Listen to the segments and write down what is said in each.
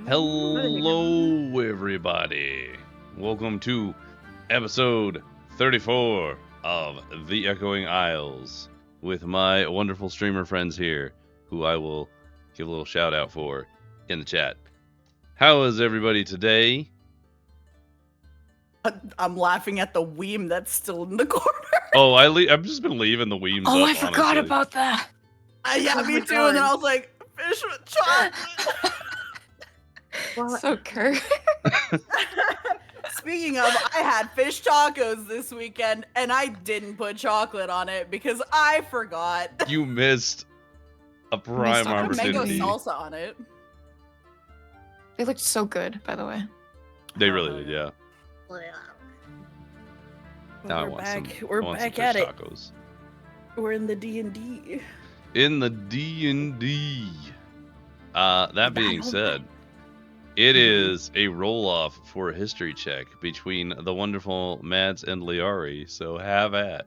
Hello, everybody. Welcome to episode 34 of The Echoing Isles with my wonderful streamer friends here, who I will give a little shout out for in the chat. How is everybody today? I'm laughing at the weem that's still in the corner. Oh, I've just been leaving the weems up, I forgot honestly. about that. Yeah, me too. And then I was like, fish with chocolate. So Kurt. Speaking of, I had fish tacos this weekend, and I didn't put chocolate on it because I forgot. You missed a prime I put mango opportunity. salsa on it. They looked so good, by the way. They really did, yeah. Now I We're want back. some, We're I want back some at fish it. tacos. We're in the D&D. In the D&D. That being said, it is a roll-off for a history check between the wonderful Mads and Liari, so have at.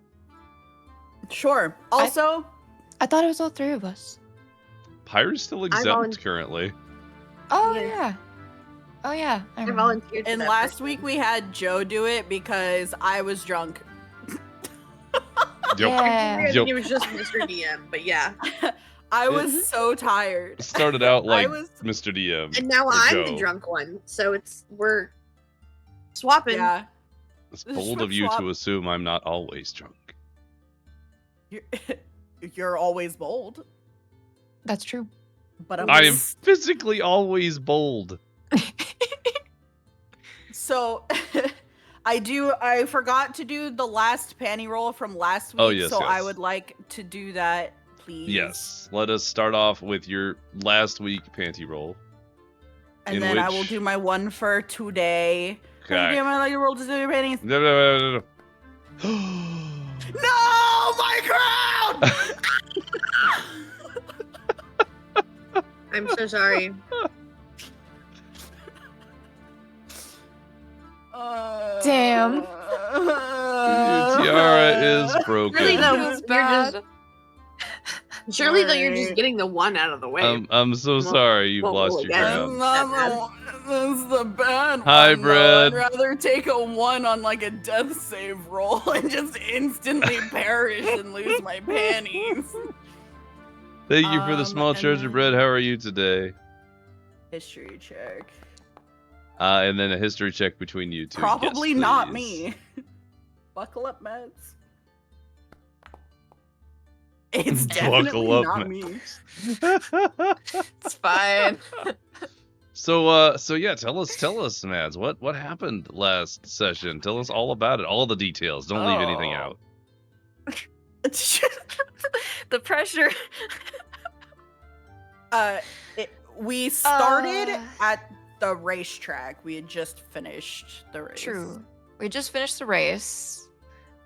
Sure. Also, I thought it was all three of us. Pyri's still exempt currently. Oh, Yeah. yeah. Oh, yeah. I I remember. volunteered. and last week we had Joe do it because I was drunk. Yeah. Yup. It was just Mr. DM, but yeah. I was so tired. Started out like was- Mr. DM. And now or I'm Joe. the drunk one, so we're swapping. Yeah. It's bold of you Swap. to assume I'm not always drunk. You're always bold, That's true. but I am physically always bold. So I forgot to do the last panty roll from last week, Oh, yes, so I yes. would like to do that, please. Yes. Let us start off with your last week panty roll. And in then I will which- do my one for today. Okay. Am I like to roll to do your panties? No. No, my crown! I'm so sorry. Damn. Your tiara is broken. Really, though, It was you're bad. Surely, though, you're just Sorry. getting the one out of the way. I'm so sorry you've Well, lost your yeah. crown. That's the bad Hi, one, though. Brad. I'd rather take a 1 on like a death save roll and just instantly perish and lose my panties. Thank you for the small and treasure then- bread. How are you today? History check. And then a history check between you two. Probably Yes, not please. me. Buckle up, Mads. It's definitely Buckle up, not Mads. me. It's fine. So yeah, tell us, Mads, what happened last session? Tell us all about it, all the details. Don't leave anything Oh. out. The pressure. We started Uh. at the racetrack. We had just finished the race. True. We just finished the race,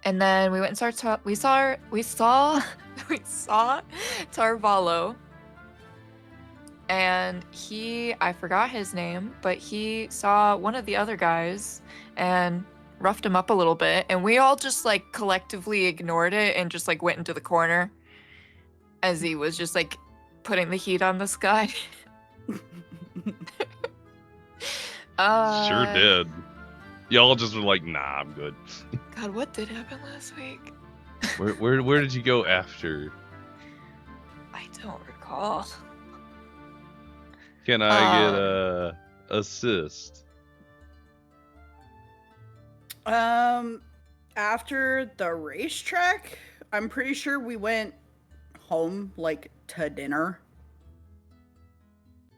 and then we went and we saw Tarvalo, and I forgot his name, but he saw one of the other guys and roughed him up a little bit, and we all just like collectively ignored it and just like went into the corner as he was just like putting the heat on this guy. Sure did. Y'all just were like, nah, I'm good. God, what did happen last week? Where did you go after? I don't recall. Can I get a assist? After the racetrack, I'm pretty sure we went home like to dinner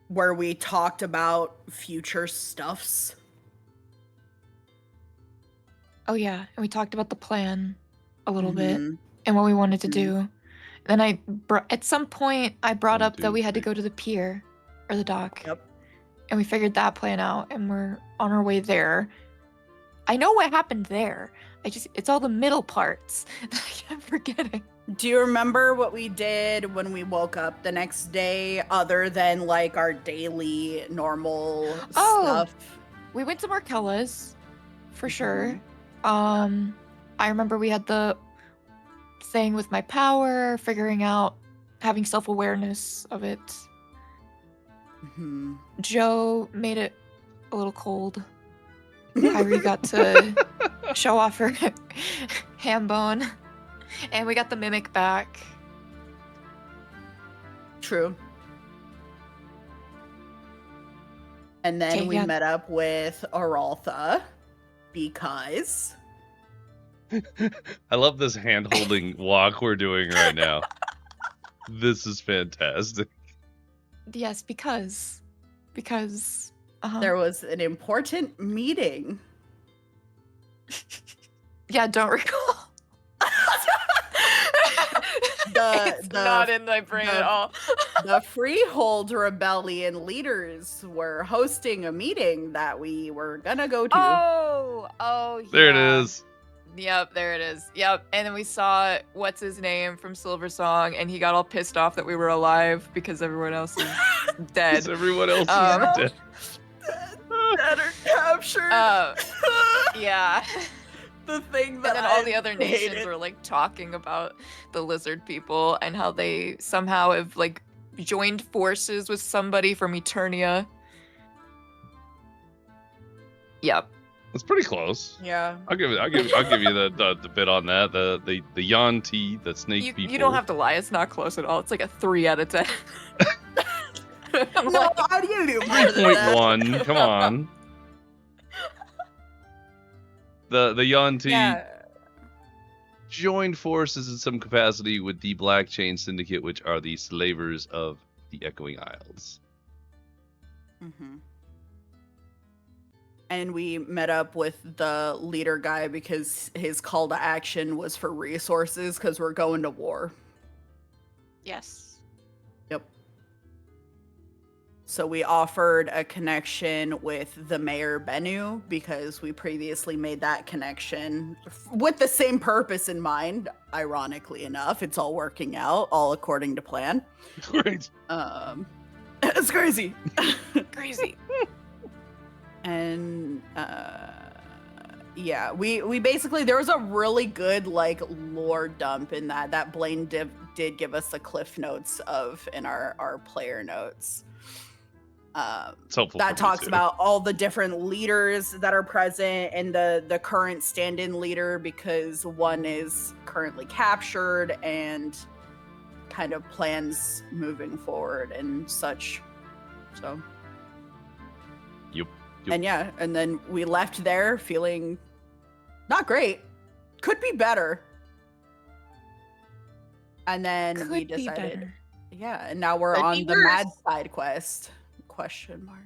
where we talked about future stuffs. Oh yeah, and we talked about the plan a little bit Mhm. and what we wanted to do. Then at some point I brought One, up two, that we had to three. go to the pier or the dock. Yep. And we figured that plan out, and we're on our way there. I know what happened there. It's all the middle parts that I kept forgetting. Do you remember what we did when we woke up the next day other than like our daily normal Oh. stuff? We went to Markella's, for sure. Mm-hmm. I remember we had the thing with my power, figuring out having self-awareness of it. Joe made it a little cold. Pyri got to show off her ham bone, and we got the mimic back. True. And then Okay, we yeah. met up with Araltha because I love this hand-holding walk we're doing right now. This is fantastic. Yes, because there was an important meeting. yeah, don't recall. It's not in my brain at all. The Freehold Rebellion leaders were hosting a meeting that we were gonna go to. Oh, yeah. There it is. Yep, there it is. Yep, and then we saw what's his name from Silver Song, and he got all pissed off that we were alive because everyone else is dead. Because everyone else is dead. Dead or captured. Yeah. The thing that And then all the other nations were like talking about the lizard people and how they somehow have like joined forces with somebody from Eternia. Yep. It's pretty close. Yeah. I'll give you the bit on that. The Yanti, the snake people. You don't have to lie. It's not close at all. It's like a 3 out of 10. No, how do you do better than that? 3.1. Come on. The Yanti joined forces in some capacity with the Black Chain Syndicate, which are the slavers of the Echoing Isles. Mm-hmm. And we met up with the leader guy because his call to action was for resources because we're going to war. Yes. Yep. So we offered a connection with the Mayor Bennu because we previously made that connection with the same purpose in mind. Ironically enough, it's all working out, all according to plan. Great. It's crazy. Crazy. And yeah, we basically, there was a really good like lore dump in that Blaine did give us the cliff notes of in our player notes. It's helpful that for me, talks too. about all the different leaders that are present and the current stand-in leader, because one is currently captured, and kind of plans moving forward and such. So Yep. and yeah, and then we left there feeling not great, could be better, and then we decided yeah, and now we're Could on be the worse. mad side quest. Question mark.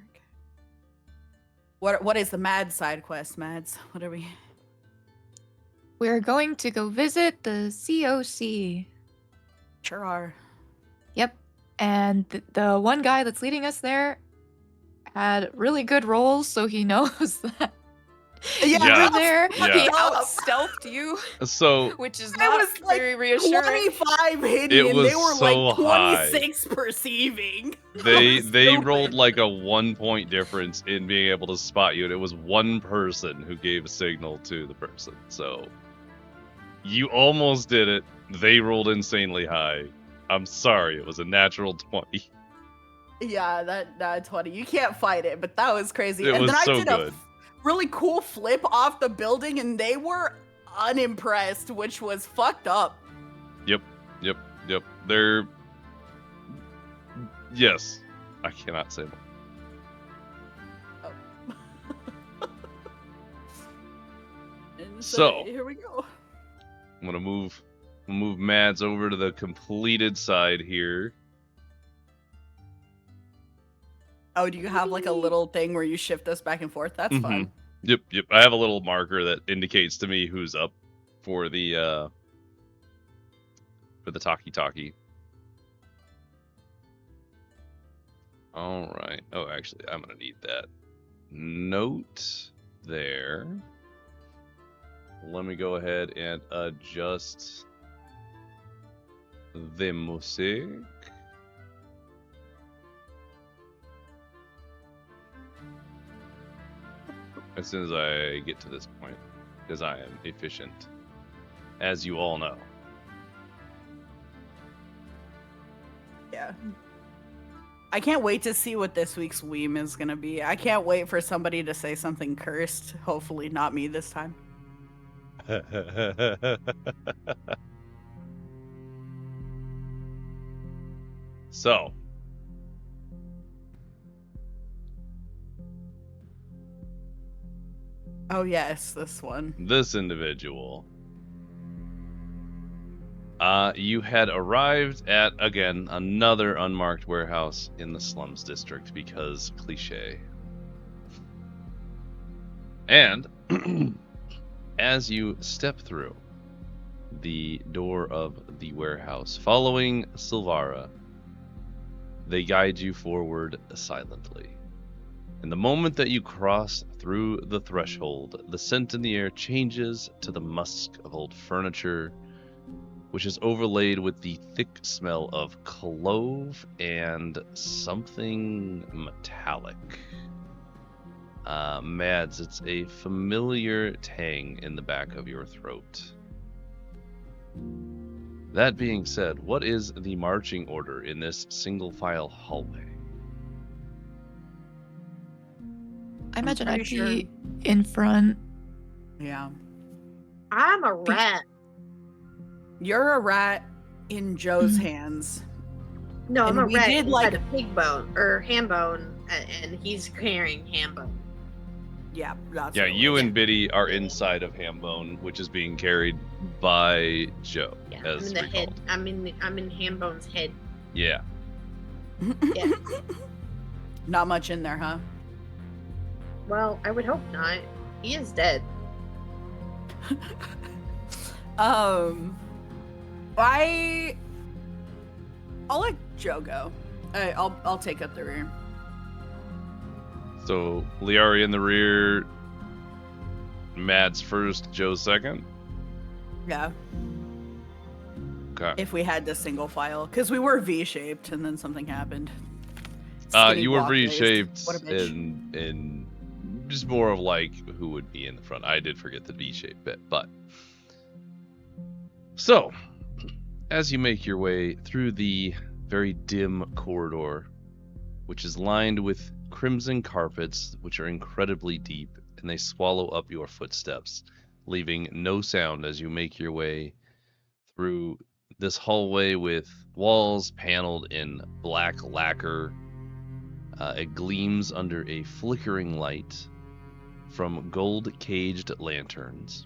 What is the mad side quest, Mads? What are we? We're going to go visit the COC. Sure are. Yep. And the one guy that's leading us there had really good rolls, so he knows that Yeah. you're there. Yeah. He out-stealthed you, So which is It not was like very reassuring. 25 hitting, It and was they were so like high. 26 perceiving. they That was they stupid. rolled like a 1 point difference in being able to spot you, and it was one person who gave a signal to the person. So you almost did it. They rolled insanely high. I'm sorry, it was a natural 20. Yeah, that 20. You can't fight it, but that was crazy. It and was then so I did good. a really cool flip off the building, and they were unimpressed, which was fucked up. Yep. They're yes. I cannot say more. And So- here we go. I'm gonna move Mads over to the completed side here. Oh, do you have like a little thing where you shift us back and forth? That's fun. Yep. I have a little marker that indicates to me who's up for the talkie. All right. Oh, actually, I'm gonna need that note there. Let me go ahead and adjust the music. As soon as I get to this point, because I am efficient, as you all know. Yeah. I can't wait to see what this week's Weem is going to be. I can't wait for somebody to say something cursed. Hopefully not me this time. So, Oh yes, this one. this individual. You had arrived at, again, another unmarked warehouse in the slums district because cliché. And as you step through the door of the warehouse, following Silvara, they guide you forward silently. And the moment that you cross through the threshold, the scent in the air changes to the musk of old furniture, which is overlaid with the thick smell of clove and something metallic. Mads, it's a familiar tang in the back of your throat. That being said, what is the marching order in this single file hallway? I imagine I'd pretty be in front. Yeah. I'm a rat. You're a rat in Joe's hands. No, I'm And a we rat did, inside like- a pig bone or ham bone, and he's carrying ham bone. Yeah, that's Yeah, what it you was. and Biddy are inside of Hambone, which is being carried by Joe, Yeah, I'm as in the recalled. head. I'm in ham bone's head. Yeah. Yeah. Not much in there, huh? Well, I would hope not. He is dead. I'll let Joe go. I'll take up the rear. So, Liari in the rear, Mads first, Joe second. Yeah, Okay. if we had to single file, because we were V-shaped and then something happened. Skinny You were block-based. V-shaped What a bitch. and just more of like who would be in the front. I did forget the V-shaped bit, but so as you make your way through the very dim corridor, which is lined with crimson carpets, which are incredibly deep, and they swallow up your footsteps, leaving no sound as you make your way through this hallway with walls paneled in black lacquer. It gleams under a flickering light from gold-caged lanterns.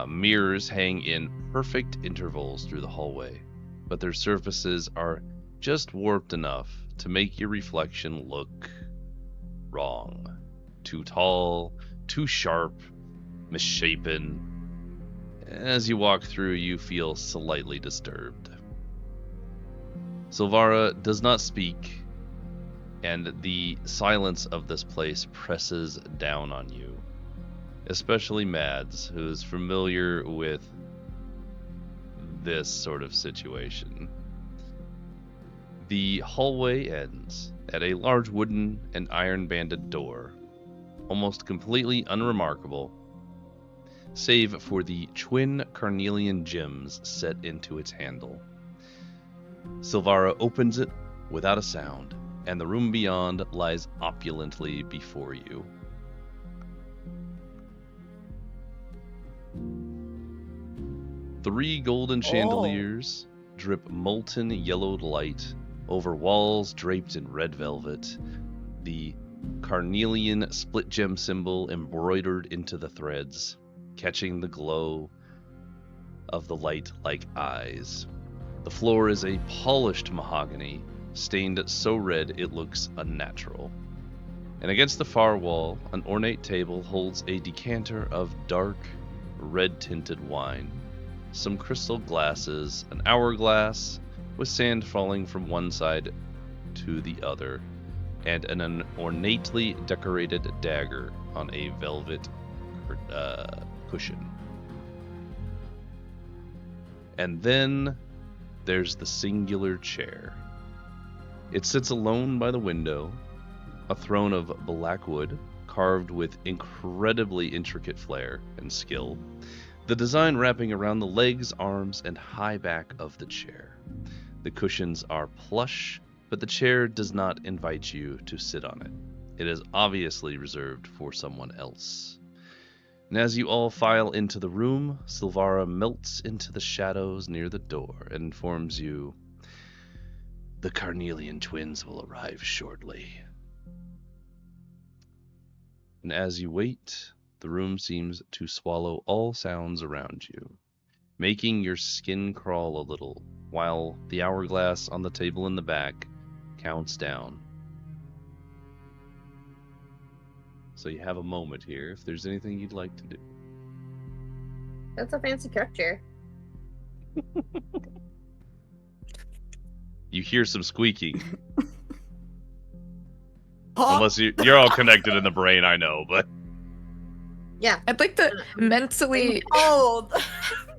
Mirrors hang in perfect intervals through the hallway, but their surfaces are just warped enough to make your reflection look wrong. Too tall, too sharp, misshapen. As you walk through, you feel slightly disturbed. Silvara does not speak, and the silence of this place presses down on you, especially Mads, who is familiar with this sort of situation. The hallway ends at a large wooden and iron-banded door, almost completely unremarkable, save for the twin Carnelian gems set into its handle. Silvara opens it without a sound, and the room beyond lies opulently before you. Three golden chandeliers drip molten yellowed light over walls draped in red velvet, the Carnelian split gem symbol embroidered into the threads, catching the glow of the light like eyes. The floor is a polished mahogany, stained so red it looks unnatural. And against the far wall, an ornate table holds a decanter of dark, red-tinted wine, some crystal glasses, an hourglass with sand falling from one side to the other, and an ornately decorated dagger on a velvet cushion. And then there's the singular chair. It sits alone by the window, a throne of black wood carved with incredibly intricate flair and skill, the design wrapping around the legs, arms, and high back of the chair. The cushions are plush, but the chair does not invite you to sit on it. It is obviously reserved for someone else. And as you all file into the room, Silvara melts into the shadows near the door and informs you, the Carnelian twins will arrive shortly. And as you wait, the room seems to swallow all sounds around you, making your skin crawl a little, while the hourglass on the table in the back counts down. So you have a moment here, if there's anything you'd like to do. That's a fancy cook chair. You hear some squeaking. Huh? Unless you're all connected in the brain, I know, but... Yeah. I'd like to mentally. Oh,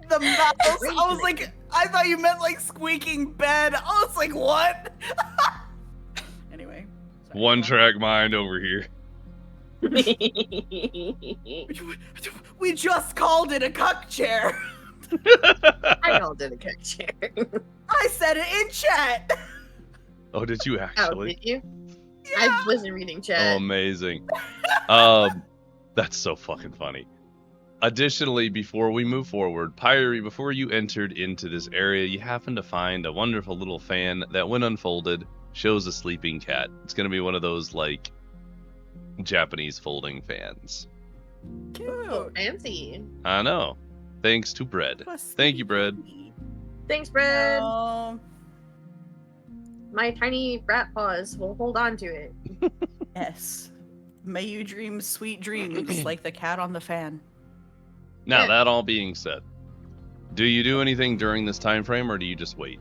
the mouse. I was like, I thought you meant like squeaking bed. I was like, what? Anyway. sorry. One-track mind over here. We just called it a cuck chair. I called it a cook chair. I said it in chat. Oh, did you Oh, actually? did you? Yeah. I wasn't reading Oh, chat. amazing. That's so fucking funny. Additionally, before we move forward, Pyri, before you entered into this area, you happen to find a wonderful little fan that, when unfolded, shows a sleeping cat. It's gonna be one of those, like, Japanese folding fans. Oh, Cute. fancy. I know. Thanks to Bread. Thank you, Bread. Thanks, Brad. Oh, My tiny rat paws will hold on to it. yes. May you dream sweet dreams like the cat on the fan. Now, Yeah. that all being said, do you do anything during this time frame, or do you just wait?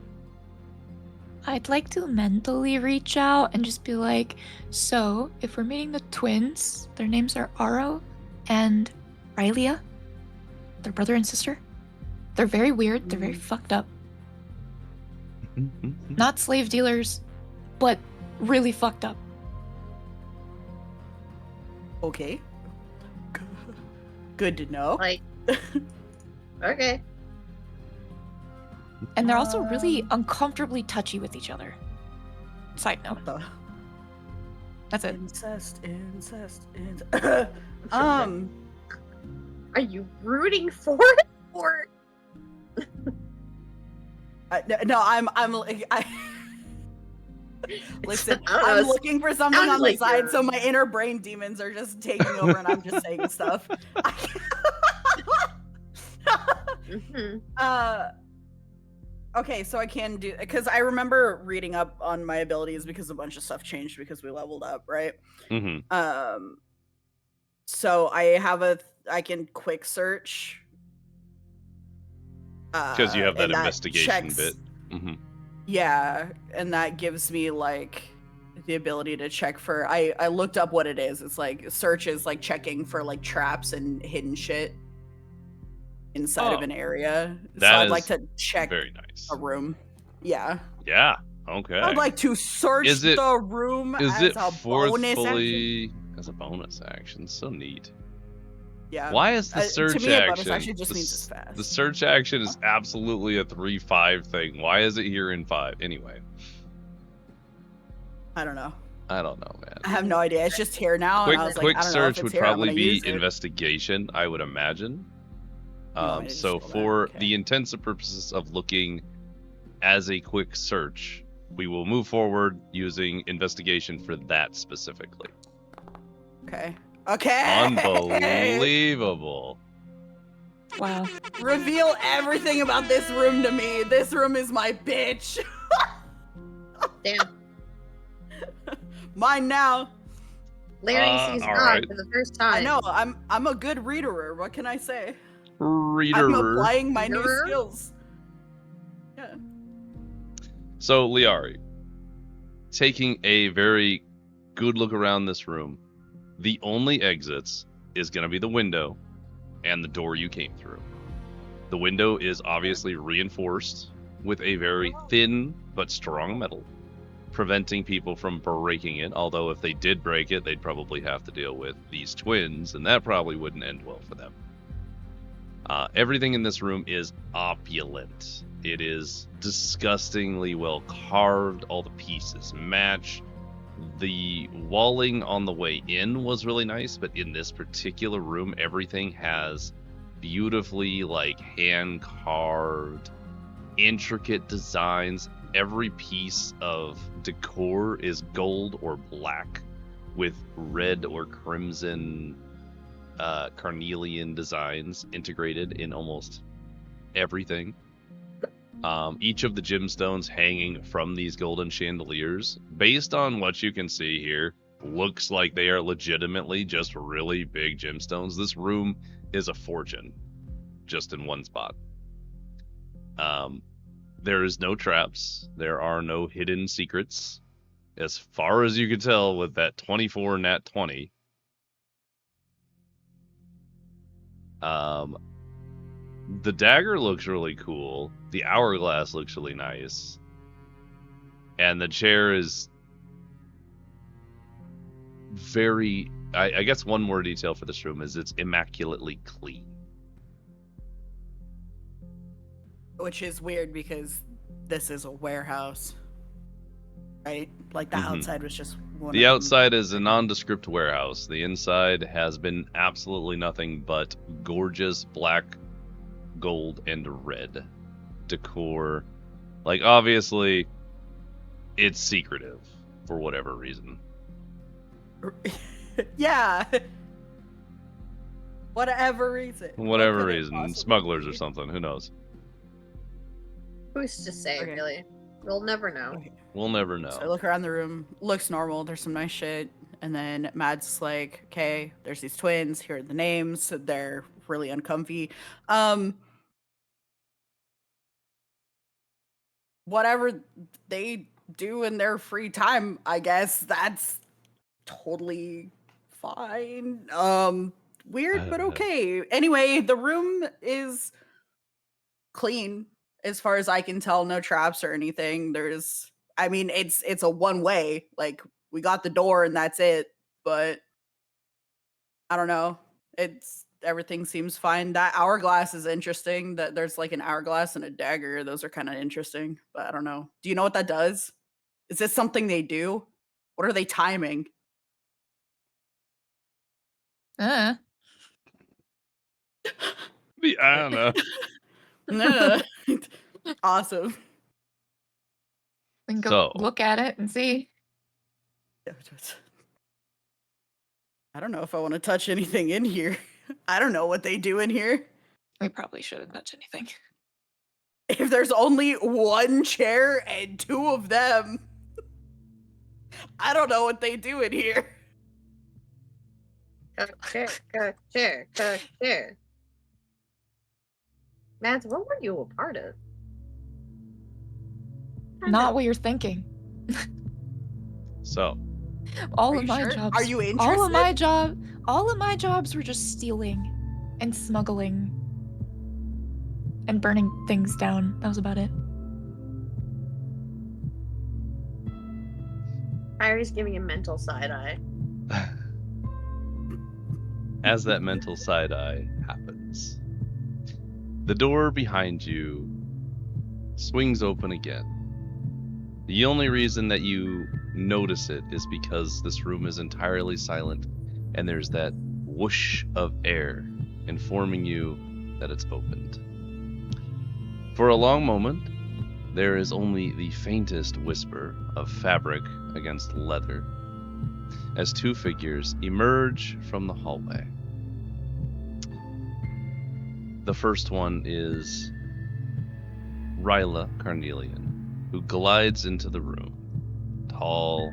I'd like to mentally reach out and just be like, so if we're meeting the twins, their names are Barrow and Rylia. They're brother and sister. They're very weird. They're very fucked up. Not slave dealers, but really fucked up. Okay. Good to know. Like, okay. And they're also really uncomfortably touchy with each other. Side note. What the? That's it. Incest. Are you rooting for it or? No, I'm listen, I don't know, I'm looking for something sounds on the like side, you're- so my inner brain demons are just taking over, and I'm just saying stuff. Mhm. Okay, so I can do, because I remember reading up on my abilities because a bunch of stuff changed because we leveled up, right? Mm-hmm. So I can quick search. Because you have that and investigation checks- bit. Mm-hmm. Yeah, and that gives me like the ability to check for. I looked up what it is. It's like search is like checking for like traps and hidden shit inside of Oh, an area. So that I'd is like to check Very nice. a room. Yeah, Yeah. Okay. I'd like to search Is it- the room Is as it a bonus action. forcefully as a bonus action? So neat. Yeah. Why is the To search me, a bonus action? action just the, means it's s- fast. the search action is absolutely a 3-5 thing. Why is it here in 5? Anyway, I don't know. I don't know, man. I have no idea. It's just here now, and I was like, Quick I don't know if search it's would here. I'm probably gonna be use it. investigation, I would imagine. You want me to So just roll that? for Okay. the intents and purposes of looking as a quick search, we will move forward using investigation for that specifically. Okay. Okay. Unbelievable. Wow. Reveal everything about this room to me. This room is my bitch. Damn. Mine now. Larry sees all God right. for the first time. I know. I'm a good reader. What can I say? Reader. I'm applying my new Reader? skills. Yeah. So, Liari, taking a very good look around this room, the only exits is going to be the window and the door you came through. The window is obviously reinforced with a very thin but strong metal, preventing people from breaking it, although if they did break it, they'd probably have to deal with these twins, and that probably wouldn't end well for them. Everything in this room is opulent. It is disgustingly well carved. All the pieces match. The walling on the way in was really nice, but in this particular room, everything has beautifully hand carved, intricate designs. Every piece of decor is gold or black with red or crimson carnelian designs integrated in almost everything. Each of the gemstones hanging from these golden chandeliers, based on what you can see here, looks like they are legitimately just really big gemstones. This room is a fortune just in one spot. There is no traps. There are no hidden secrets. As far as you can tell with that 24 nat 20. The dagger looks really cool. The hourglass looks really nice. And the chair is very... I guess one more detail for this room is it's immaculately clean. Which is weird because this is a warehouse, right? Like the outside was just one. The outside is a nondescript warehouse. The inside has been absolutely nothing but gorgeous black, gold, and red decor. Obviously, it's secretive for whatever reason. Yeah. Whatever reason. Whatever reason. Smugglers or something. Who knows? Who's to say, Okay. really? We'll never know. Okay. We'll never know. So I look around the room, looks normal, there's some nice shit, and then Mad's like, okay, there's these twins, here are the names, they're really uncomfy. Whatever they do in their free time, I guess that's totally fine. Weird, but okay. Anyway, the room is clean. As far as I can tell, no traps or anything. It's a one way. We got the door and that's it. But I don't know. Everything seems fine. That hourglass is interesting. That there's an hourglass and a dagger. Those are kind of interesting. But I don't know. Do you know what that does? Is this something they do? What are they timing? I don't know. No. Awesome. We can go So- look at it and see. I don't know if I want to touch anything in here. I don't know what they do in here. We probably shouldn't touch anything. If there's only one chair and two of them, I don't know what they do in here. Chair. Mads, what were you a part of? Not what you're thinking. So, All Are of you my sure? jobs. Are you All interested? of my jobs were just stealing and smuggling and burning things down. That was about it. Pyri's giving a mental side eye. as that mental side-eye happens, the door behind you swings open again. The only reason that you notice it is because this room is entirely silent and there's that whoosh of air informing you that it's opened. For a long moment, there is only the faintest whisper of fabric against leather as two figures emerge from the hallway. The first one is Carnelian, who glides into the room. Tall,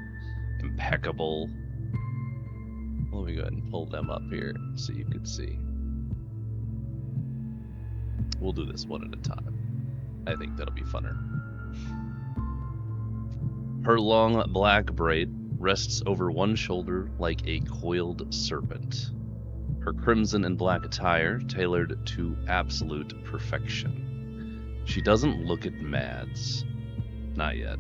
impeccable. Let me go ahead and pull them up here so you can see. We'll do this one at a time. I think that'll be funner. Her long black braid rests over one shoulder like a coiled serpent. Her crimson and black attire tailored to absolute perfection. She doesn't look at Mads. Not yet.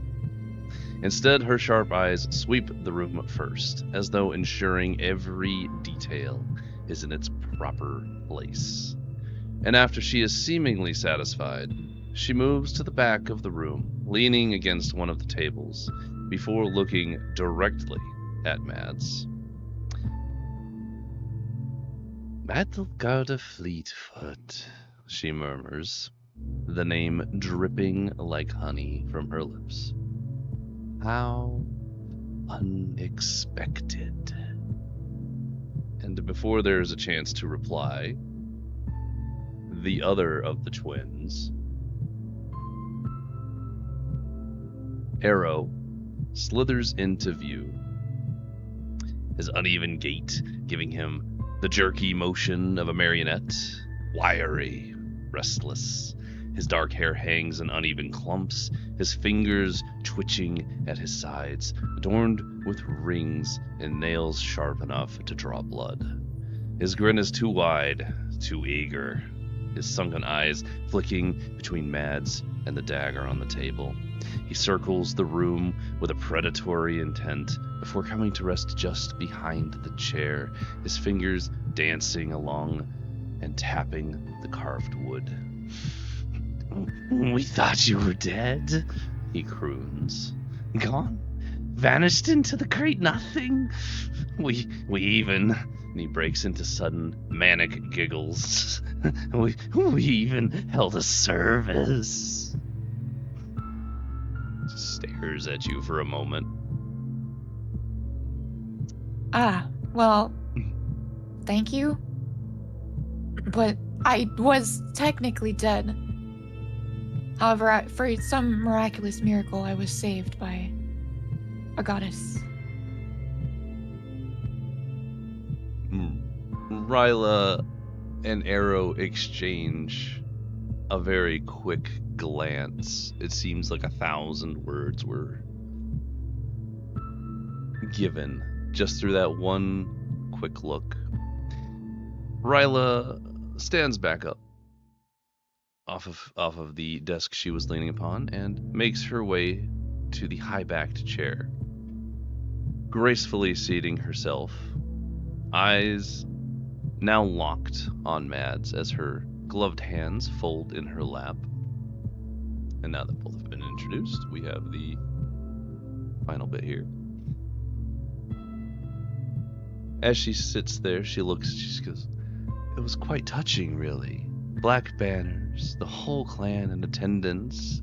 Instead, her sharp eyes sweep the room first, as though ensuring every detail is in its proper place. and after she is seemingly satisfied, she moves to the back of the room, leaning against one of the tables, before looking directly at Mads. Madelgarda Fleetfoot, she murmurs, the name dripping like honey from her lips. How unexpected. And before there's a chance to reply, the other of the twins, Barrow, slithers into view, his uneven gait giving him the jerky motion of a marionette, wiry, restless. His dark hair hangs in uneven clumps, his fingers twitching at his sides, adorned with rings and nails sharp enough to draw blood. His grin is too wide, too eager, his sunken eyes flicking between Mads and the dagger on the table. He circles the room with a predatory intent before coming to rest just behind the chair, his fingers dancing along and tapping the carved wood. "We thought you were dead," he croons. "Gone? Vanished into the great nothing? We even..." And he breaks into sudden manic giggles. We even held a service." Just stares at you for a moment. Well, thank you. But I was technically dead. However, for some miraculous miracle, I was saved by a goddess. Ryla and Arrow exchange a very quick glance. It seems like 1,000 words were given just through that one quick look. Ryla stands back up off of the desk she was leaning upon and makes her way to the high-backed chair, gracefully seating herself, eyes now locked on Mads as her gloved hands fold in her lap. And now that both have been introduced, we have the final bit here. As she sits there, she goes, "It was quite touching, really. Black banners, the whole clan in attendance.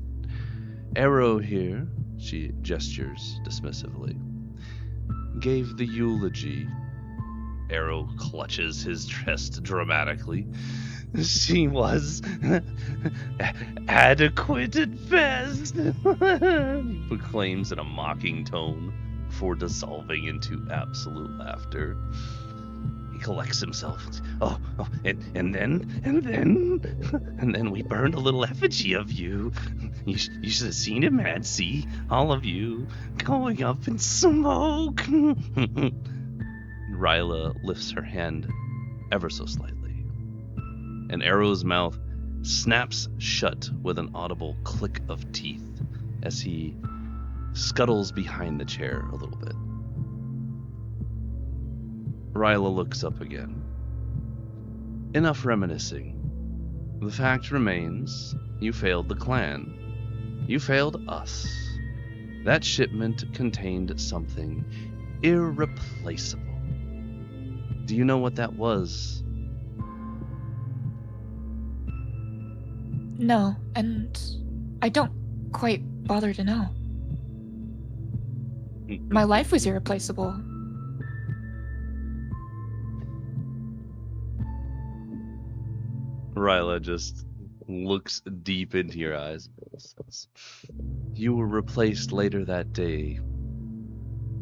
Arrow here," she gestures dismissively, "gave the eulogy." Arrow clutches his chest dramatically. "She was adequate at best," he proclaims in a mocking tone before dissolving into absolute laughter. He collects himself. And then we burned a little effigy of you. You should have seen it, Madsy. All of you going up in smoke." Ryla lifts her hand ever so slightly, and Arrow's mouth snaps shut with an audible click of teeth as he scuttles behind the chair a little bit. Ryla looks up again. "Enough reminiscing. The fact remains, you failed the clan. You failed us. That shipment contained something irreplaceable. Do you know what that was?" No, and I don't quite bother to know. My life was irreplaceable. Ryla just looks deep into your eyes. "You were replaced later that day.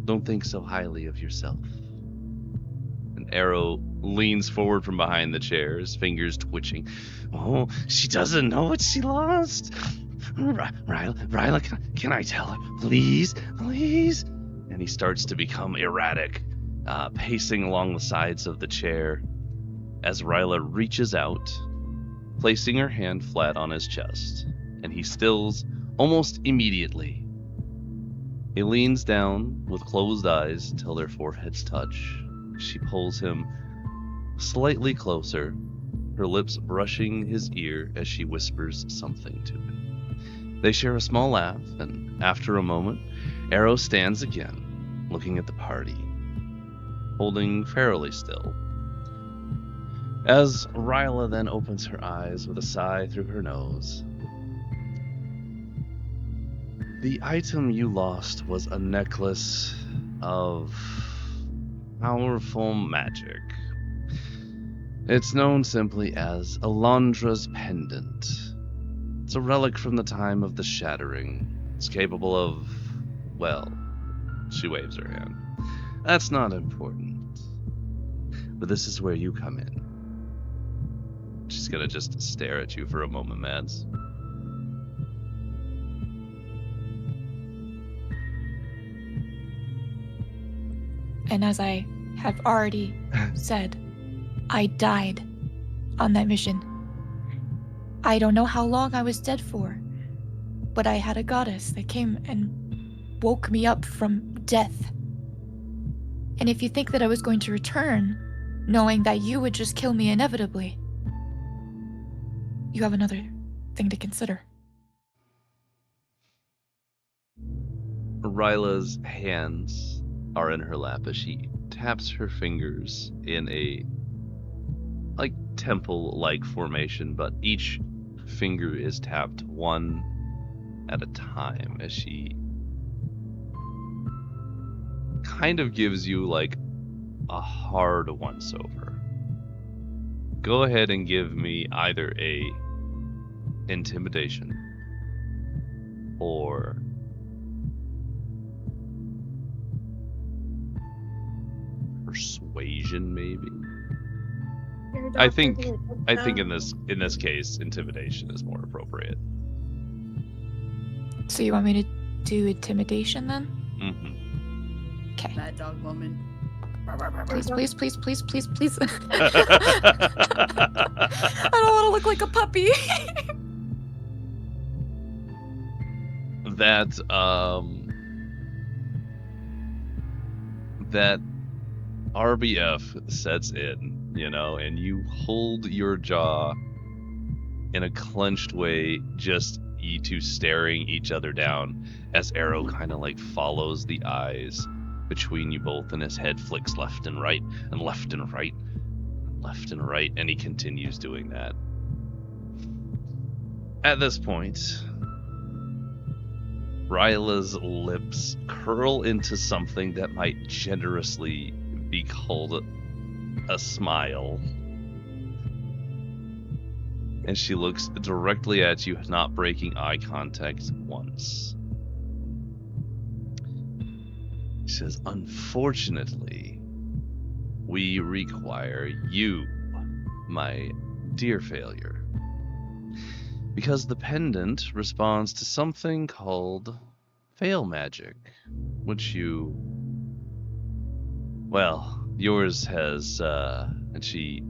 Don't think so highly of yourself." And Arrow leans forward from behind the chair, his fingers twitching. "Oh, she doesn't know what she lost. Ryla, can I tell her? Please, please?" And he starts to become erratic, pacing along the sides of the chair as Ryla reaches out, placing her hand flat on his chest, and he stills almost immediately. He leans down with closed eyes until their foreheads touch. She pulls him slightly closer her lips brushing his ear as she whispers something to him. They share a small laugh, and after a moment, Arrow stands again, looking at the party, holding fairly still. As Ryla then opens her eyes with a sigh through her nose. The item you lost was a necklace of powerful magic. It's known simply as Alondra's Pendant. It's a relic from the time of the Shattering. It's capable of, well, she waves her hand. That's not important. But this is where you come in. She's gonna just stare at you for a moment, Mads. And as I have already said, I died on that mission. I don't know how long I was dead for, but I had a goddess that came and woke me up from death. And if you think that I was going to return, knowing that you would just kill me inevitably, you have another thing to consider. Ryla's hands are in her lap as she taps her fingers in a temple-like formation, but each finger is tapped one at a time as she kind of gives you a hard once-over. Go ahead and give me either a intimidation or persuasion, maybe. I think in this case, intimidation is more appropriate. So you want me to do intimidation then? Mm-hmm. Okay. Mad dog moment. Please. I don't want to look like a puppy. that RBF sets in, and you hold your jaw in a clenched way, just you two staring each other down as Arrow kind of follows the eyes between you both, and his head flicks left and right, and left and right, left and right, and he continues doing that. At this point, Ryla's lips curl into something that might generously be called a smile. And she looks directly at you, not breaking eye contact once. She says, "Unfortunately, we require you, my dear failure, because the pendant responds to something called fail magic, which yours has, and she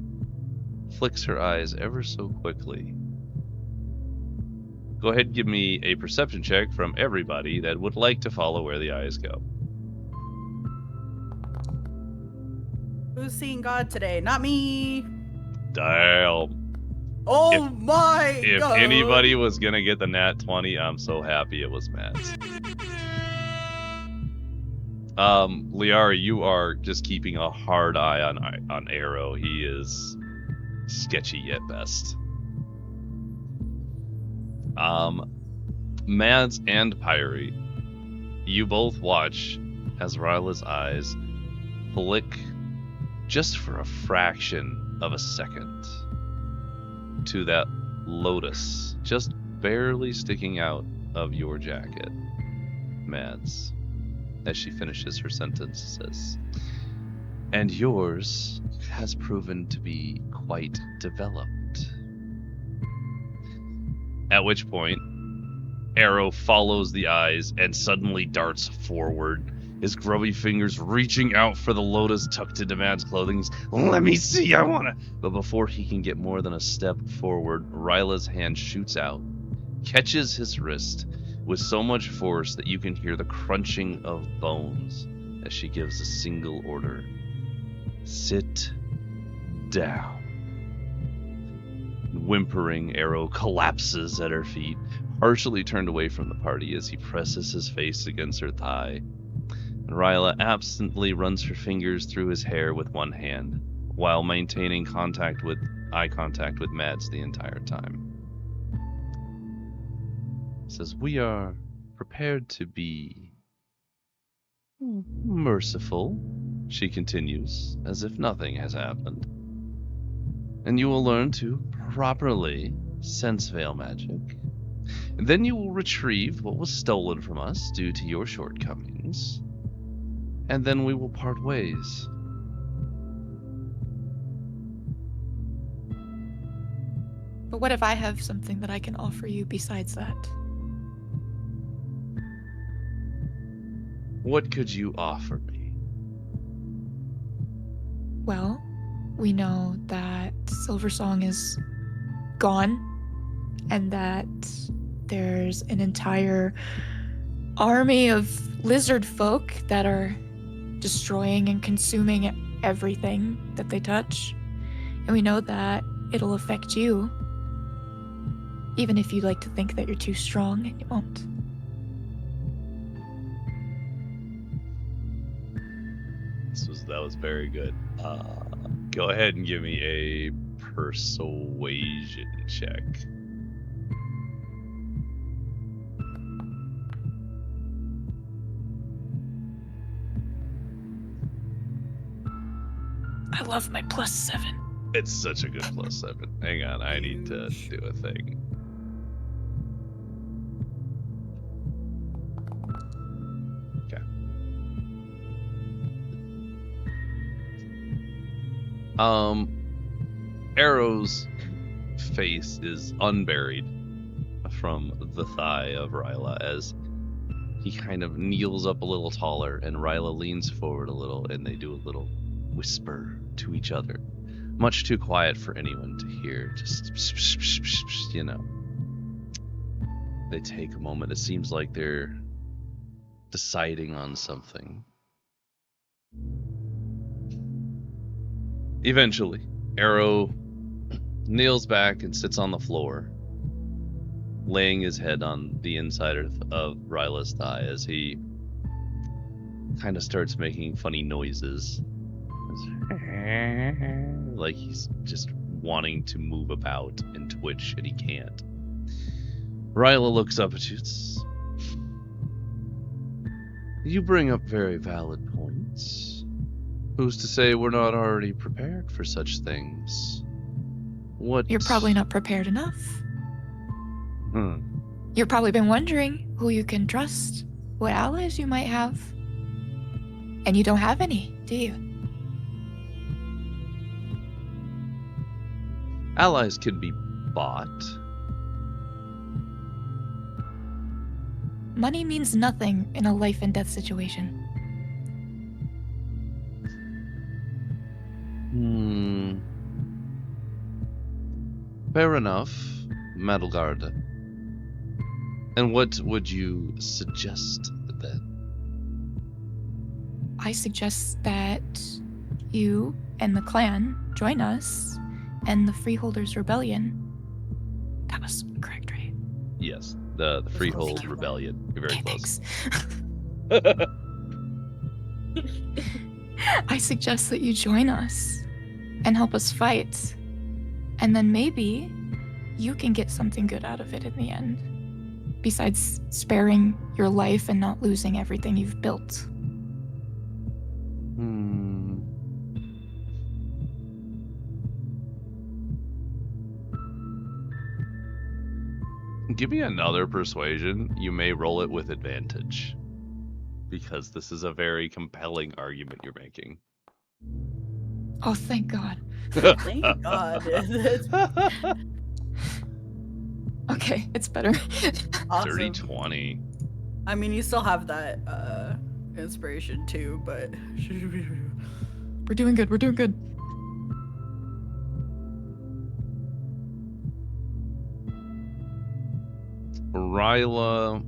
flicks her eyes ever so quickly. Go ahead and give me a perception check from everybody that would like to follow where the eyes go." Who's seeing God today? Not me. Damn. Oh my If God. anybody was gonna get the nat 20, I'm so happy it was Mads. Liara, you are just keeping a hard eye on Arrow. He is sketchy at best. Mads and Pyri, you both watch as Ryla's eyes flick just for a fraction of a second to that lotus just barely sticking out of your jacket. Mads, as she finishes her sentence, says, "And yours has proven to be quite developed." At which point, Arrow follows the eyes and suddenly darts forward, his grubby fingers reaching out for the lotus tucked into Mads' clothing. "Let me see, I wanna..." But before he can get more than a step forward, Ryla's hand shoots out, catches his wrist with so much force that you can hear the crunching of bones as she gives a single order: "Sit down." whimpering arrow collapses at her feet, partially turned away from the party as he presses his face against her thigh. And Ryla absently runs her fingers through his hair with one hand, while maintaining eye contact with Mads the entire time. Says, "We are prepared to be merciful," she continues, as if nothing has happened. "And you will learn to properly sense veil magic. And then you will retrieve what was stolen from us due to your shortcomings. And then we will part ways." But what if I have something that I can offer you besides that? What could you offer me? Well, we know that Silversong is gone, and that there's an entire army of lizard folk that are destroying and consuming everything that they touch. And we know that it'll affect you, even if you like to think that you're too strong, and you won't. That was very good. Go ahead and give me a persuasion check. I love my +7. It's such a good +7. Hang on, I need to do a thing. Okay. Arrow's face is unburied from the thigh of Ryla as he kind of kneels up a little taller, and Ryla leans forward a little, and they do a little whisper to each other. Much too quiet for anyone to hear. Just, you know. They take a moment. It seems like they're deciding on something. Eventually, Arrow kneels back and sits on the floor, laying his head on the inside of Ryla's thigh as he kind of starts making funny noises. Like he's just wanting to move about and twitch, and he can't. Ryla looks up at you. You bring up very valid points. Who's to say we're not already prepared for such things? What? You're probably not prepared enough. You've probably been wondering who you can trust, what allies you might have. And you don't have any, do you? Allies can be bought. Money means nothing in a life and death situation. Fair enough, Metalguard. And what would you suggest then? I suggest that you and the clan join us and the Freeholders' Rebellion. That was correct, right? Yes, the Freehold Rebellion. You're very close. Thanks. I suggest that you join us and help us fight. And then maybe you can get something good out of it in the end. Besides sparing your life and not losing everything you've built. Give me another persuasion. You may roll it with advantage, because this is a very compelling argument you're making. Oh, thank God. Thank God. Okay, it's better. Awesome. Dirty 20. I mean, you still have that inspiration too, but We're doing good. We're doing good. Ryla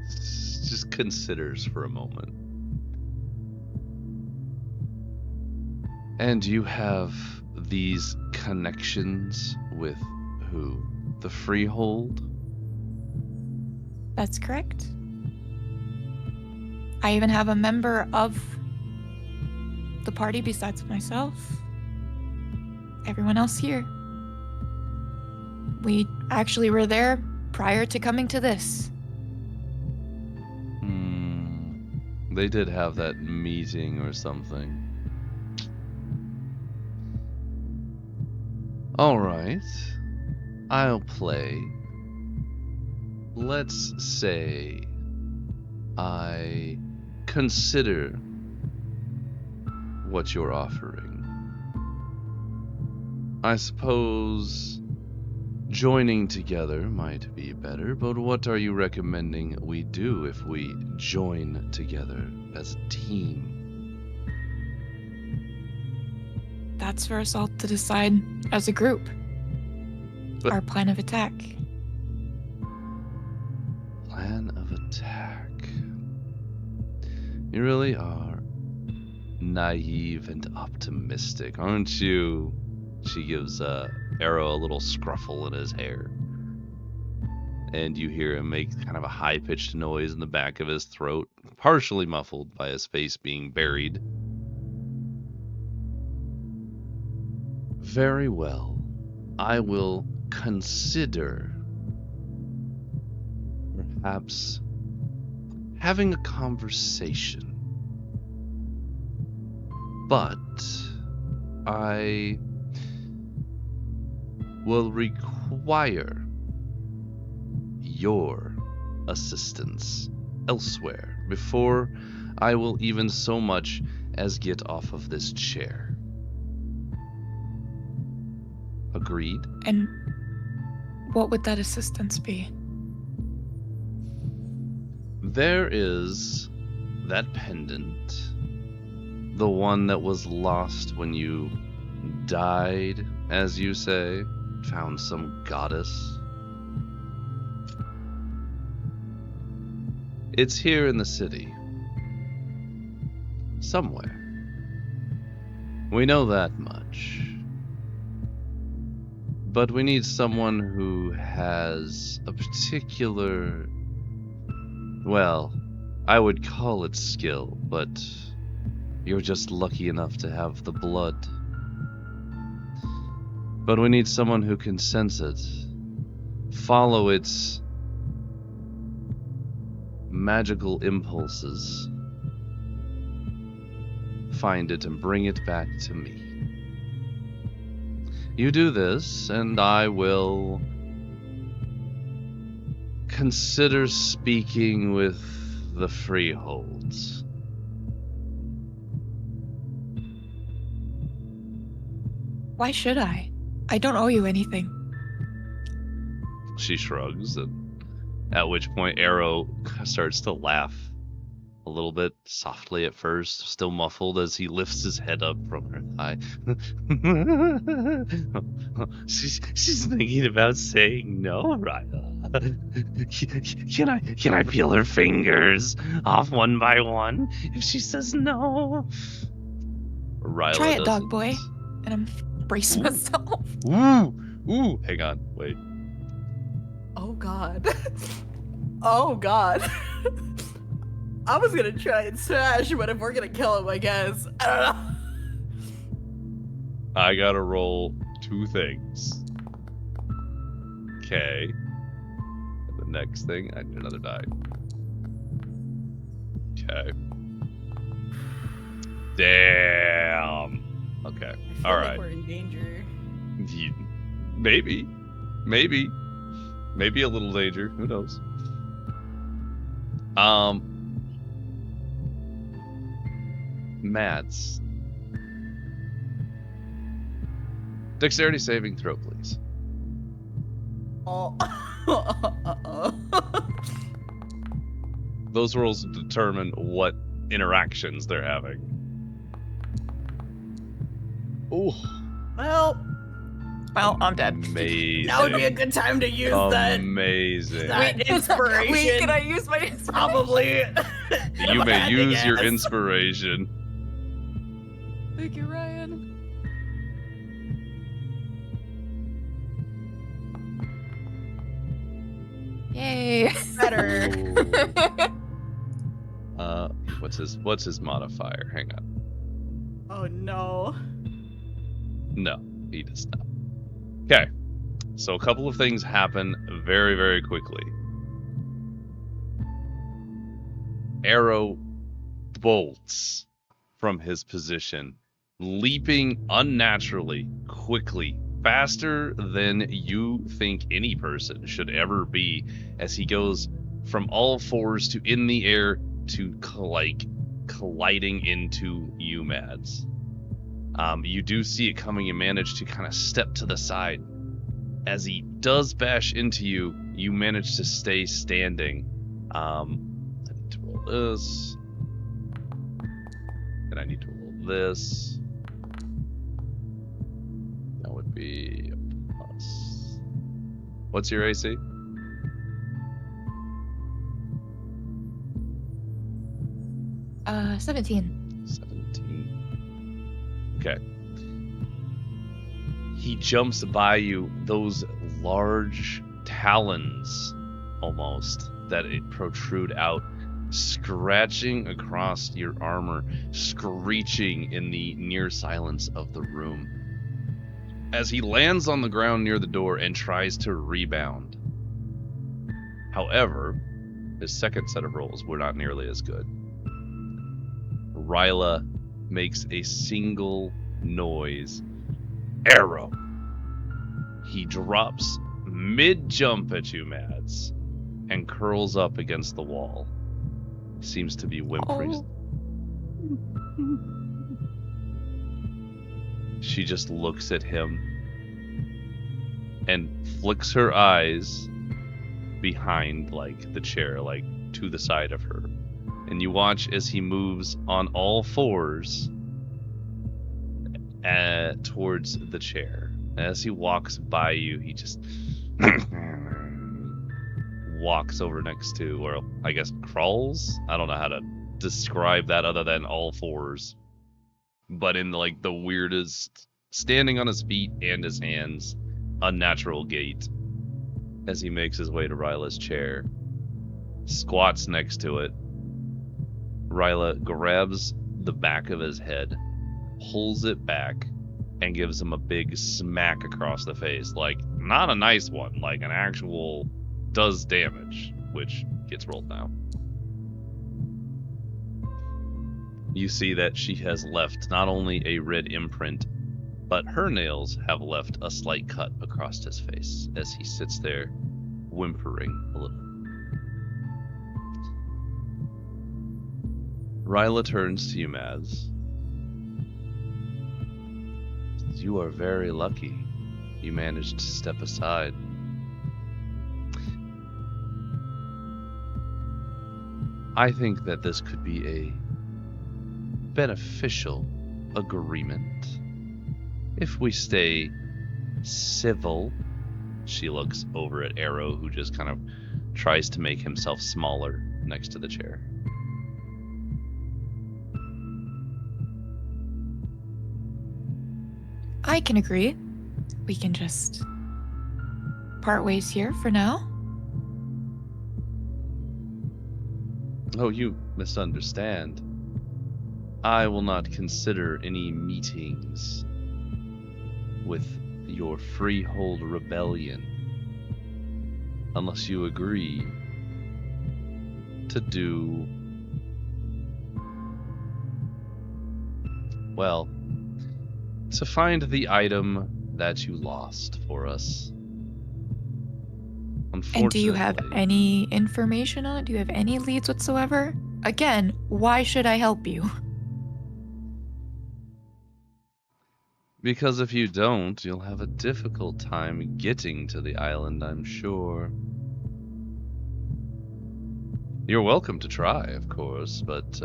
just considers for a moment. And you have these connections with who? The Freehold? That's correct. I even have a member of the party besides myself. Everyone else here. We actually were there prior to coming to this. They did have that meeting or something. Alright. I'll play. Let's say I consider what you're offering. I suppose joining together might be better, but what are you recommending we do if we join together as a team? That's for us all to decide as a group. But- Our plan of attack. Plan of attack. You really are naive and optimistic, aren't you? She gives Arrow a little scruffle in his hair. And you hear him make kind of a high-pitched noise in the back of his throat, partially muffled by his face being buried. Very well. I will consider perhaps having a conversation. But I will require your assistance elsewhere before I will even so much as get off of this chair. Agreed? And what would that assistance be? There is that pendant, the one that was lost when you died, as you say, found some goddess. It's here in the city. Somewhere. We know that much. But we need someone who has a particular... Well, I would call it skill, but you're just lucky enough to have the blood. But we need someone who can sense it, follow its magical impulses, find it and bring it back to me. You do this, and I will consider speaking with the Freeholds. Why should I? I don't owe you anything. She shrugs, and at which point Arrow starts to laugh a little bit, softly at first, still muffled as he lifts his head up from her thigh. She's thinking about saying no, Ryla. Can I peel her fingers off one by one if she says no? Ryla Try it, dog doesn't. boy. And I'm bracing myself. Ooh, hang on, wait. Oh god. Oh god. I was gonna try and smash, but if we're gonna kill him, I guess. I don't know. I gotta roll 2 things. Okay. And the next thing, I need another die. Okay. Damn. Okay. I feel All like right. we're in danger. Maybe a little danger. Who knows? Mads. Dexterity saving throw, please. Oh. Those rolls determine what interactions they're having. Ooh. Well, I'm dead. Amazing. that would be a good time to use Amazing. that inspiration. Wait, can I use my inspiration? Probably. You may I use your guess. inspiration. Thank you, Ryan. Yay. Better. What's his modifier? Hang on. Oh no. No, he does not. Okay. So a couple of things happen very, very quickly. Arrow bolts from his position, leaping unnaturally, quickly, faster than you think any person should ever be, as he goes from all fours to in the air to colliding into you, Mads. You do see it coming. You manage to kind of step to the side. As he does bash into you, you manage to stay standing. I need to roll this. And I need to roll this. That would be a plus. What's your AC? Uh, 17. 17. Okay. He jumps by you, those large talons almost that it protrude out, scratching across your armor, screeching in the near silence of the room. As he lands on the ground near the door and tries to rebound. However, his second set of rolls were not nearly as good. Ryla makes a single noise. Arrow. He drops mid-jump at you, Mads, and curls up against the wall. Seems to be whimpering. Oh. She just looks at him and flicks her eyes behind, the chair, to the side of her. And you watch as he moves on all fours towards the chair. As he walks by you, he just walks over next to, or I guess crawls? I don't know how to describe that other than all fours. But in the weirdest, standing on his feet and his hands, unnatural gait, as he makes his way to Ryla's chair, squats next to it. Ryla grabs the back of his head, pulls it back, and gives him a big smack across the face. Not a nice one, an actual does damage, which gets rolled now. You see that she has left not only a red imprint, but her nails have left a slight cut across his face as he sits there whimpering a little. Ryla turns to you, Mads. You are very lucky you managed to step aside. I think that this could be a beneficial agreement if we stay civil. She looks over at Arrow, who just kind of tries to make himself smaller next to the chair. I can agree. We can just part ways here for now. Oh, you misunderstand. I will not consider any meetings with your Freehold Rebellion unless you agree to do, well, to find the item that you lost for us. And do you have any information on it? Do you have any leads whatsoever? Again, why should I help you? Because if you don't, you'll have a difficult time getting to the island, I'm sure. You're welcome to try, of course, but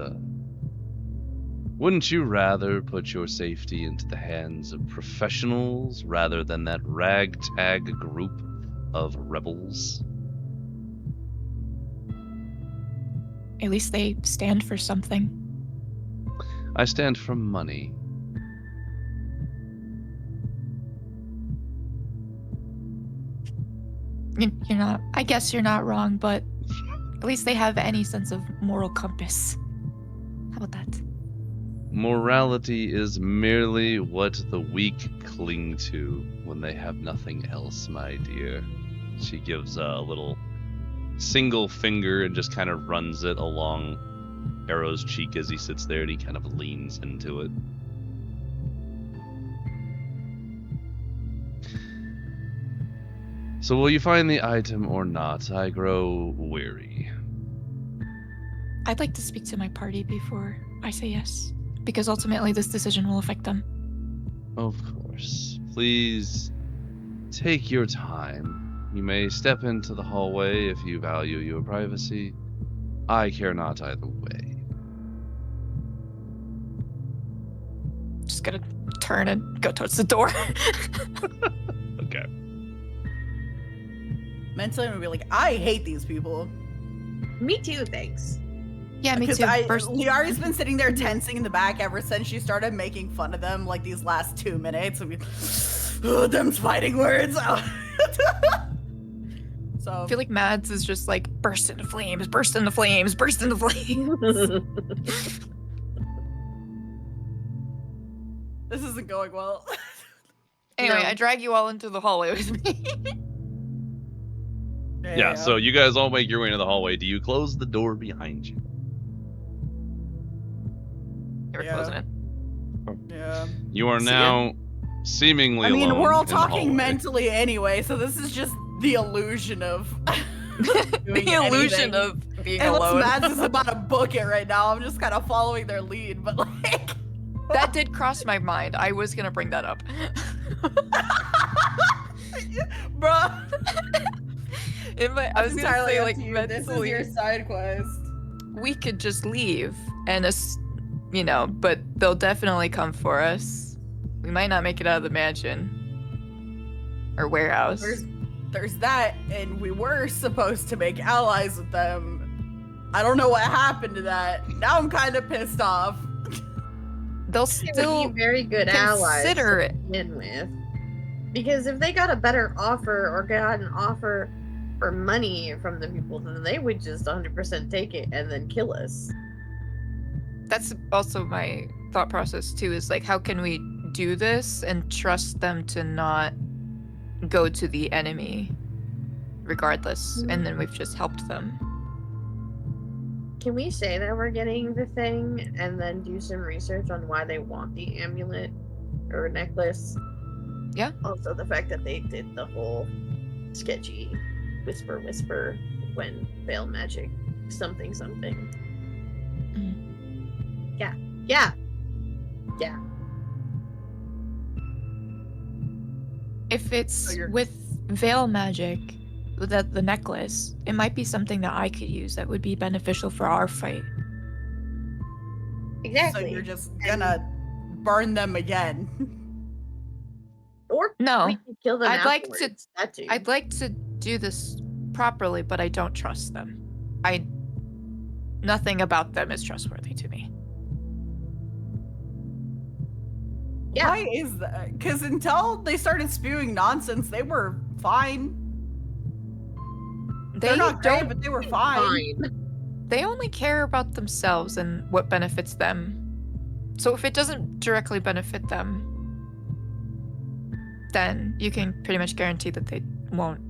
wouldn't you rather put your safety into the hands of professionals rather than that ragtag group of rebels? At least they stand for something. I stand for money. You're not. I guess you're not wrong, but at least they have any sense of moral compass. How about that? Morality is merely what the weak cling to when they have nothing else, my dear. She gives a little single finger and just kind of runs it along Arrow's cheek as he sits there, and he kind of leans into it. So will you find the item or not? I grow weary. I'd like to speak to my party before I say yes, because ultimately this decision will affect them. Of course. Please take your time. You may step into the hallway if you value your privacy. I care not either way. Just gonna turn and go towards the door. Okay. Mentally, I'm gonna be like, I hate these people. Me too, thanks. Yeah, me Because too. Liari's been sitting there tensing in the back ever since she started making fun of them like these last 2 minutes. I mean, them's fighting words. So I feel like Mads is just like burst into flames, burst into flames, burst into flames. this isn't going well. Anyway, No. I drag you all into the hallway with me. Yeah, so you guys all make your way into the hallway. Do you close the door behind you? You're Yeah. closing it. Yeah. You are See ya. now seemingly I mean, alone we're all in the talking hallway. mentally anyway, so this is just the illusion of doing The illusion anything. of being Unless alone. Mads is about to book it right now. I'm just kind of following their lead, but like That did cross my mind. I was gonna bring that up. Bruh. I was gonna say, like, this is your mentally, side quest. we could just leave and but they'll definitely come for us. We might not make it out of the mansion or warehouse. There's that, and we were supposed to make allies with them. I don't know what happened to that. Now I'm kind of pissed off. They'll They would still be very good allies consider to it. begin with. Because if they got a better offer or got an offer for money from the people, then they would just 100% take it and then kill us. That's also my thought process too, is like, how can we do this and trust them to not go to the enemy regardless, and then we've just helped them. Can we say that we're getting the thing and then do some research on why they want the amulet or necklace? Yeah. Also, the fact that they did the whole sketchy whisper when veil magic something. Yeah. If it's So you're- with veil magic, the necklace, it might be something that I could use that would be beneficial for our fight. Exactly. So you're just gonna burn them again. Or No, we could kill them I'd like to- afterwards. That too. I'd like to do this properly, but I don't trust them. Nothing about them is trustworthy to me. Yeah. Why is that? Because until they started spewing nonsense, they were fine. They're not great, but they were fine. They only care about themselves and what benefits them. So if it doesn't directly benefit them, then you can pretty much guarantee that they won't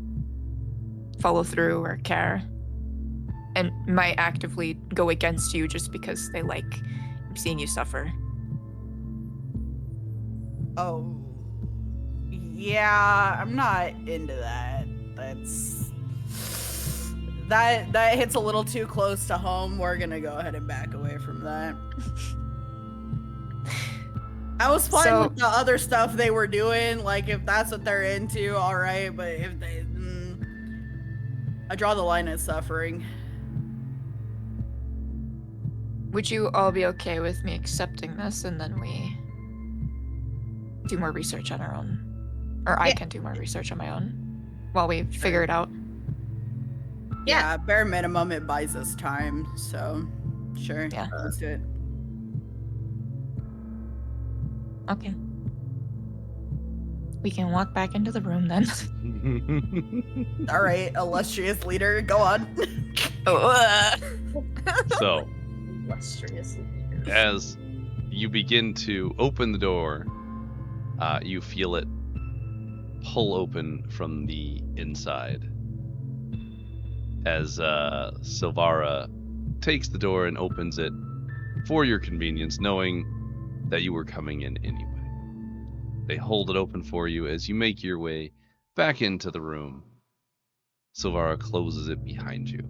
follow through or care, and might actively go against you just because they like seeing you suffer. Oh, yeah, I'm not into that. That hits a little too close to home. We're gonna go ahead and back away from that. I was fine So- with the other stuff they were doing, like if that's what they're into, all right. But if they, I draw the line at suffering. Would you all be okay with me accepting this, and then we do more research on our own? Or I Yeah. can do more research on my own while we figure it out. Yeah, bare minimum, it buys us time. So, sure, Yeah. let's do it. Okay. We can walk back into the room then. All right, illustrious leader, go on. So, Illustrious leader. as you begin to open the door, you feel it pull open from the inside. As Silvara takes the door and opens it for your convenience, knowing that you were coming in anyway. They hold it open for you as you make your way back into the room. Silvara closes it behind you.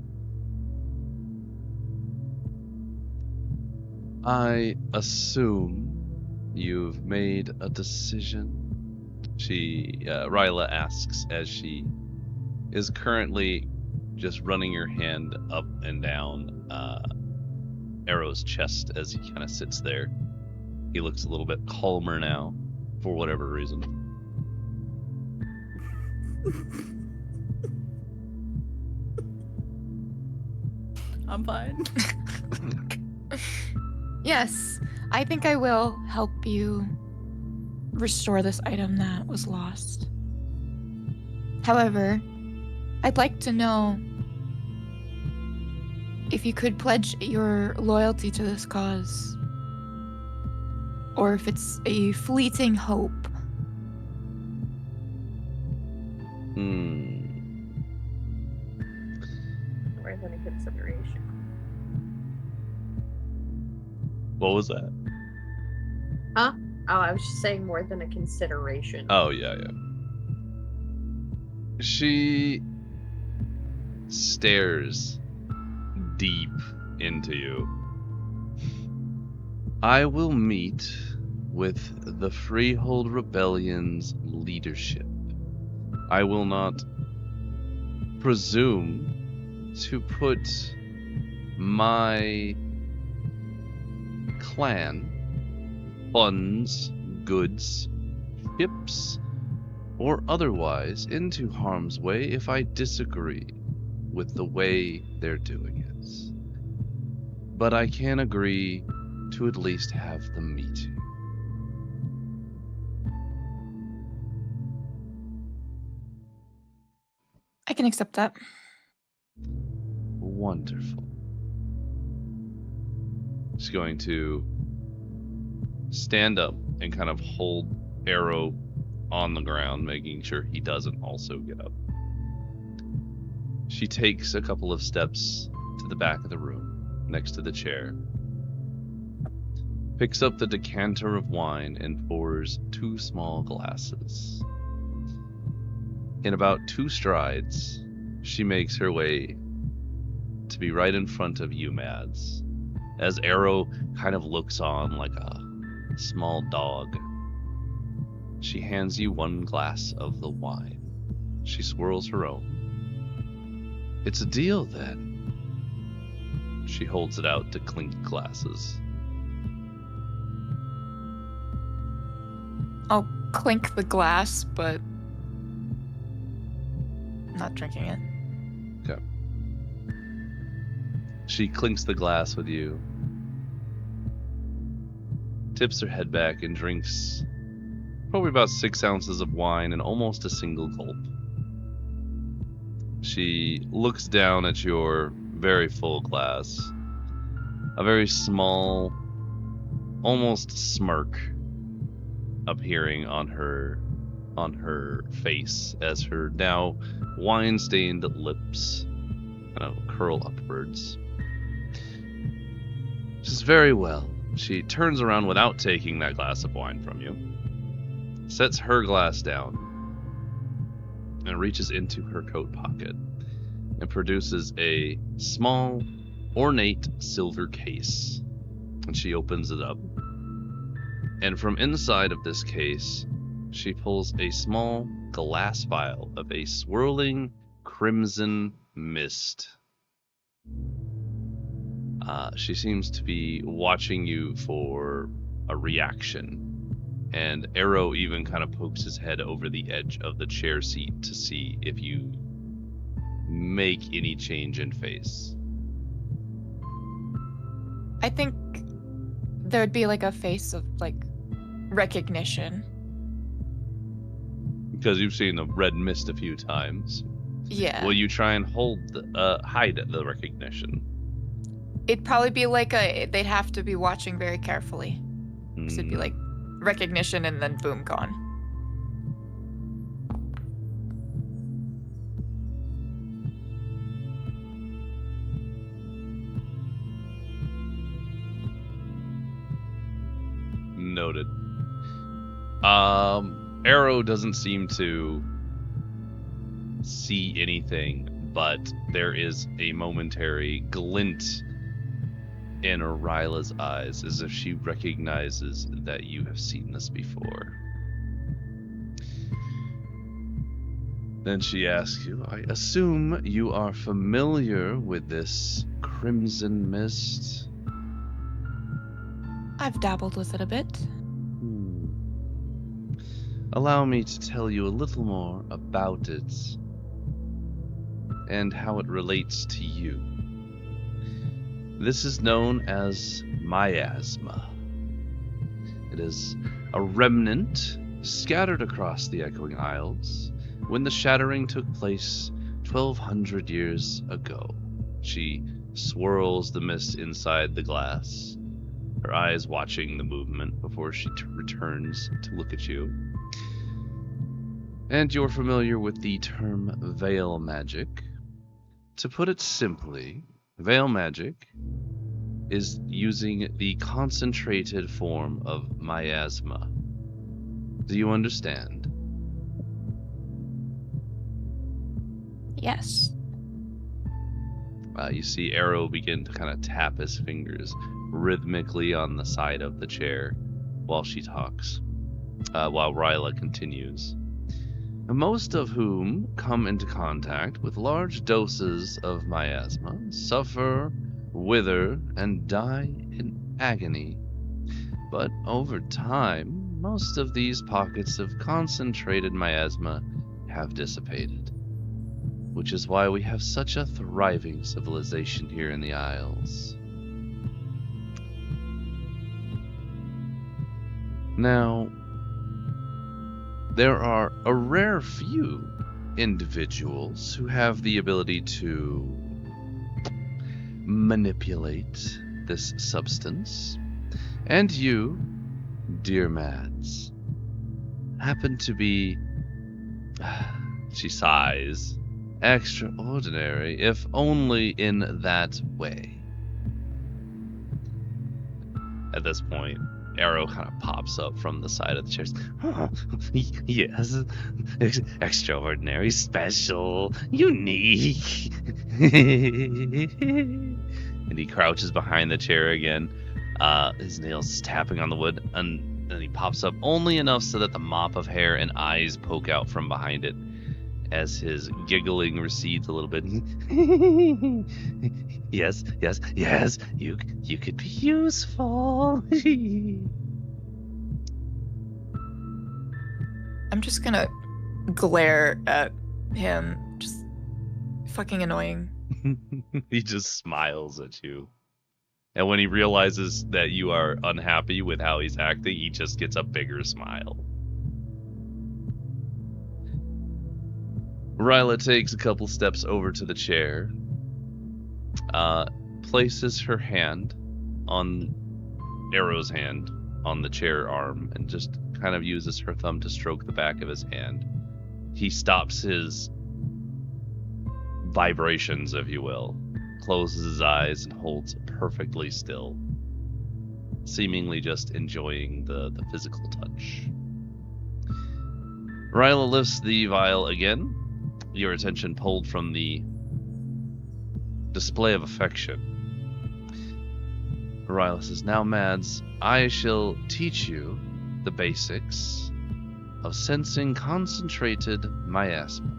I assume you've made a decision? Ryla asks as she is currently just running her hand up and down Arrow's chest as he kind of sits there. He looks a little bit calmer now, for whatever reason. I'm fine. Yes, I think I will help you restore this item that was lost. However, I'd like to know if you could pledge your loyalty to this cause, or if it's a fleeting hope. More than a consideration. What was that? Huh? Oh, I was just saying more than a consideration. Oh, yeah. She stares deep into you. I will meet with the Freehold Rebellion's leadership. I will not presume to put my clan, funds, goods, ships, or otherwise into harm's way if I disagree with the way they're doing it. But I can agree to at least have the meeting. I can accept that. Wonderful. She's going to stand up and kind of hold Arrow on the ground, making sure he doesn't also get up. She takes a couple of steps to the back of the room, next to the chair, picks up the decanter of wine and pours 2 small glasses. In about 2 strides, she makes her way to be right in front of you, Mads, as Arrow kind of looks on like a small dog. She hands you 1 glass of the wine. She swirls her own. It's a deal, then. She holds it out to clink glasses. I'll clink the glass, but not drinking it. Okay. She clinks the glass with you, tips her head back, and drinks probably about 6 ounces of wine in almost a single gulp. She looks down at your very full glass, a very small, almost smirk appearing on her face as her now wine-stained lips kind of curl upwards. She's very well. She turns around without taking that glass of wine from you, sets her glass down, and reaches into her coat pocket and produces a small, ornate silver case. And she opens it up. And from inside of this case, she pulls a small glass vial of a swirling crimson mist. She seems to be watching you for a reaction. And Arrow even kind of pokes his head over the edge of the chair seat to see if you make any change in face. I think there would be like a face of like recognition. Because you've seen the red mist a few times. Yeah. Will you try and hide the recognition? It'd probably be like they'd have to be watching very carefully. So it'd be like recognition and then boom, gone. Noted. Arrow doesn't seem to see anything, but there is a momentary glint in Ryla's eyes as if she recognizes that you have seen this before. Then she asks you, I assume you are familiar with this crimson mist? I've dabbled with it a bit. Allow me to tell you a little more about it and how it relates to you. This is known as miasma. It is a remnant scattered across the Echoing Isles when the shattering took place 1,200 years ago. She swirls the mist inside the glass, her eyes watching the movement before she returns to look at you. And you're familiar with the term veil magic. To put it simply, veil magic is using the concentrated form of miasma. Do you understand? Yes. You see Arrow begin to kind of tap his fingers rhythmically on the side of the chair while she talks, while Ryla continues. Most of whom come into contact with large doses of miasma, suffer, wither, and die in agony. But over time, most of these pockets of concentrated miasma have dissipated, which is why we have such a thriving civilization here in the Isles. Now, there are a rare few individuals who have the ability to manipulate this substance, and you, dear Mads, happen to be, she sighs, extraordinary, if only in that way. At this point, Arrow kind of pops up from the side of the chairs. Oh, yes, extraordinary, special, unique. And he crouches behind the chair again, his nails tapping on the wood, and then he pops up only enough so that the mop of hair and eyes poke out from behind it as his giggling recedes a little bit. Yes, you could be useful. I'm just gonna glare at him, just fucking annoying. He just smiles at you. And when he realizes that you are unhappy with how he's acting, he just gets a bigger smile. Ryla takes a couple steps over to the chair, places her hand on Arrow's hand on the chair arm, and just kind of uses her thumb to stroke the back of his hand. He stops his vibrations, if you will, closes his eyes, and holds perfectly still, seemingly just enjoying the physical touch. Ryla lifts the vial again, your attention pulled from the display of affection. Ryla says, now, Mads, I shall teach you the basics of sensing concentrated miasma.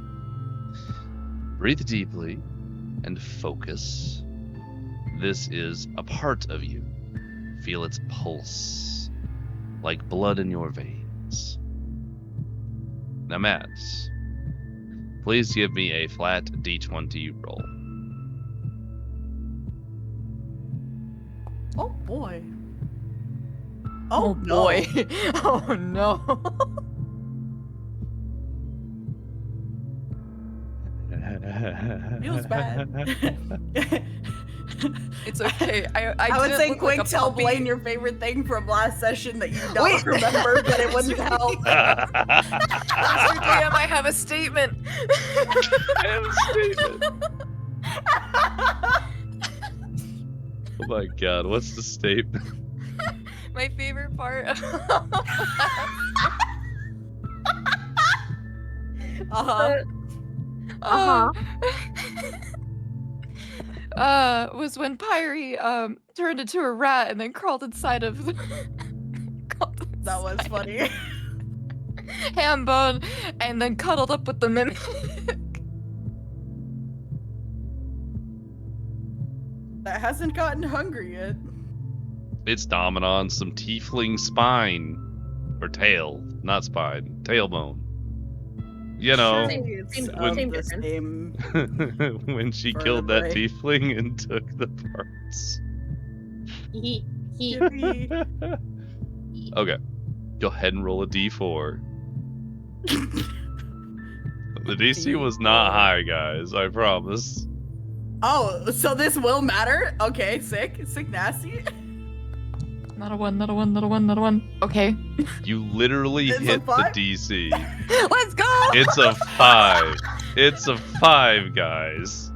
Breathe deeply and focus. This is a part of you. Feel its pulse, like blood in your veins. Now, Mads, please give me a flat D20 roll. Oh boy. Oh, no. boy. Oh no. Feels bad. It's okay. I I would didn't say look quick like a tell puppy. Blaine your favorite thing from last session that you don't Wait. remember, but it wouldn't help. Mr. DM, I have a statement. I have a statement. Oh my god, what's the statement? My favorite part of Uh-huh. was when Pyri turned into a rat and then crawled inside of That was funny. Hambone and then cuddled up with the mimic. That hasn't gotten hungry yet. It's dominant on some tiefling spine. Or tail, not spine. Tailbone. You know, It's Same of the difference. same. when she killed that Vertebrae. tiefling and took the parts. Yippee. Okay, go ahead and roll a d4. The DC was not high, guys, I promise. Oh, so this will matter? Okay, sick. Sick nasty. Not a one, not a one, not a one, not a one. Okay. You literally It's a hit the 5? DC. Let's go! It's a 5. It's a 5, guys.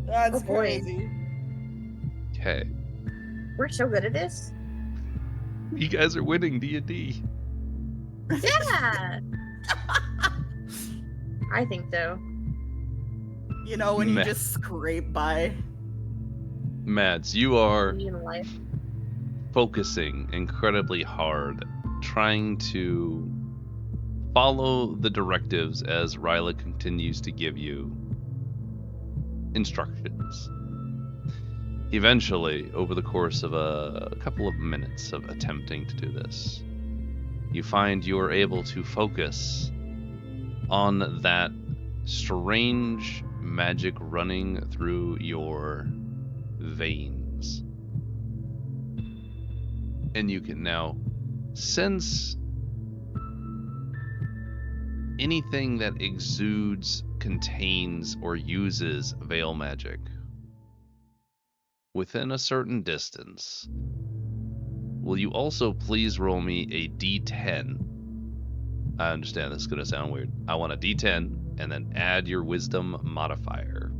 That's Oh, boy. crazy. Okay, We're so good at this. you guys are winning D&D. Yeah. I think so. You know, when you Meh. just scrape by. Mads, you are Me in life. focusing incredibly hard, trying to follow the directives as Ryla continues to give you instructions. Eventually, over the course of a couple of minutes of attempting to do this, you find you are able to focus on that strange magic running through your veins. And you can now sense anything that exudes, contains, or uses veil magic within a certain distance. Will you also please roll me a d10? I understand this is going to sound weird. I want a d10 and then add your wisdom modifier.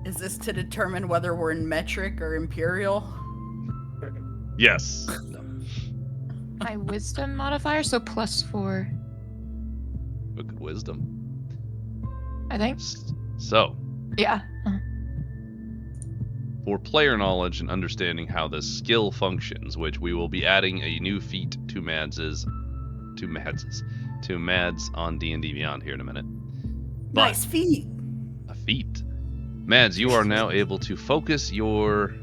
Is this to determine whether we're in metric or imperial? Yes. My wisdom modifier, so +4, Look at wisdom. I think. So, Yeah. for player knowledge and understanding how this skill functions, which we will be adding a new feat to Mads on D&D Beyond here in a minute. But Nice feet. a feat. Mads, you are now able to focus your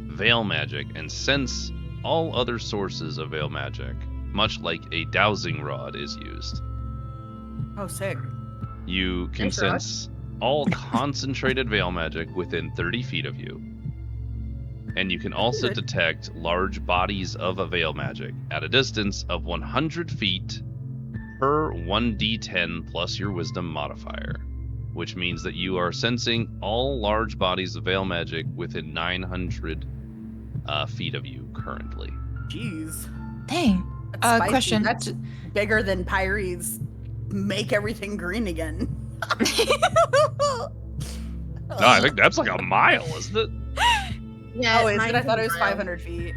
veil magic and sense all other sources of veil magic, much like a dowsing rod is used. Oh, sick. You can Nice rod. sense all concentrated veil magic within 30 feet of you. And you can also Good. detect large bodies of a veil magic at a distance of 100 feet per 1d10 plus your wisdom modifier, which means that you are sensing all large bodies of veil magic within 900 feet of you currently. Jeez. Dang. That's spicy. Question. That's bigger than Pyri's make everything green again. No, I think that's like a mile, isn't it? Yeah. Oh, is it? I mine's thought a it was mile. 500 feet.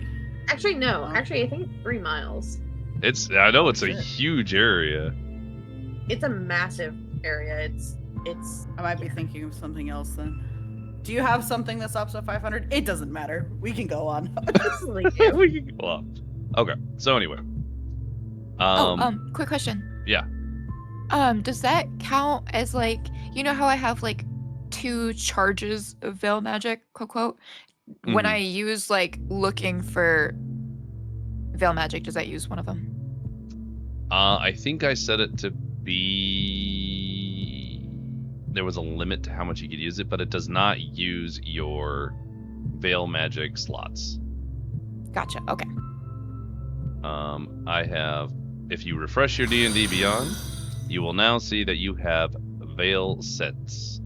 Actually, no. Oh. Actually, I think it's 3 miles. I know it's a Shit. huge area. It's a massive area. It's. I might be thinking of something else then. Do you have something that's up to 500? It doesn't matter. We can go on. Absolutely do. We can go up. Okay, so anyway. Quick question. Yeah. Does that count as like, you know how I have like 2 charges of veil magic, quote quote? When Mhm. I use like looking for veil magic, does that use one of them? I think I set it to be... There was a limit to how much you could use it, but it does not use your veil magic slots. Gotcha. Okay. I have... If you refresh your D&D Beyond, You will now see that you have veil sets.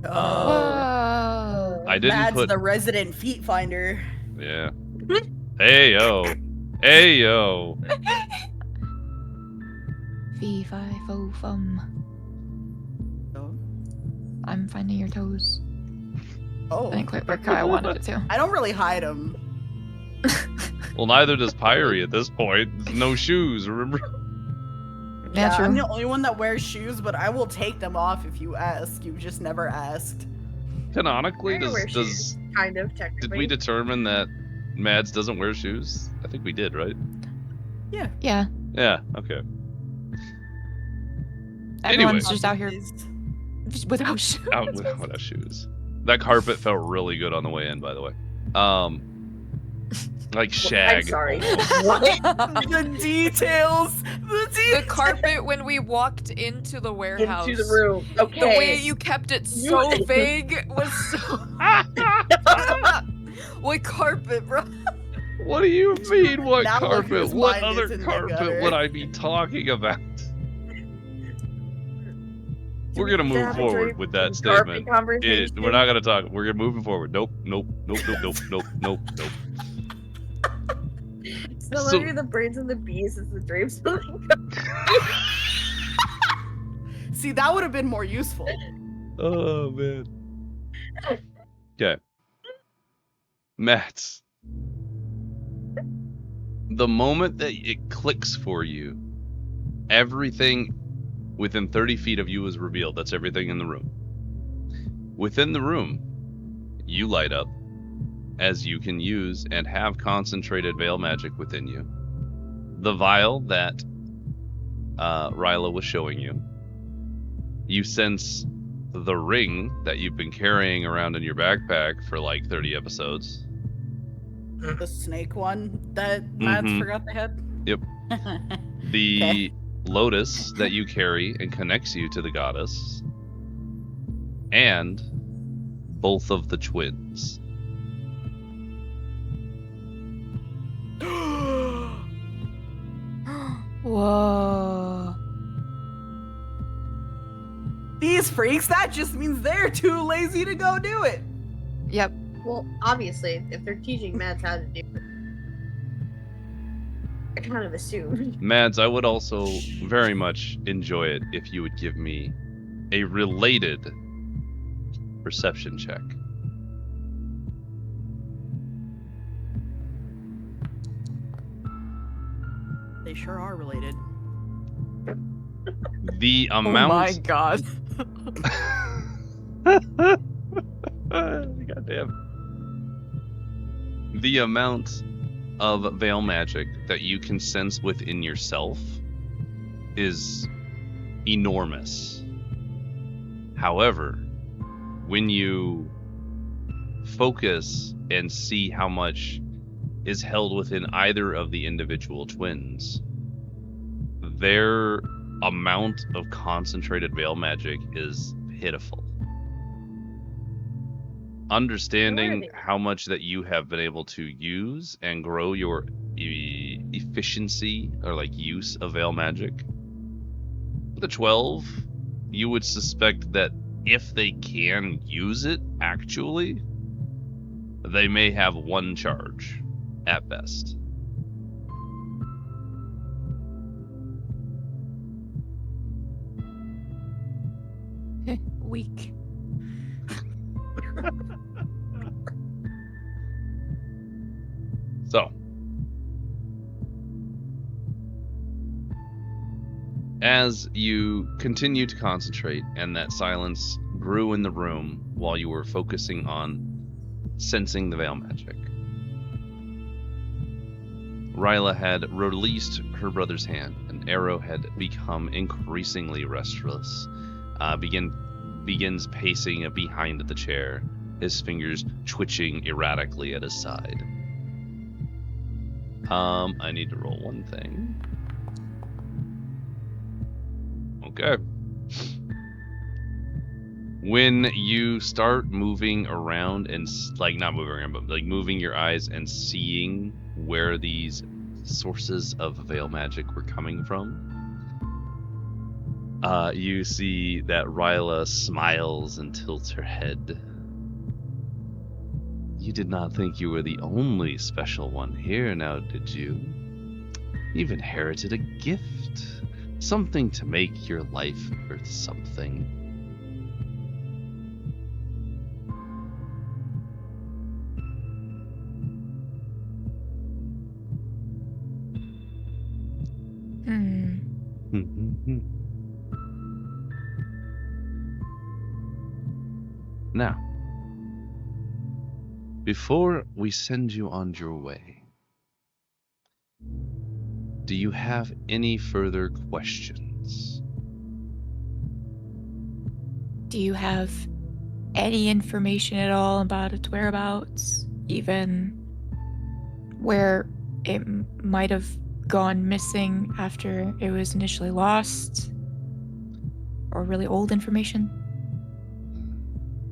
Whoa. I didn't Matt's put. the resident feet finder. Yeah. Hey yo. Hey yo. Fee, fi, fo, fum. I'm finding your toes. Oh. I didn't quite work how I wanted it to. I don't really hide them. Well, neither does Pyri at this point. No shoes, remember? Yeah, true. I'm the only one that wears shoes, but I will take them off if you ask. You've just never asked. Canonically, I wear does shoes, kind of, technically. did we determine that Mads doesn't wear shoes? I think we did, right? Yeah. Yeah. Okay. Everyone's Anyway. just out here just without shoes. Out without shoes. That carpet felt really good on the way in, by the way. Like shag. I'm sorry. The details. The carpet when we walked into the warehouse. Into the room. Okay. The way you kept it so vague was so. What carpet, bro? What do you mean? What Now look carpet? whose What mind is other in the carpet gutter. would I be talking about? We're we gonna move have a forward dream with that carpet statement. conversation? We're not gonna talk. We're moving forward. Nope. It's no So- longer the birds and the bees, it's the drapes. See, that would have been more useful. Oh man. Okay. Matt. The moment that it clicks for you, everything within 30 feet of you is revealed. That's everything in the room. Within the room, you light up as you can use and have concentrated veil magic within you. The vial that Ryla was showing you. You sense the ring that you've been carrying around in your backpack for like 30 episodes. The snake one that Mads Mhm. forgot the head? Yep. The Okay. lotus that you carry and connects you to the goddess. And both of the twins. Whoa. These freaks, that just means they're too lazy to go do it. Yep. Well, obviously, if they're teaching Mads how to do it, I kind of assumed. Mads, I would also very much enjoy it if you would give me a related perception check. They sure are related. The amount. Oh my god. Goddamn. The amount of veil magic that you can sense within yourself is enormous. However, when you focus and see how much is held within either of the individual twins, their amount of concentrated veil magic is pitiful. Understanding how much that you have been able to use and grow your efficiency or like use of veil magic, the 12, you would suspect that if they can use it actually, they may have one charge at best. Weak. So, as you continue to concentrate and that silence grew in the room while you were focusing on sensing the veil magic, Ryla had released her brother's hand, and Arrow had become increasingly restless. Begins pacing behind the chair, his fingers twitching erratically at his side. I need to roll one thing. Okay. When you start moving around and like not moving around, but like moving your eyes and seeing where these sources of veil magic were coming from, You see that Ryla smiles and tilts her head. You did not think you were the only special one here, now did you? You've inherited a gift. Something to make your life worth something. Now, before we send you on your way, do you have any further questions? Do you have any information at all about its whereabouts? Even where it might have gone missing after it was initially lost? Or really old information?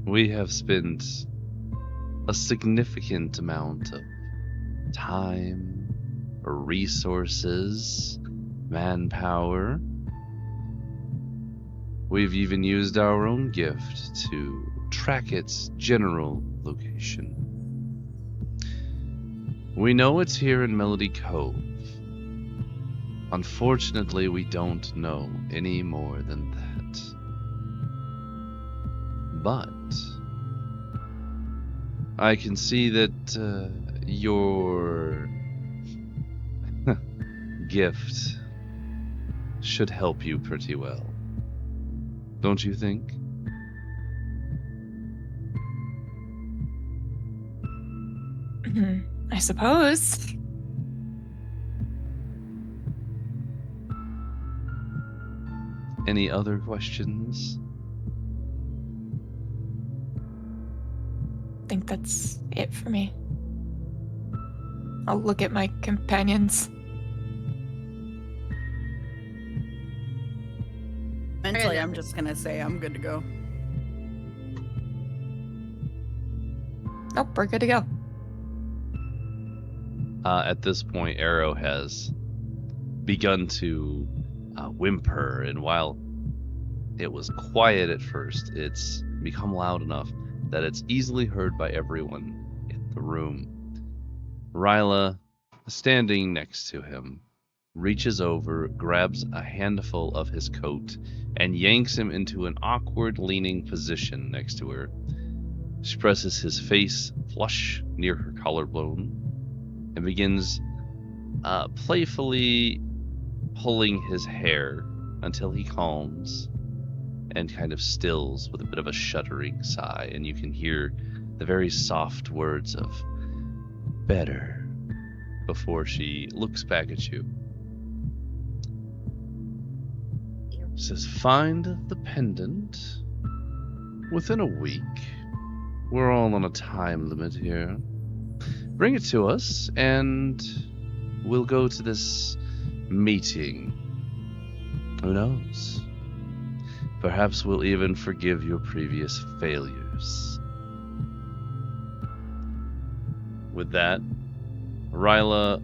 We have spent a significant amount of time, resources, manpower. We've even used our own gift to track its general location. We know it's here in Melody Cove. Unfortunately, we don't know any more than that. But I can see that your gift should help you pretty well. Don't you think? I suppose. Any other questions? I think that's it for me. I'll look at my companions. Mentally, I'm just gonna say I'm good to go. Nope, we're good to go. At this point, Arrow has begun to whimper, and while it was quiet at first, it's become loud enough that it's easily heard by everyone in the room. Ryla, standing next to him, reaches over, grabs a handful of his coat, and yanks him into an awkward leaning position next to her. She presses his face flush near her collarbone and begins playfully pulling his hair until he calms and kind of stills with a bit of a shuddering sigh, and you can hear the very soft words of better before she looks back at you. She says, find the pendant within a week. We're all on a time limit here. Bring it to us, and we'll go to this meeting. Who knows? Perhaps we'll even forgive your previous failures. With that, Ryla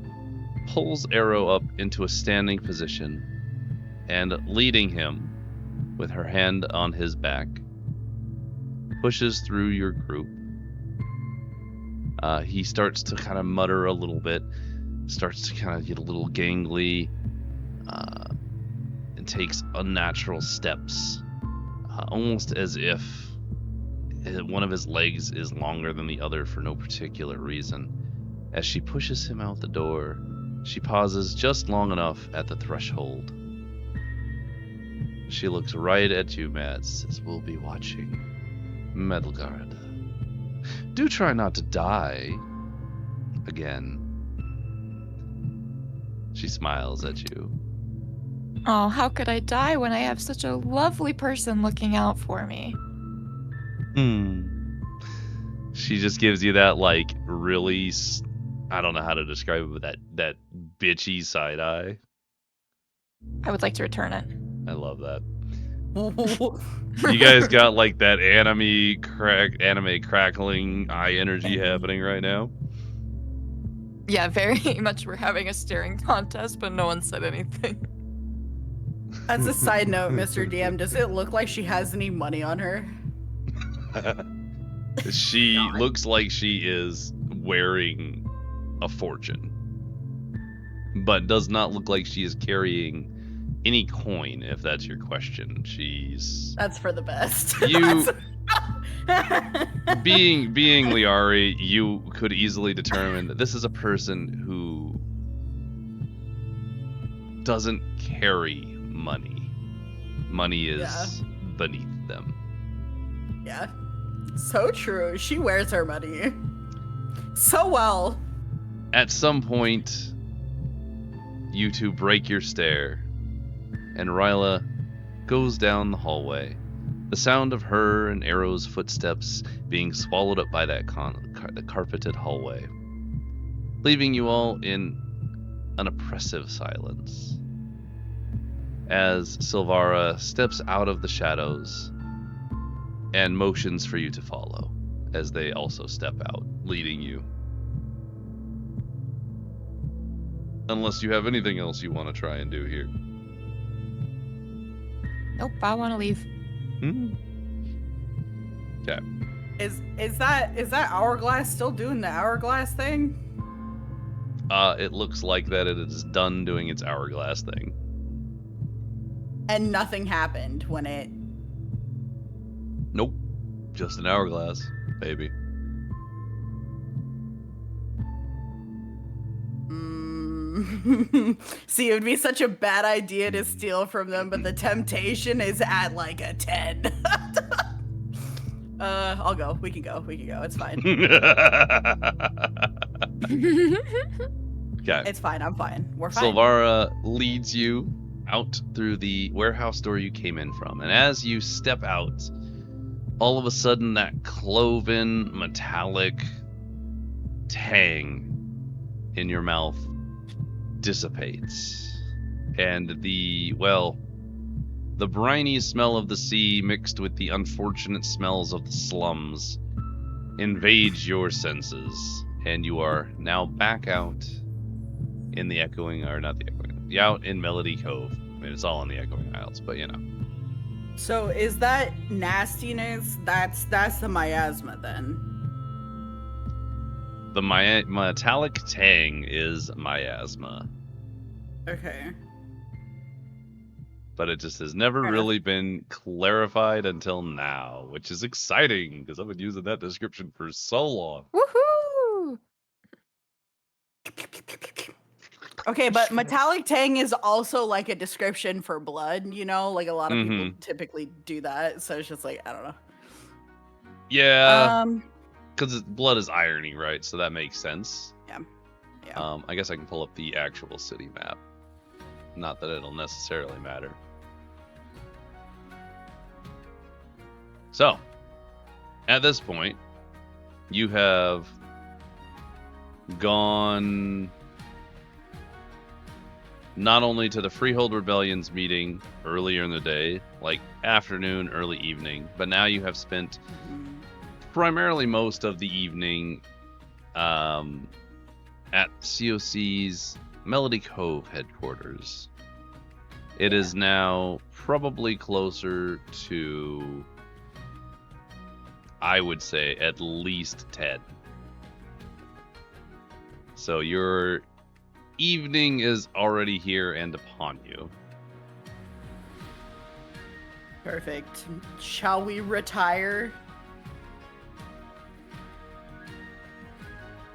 pulls Arrow up into a standing position and, leading him with her hand on his back, pushes through your group. He starts to kind of mutter a little bit, starts to kind of get a little gangly, and takes unnatural steps, almost as if one of his legs is longer than the other for no particular reason. As she pushes him out the door, she pauses just long enough at the threshold. She looks right at you, Matt, says, we'll be watching. Metalguard. Do try not to die again. She smiles at you. Oh, how could I die when I have such a lovely person looking out for me? She just gives you that, like, really, I don't know how to describe it, but that bitchy side eye. I would like to return it. I love that. You guys got like that anime crackling eye energy happening right now. Yeah, very much. We're having a staring contest, but no one said anything. As a side note, Mr. DM, does it look like she has any money on her? She God. looks like she is wearing a fortune, but does not look like she is carrying any coin, if that's your question. She's That's for the best. You- being Liari, you could easily determine that this is a person who doesn't carry money. Money is beneath them. Yeah. So true. She wears her money so well. At some point, you two break your stare, and Ryla goes down the hallway. The sound of her and Arrow's footsteps being swallowed up by that the carpeted hallway, leaving you all in an oppressive silence. As Silvara steps out of the shadows and motions for you to follow, as they also step out, leading you. Unless you have anything else you want to try and do here. Nope, I want to leave. Okay. Is that hourglass still doing the hourglass thing? It looks like that it is done doing its hourglass thing. And nothing happened when it. Nope. Just an hourglass, baby. See, it would be such a bad idea to steal from them, but the temptation is at like a 10. I'll go. We can go. It's fine. Okay. It's fine. I'm fine. We're fine. Silvara leads you out through the warehouse door you came in from. And as you step out, all of a sudden that cloven, metallic tang in your mouth dissipates. And the briny smell of the sea mixed with the unfortunate smells of the slums invades your senses. And you are now back out in the out in Melody Cove. I mean, it's all in the Echoing Isles, but you know. So is that nastiness? That's the miasma then. The metallic tang is miasma, Okay. but it just has never Fair really been clarified until now, which is exciting because I've been using that description for so long. Woohoo! Okay, but metallic tang is also like a description for blood, you know? Like a lot of people typically do that, so it's just like, I don't know. Yeah, because blood is irony, right? So that makes sense. Yeah. I guess I can pull up the actual city map. Not that it'll necessarily matter. So, at this point, you have gone not only to the Freehold Rebellion's meeting earlier in the day, like afternoon, early evening, but now you have spent primarily most of the evening at COC's Melody Cove headquarters. It is now probably closer to, I would say, at least 10. So your evening is already here and upon you. Perfect. Shall we retire?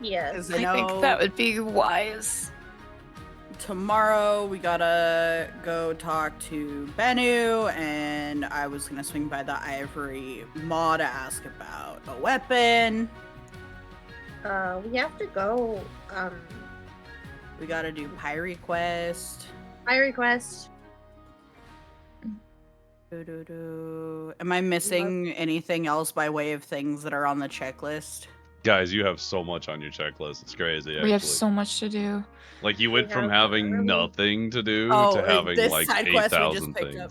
Yes. I I think know that would be wise. tomorrow we gotta go talk to Bennu, and I was gonna swing by the Ivory Maw to ask about a weapon. We have to go. We gotta do Pyri quest. I request. Am I missing anything else by way of things that are on the checklist? Guys, you have so much on your checklist. It's crazy, actually. We have so much to do. Like, you went We from have having really- nothing to do Oh, to having, this like, side quest we just 8,000 picked things. up.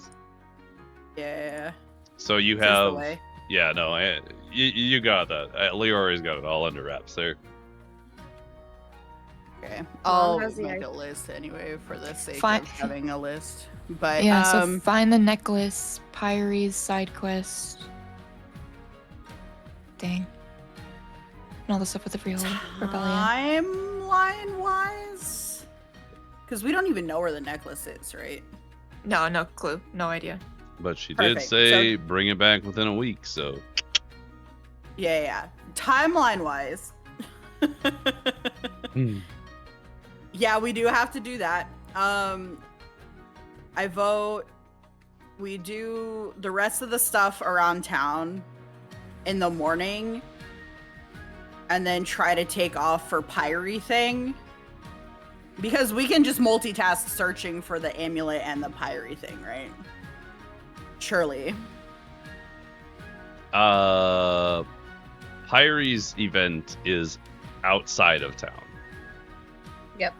Yeah. So you This is the have... way. Yeah, no, you got that. Leori's got it all under wraps there. Okay, I'll has the make idea. a list anyway for the sake Fine. of having a list. But Yeah, so find the necklace, Pyri's side quest. Dang. And all the stuff with the Real Rebellion. timeline-wise, because we don't even know where the necklace is, right? No clue. No idea. But she did Perfect. say bring it back within a week, so. Yeah. Timeline-wise. Yeah, we do have to do that. I vote we do the rest of the stuff around town in the morning and then try to take off for Pyri thing. Because we can just multitask searching for the amulet and the Pyri thing, right? Surely. Pyri's event is outside of town. Yep.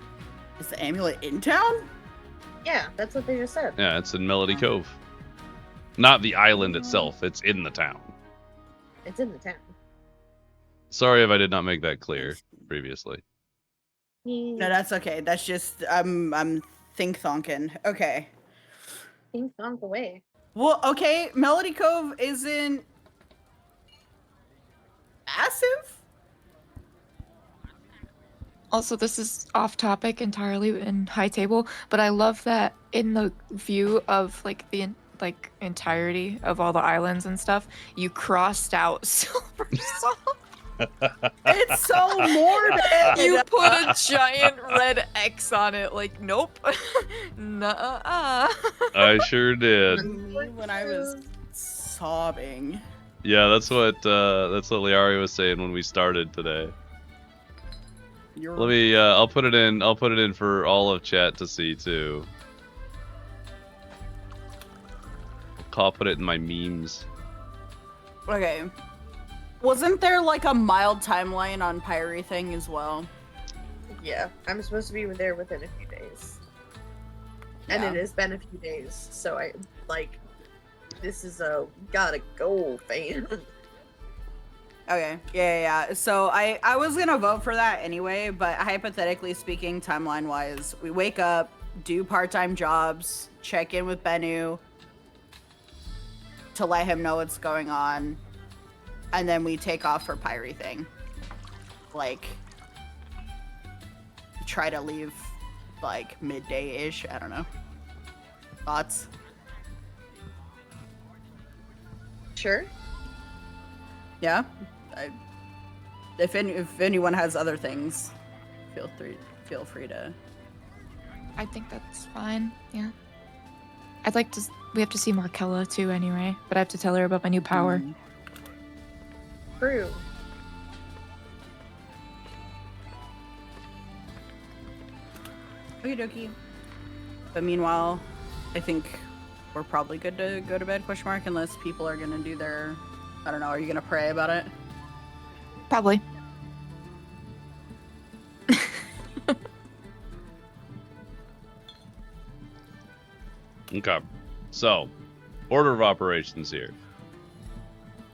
Is the amulet in town? Yeah, that's what they just said. Yeah, it's in Melody Cove. Not the island itself, it's in the town. It's in the town. Sorry if I did not make that clear previously. No, that's okay. That's just I'm think-thonking. Okay. Think thonk away. Well, okay, Melody Cove isn't massive. Also, this is off topic entirely in High Table, but I love that in the view of like the entirety of all the islands and stuff, you crossed out Silver Salt. It's so morbid. You put a giant red X on it, like, nope. Nuh-uh. I sure did. When I was sobbing. Yeah, that's what Liari was saying when we started today. Let me I'll put it in for all of chat to see too. I'll put it in my memes. Okay. Wasn't there like a mild timeline on Pyri thing as well? Yeah, I'm supposed to be there within a few days. And Yeah. it has been a few days, so this is a gotta go fan. Okay. Yeah. So I was gonna vote for that anyway, but hypothetically speaking, timeline-wise, we wake up, do part-time jobs, check in with Bennu to let him know what's going on, and then we take off for Pyri thing. Like, try to leave like midday-ish. I don't know. Thoughts? Sure. Yeah. If anyone has other things, feel free to. I think that's fine, yeah. I'd like to... We have to see Markella too anyway, but I have to tell her about my new power. True. Okie dokie. But meanwhile, I think we're probably good to go to bed, unless people are gonna do their... I don't know, are you gonna pray about it? Probably. Okay. So, order of operations here.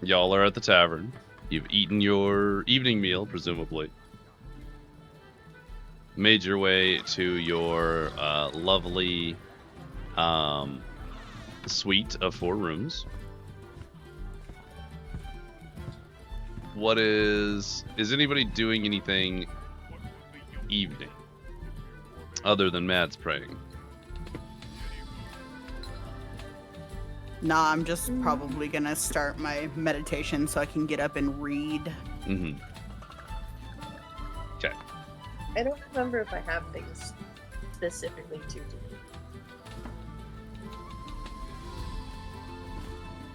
Y'all are at the tavern. You've eaten your evening meal, presumably. Made your way to your lovely suite of 4 rooms. What is anybody doing anything evening other than Matt's praying? Nah, I'm just probably gonna start my meditation so I can get up and read. Mm-hmm. Okay. I don't remember if I have things specifically to do.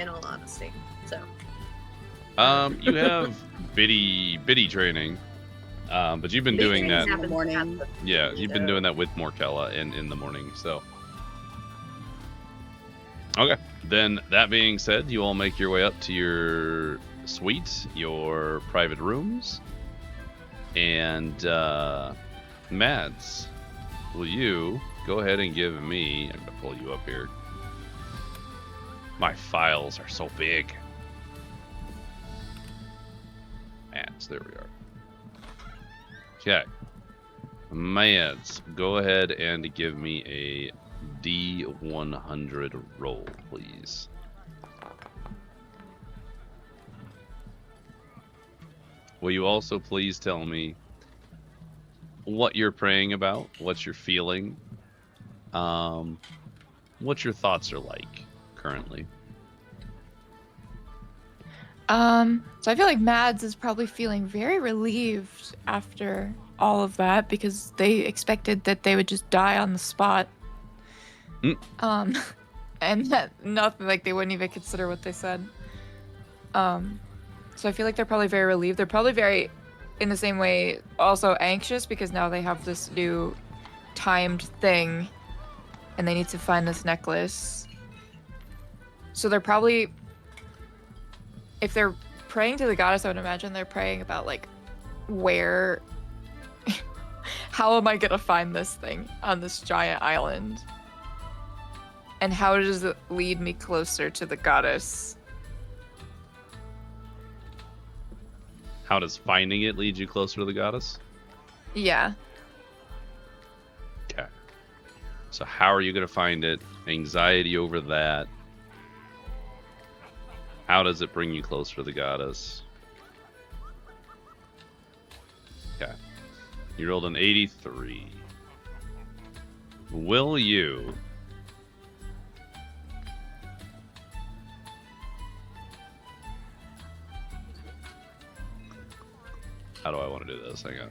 In all honesty, so. You have biddy training, but you've been doing that. in the morning. Yeah, you've been doing that with Morkella in the morning. So, okay. Then that being said, you all make your way up to your suite, your private rooms, and Mads, will you go ahead and give me? I'm gonna pull you up here. My files are so big. Mads, there we are. Okay. Mads, go ahead and give me a D100 roll, please. Will you also please tell me what you're praying about, what you're feeling, what your thoughts are like currently? So I feel like Mads is probably feeling very relieved after all of that because they expected that they would just die on the spot. And that nothing, like they wouldn't even consider what they said. So I feel like they're probably very relieved. They're probably very, in the same way, also anxious because now they have this new timed thing and they need to find this necklace. So they're probably, if they're praying to the goddess, I would imagine they're praying about like where, how am I gonna find this thing on this giant island? And how does it lead me closer to the goddess? How does finding it lead you closer to the goddess? Yeah. Okay. So how are you going to find it? Anxiety over that. How does it bring you closer to the goddess? Okay. You rolled an 83. Will you... How do I want to do this? Hang on.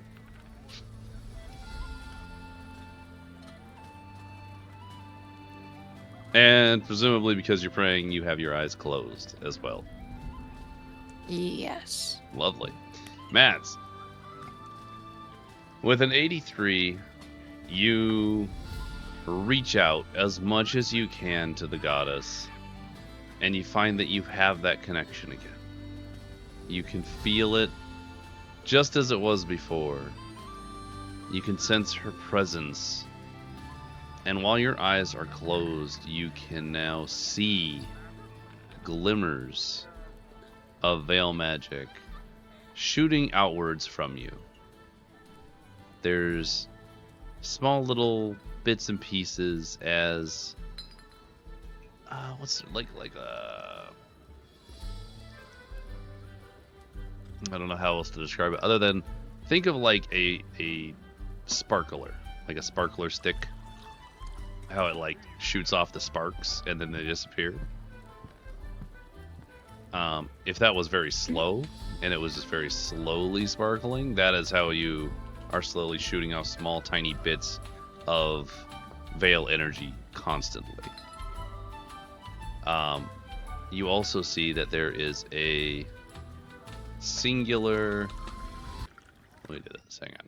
And presumably because you're praying, you have your eyes closed as well. Yes. Lovely. Mads, with an 83, you reach out as much as you can to the goddess, and you find that you have that connection again. You can feel it just as it was before. You can sense her presence. And while your eyes are closed, you can now see glimmers of veil magic shooting outwards from you. There's small little bits and pieces as what's like I don't know how else to describe it other than think of like a sparkler, like a sparkler stick, how it like shoots off the sparks and then they disappear. If that was very slow and it was just very slowly sparkling, that is how you are slowly shooting out small tiny bits of veil energy constantly. You also see that there is a singular... Let me do this, hang on.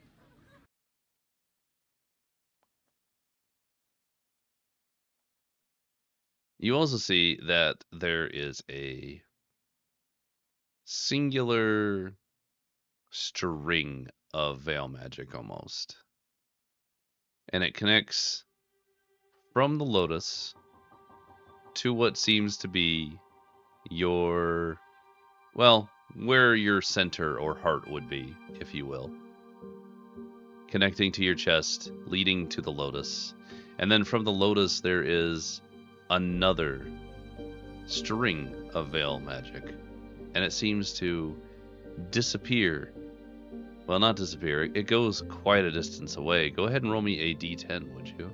You also see that there is a singular string of veil magic almost. And it connects from the lotus to what seems to be your, well, where your center or heart would be, if you will. Connecting to your chest, leading to the lotus. And then from the lotus there is another string of veil magic. And it seems to disappear. Well, not disappear. It goes quite a distance away. Go ahead and roll me a d10, would you?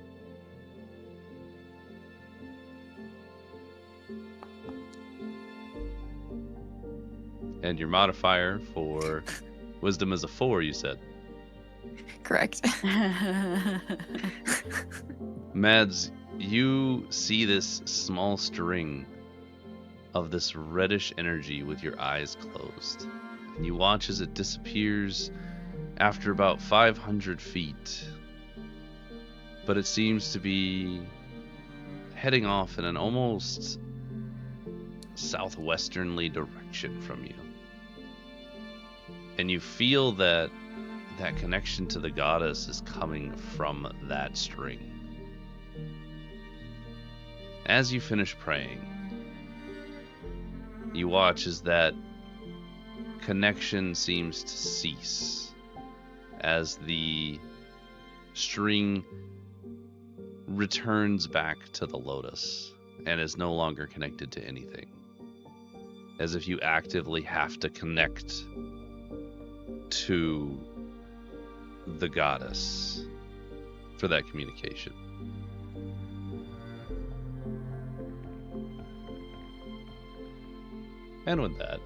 And your modifier for wisdom is a 4, you said. Correct. Mads, you see this small string of this reddish energy with your eyes closed. And you watch as it disappears after about 500 feet. But it seems to be heading off in an almost southwesternly direction from you. And you feel that that connection to the goddess is coming from that string. As you finish praying, you watch as that connection seems to cease, as the string returns back to the lotus and is no longer connected to anything. As if you actively have to connect to the goddess for that communication. And with that,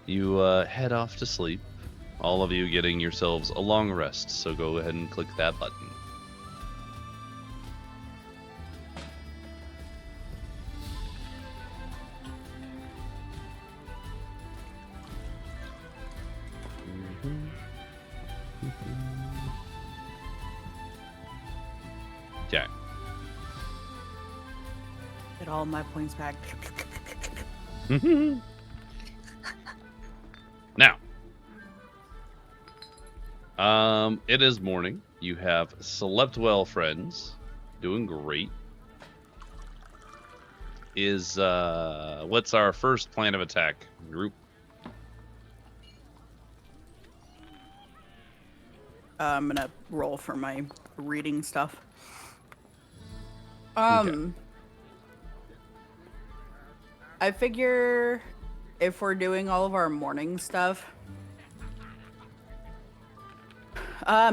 you head off to sleep, all of you getting yourselves a long rest, so go ahead and click that button. Okay. Get all my points back. Now, it is morning. You have slept well, friends. Doing great. What's our first plan of attack, group? I'm gonna roll for my reading stuff. Okay. I figure if we're doing all of our morning stuff,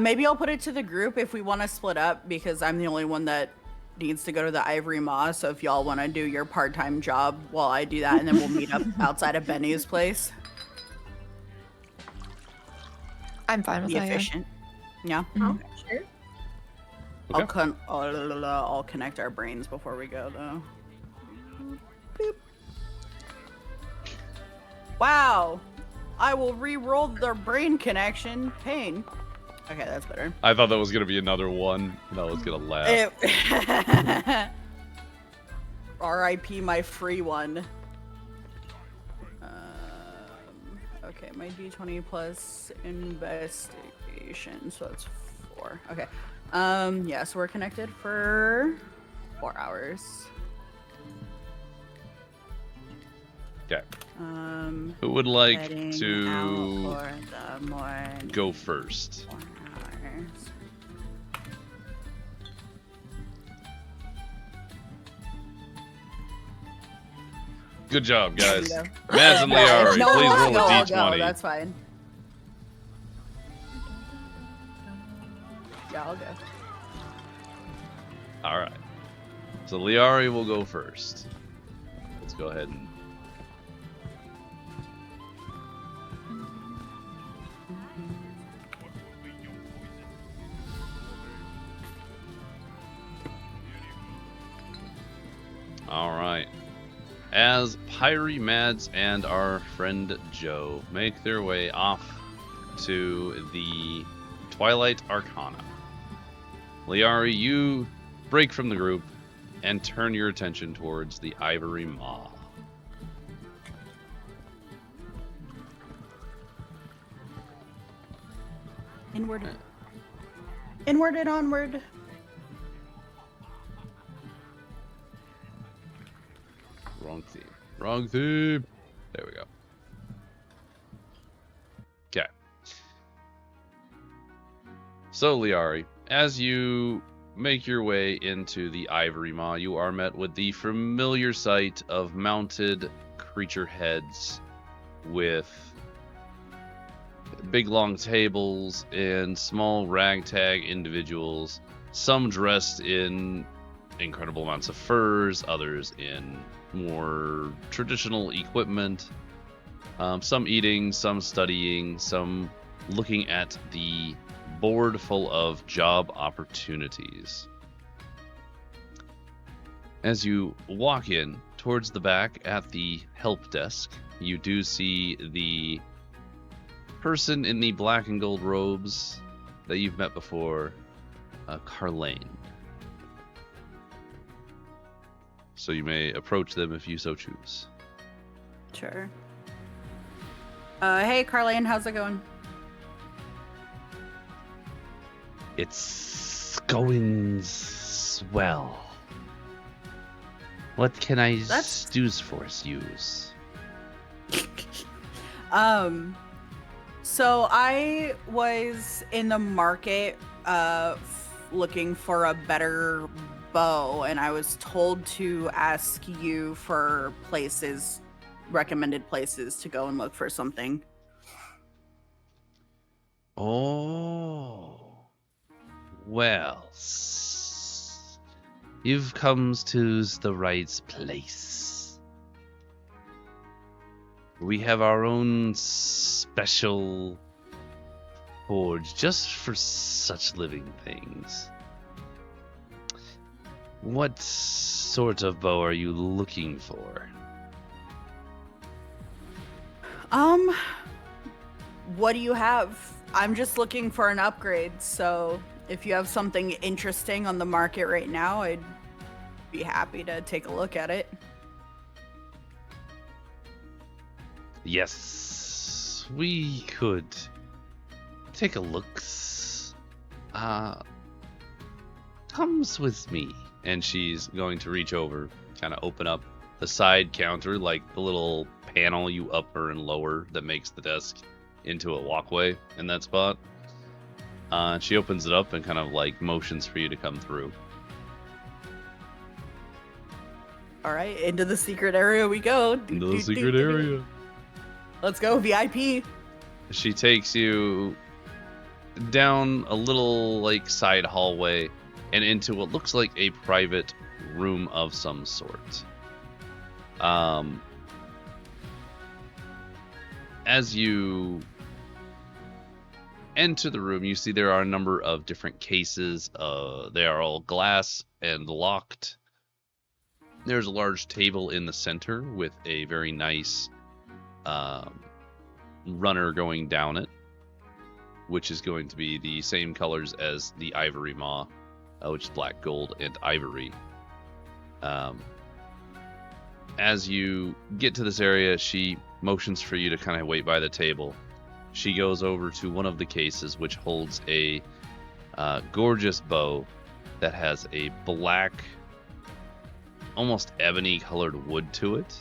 maybe I'll put it to the group if we want to split up, because I'm the only one that needs to go to the Ivory Maw. So if y'all want to do your part-time job while I do that, and then we'll meet up outside of Benny's place. I'm fine with Be that. efficient. Yeah. Oh, sure. Okay. I'll connect our brains before we go, though. Boop. Wow. I will re-roll their brain connection. Pain. Okay, that's better. I thought that was gonna be another one. And I was gonna laugh. R.I.P. my free one. Okay, my D20 plus investigation, so that's 4. Okay. Yeah, so we're connected for 4 hours. Okay. Who Who would like heading to out for the morning? go first? 4 hours. Good job, guys. Yeah. Mads and Liari, No, please roll I'll a go, d20. that's fine. Yeah, I'll go. All right. So Liari will go first. Let's go ahead and. All right. As Pyri, Mads, and our friend Joe make their way off to the Twilight Arcana, Liari, you break from the group and turn your attention towards the Ivory Maw. Inward. Inward and onward. Wrong theme. Wrong theme. There we go. Okay. So, Liari, as you make your way into the Ivory Maw, you are met with the familiar sight of mounted creature heads with big long tables and small ragtag individuals, some dressed in incredible amounts of furs, others in more traditional equipment, some eating, some studying, some looking at the board full of job opportunities. As you walk in towards the back at the help desk, you do see the person in the black and gold robes that you've met before, Carlane. So you may approach them if you so choose. Sure. Hey, Carlane, how's it going? It's going swell. What can I That's- use for use? So I was in the market looking for a better bow, and I was told to ask you for recommended places to go and look for something. Oh. Well, you've come to the right place. We have our own special forge just for such living things. What sort of bow are you looking for? What do you have? I'm just looking for an upgrade, so if you have something interesting on the market right now, I'd be happy to take a look at it. Yes, we could take a look. Comes with me. And she's going to reach over, kind of open up the side counter, like the little panel you upper and lower that makes the desk into a walkway in that spot. She opens it up and kind of like motions for you to come through. All right, into the secret area we go. Into the secret area. Let's go, VIP. She takes you down a little like side hallway and into what looks like a private room of some sort. As you enter the room, you see there are a number of different cases. They are all glass and locked. There's a large table in the center with a very nice runner going down it, which is going to be the same colors as the ivory maw, which is black, gold, and ivory. As you get to this area, she motions for you to kind of wait by the table. She goes over to one of the cases, which holds a gorgeous bow that has a black, almost ebony colored wood to it.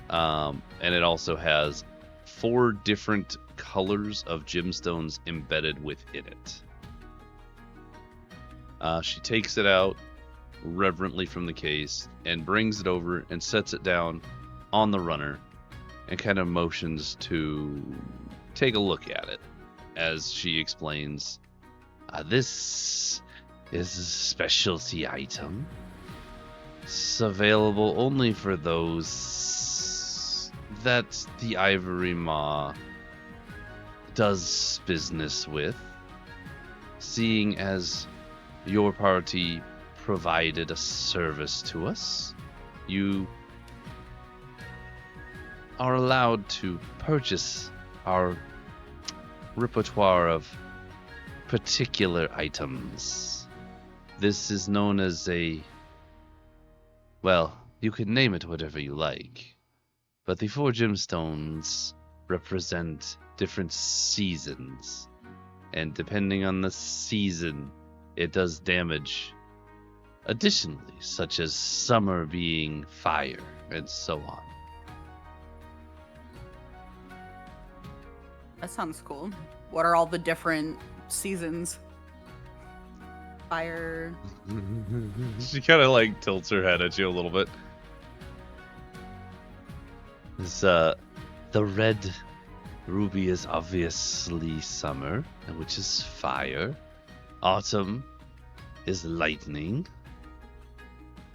And it also has 4 different colors of gemstones embedded within it. She takes it out reverently from the case and brings it over and sets it down on the runner and kind of motions to take a look at it as she explains, this is a specialty item. It's available only for those that the Ivory Maw does business with, seeing as your party provided a service to us. You are allowed to purchase our repertoire of particular items. This is known as well, you can name it whatever you like, but the 4 gemstones represent different seasons, and depending on the season, it does damage additionally, such as summer being fire, and so on. That sounds cool. What are all the different seasons? Fire. She kind of like tilts her head at you a little bit. This, the red ruby is obviously summer, which is fire. Autumn is lightning.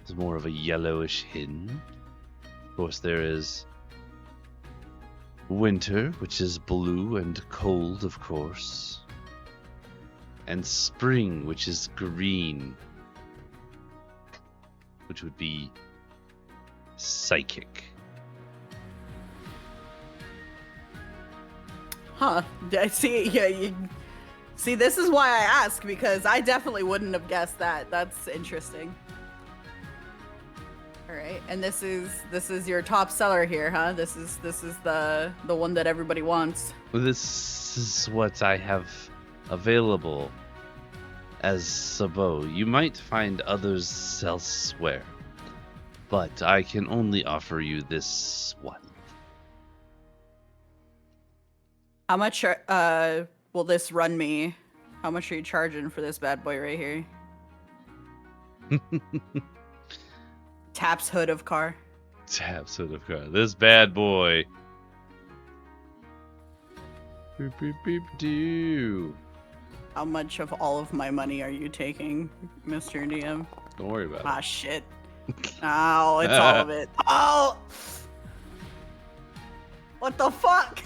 It's more of a yellowish hint. Of course, there is winter, which is blue and cold, of course. And spring, which is green, which would be psychic. Huh. I see. Yeah. See, this is why I ask, because I definitely wouldn't have guessed that. That's interesting. All right, and this is your top seller here, huh? This is the one that everybody wants. This is what I have available as a bow. You might find others elsewhere. but I can only offer you this one. How much will this run me? How much are you charging for this bad boy right here? Taps hood of car. Taps hood of car. This bad boy. Beep, beep, beep, doo. How much of all of my money are you taking, Mr. DM? Don't worry about Ah, shit. Oh, it's all of it. Oh! What the fuck?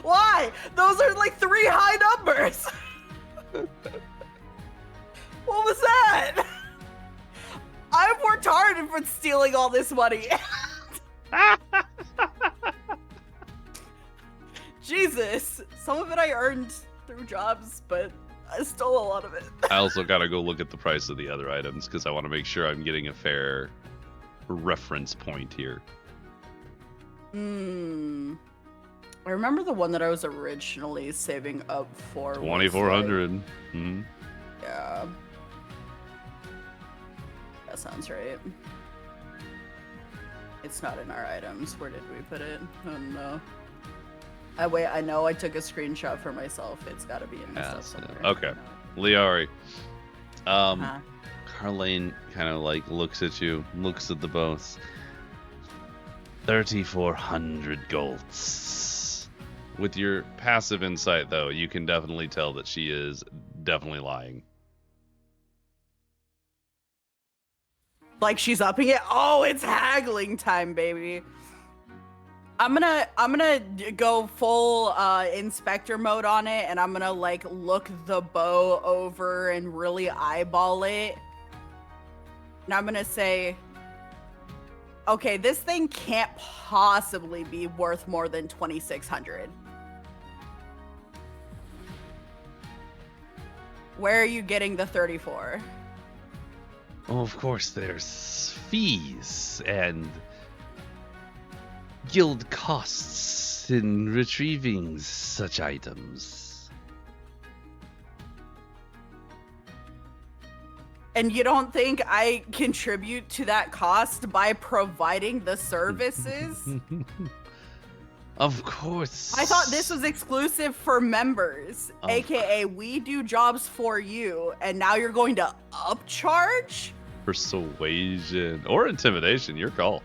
Why? Those are like 3 high numbers. What was that? I've worked hard for stealing all this money. Jesus. Some of it I earned through jobs, but I stole a lot of it. I also gotta go look at the price of the other items because I want to make sure I'm getting a fair reference point here. I remember the one that I was originally saving up for. 2,400. Like, yeah. That sounds right. It's not in our items. Where did we put it? Oh no. Wait, I know I took a screenshot for myself. It's gotta be in this stuff somewhere. Okay. Liari. Carlane kind of like looks at you, looks at the both. 3,400 golds. With your passive insight, though, you can definitely tell that she is definitely lying. Like she's upping it. Oh, it's haggling time, baby. I'm gonna go full inspector mode on it, and I'm gonna like look the bow over and really eyeball it. And I'm gonna say, okay, this thing can't possibly be worth more than 2,600. Where are you getting the 34? Oh, of course, there's fees and guild costs in retrieving such items. And you don't think I contribute to that cost by providing the services? Of course. I thought this was exclusive for members, Oh. aka we do jobs for you, and now you're going to upcharge? Persuasion or intimidation, your call.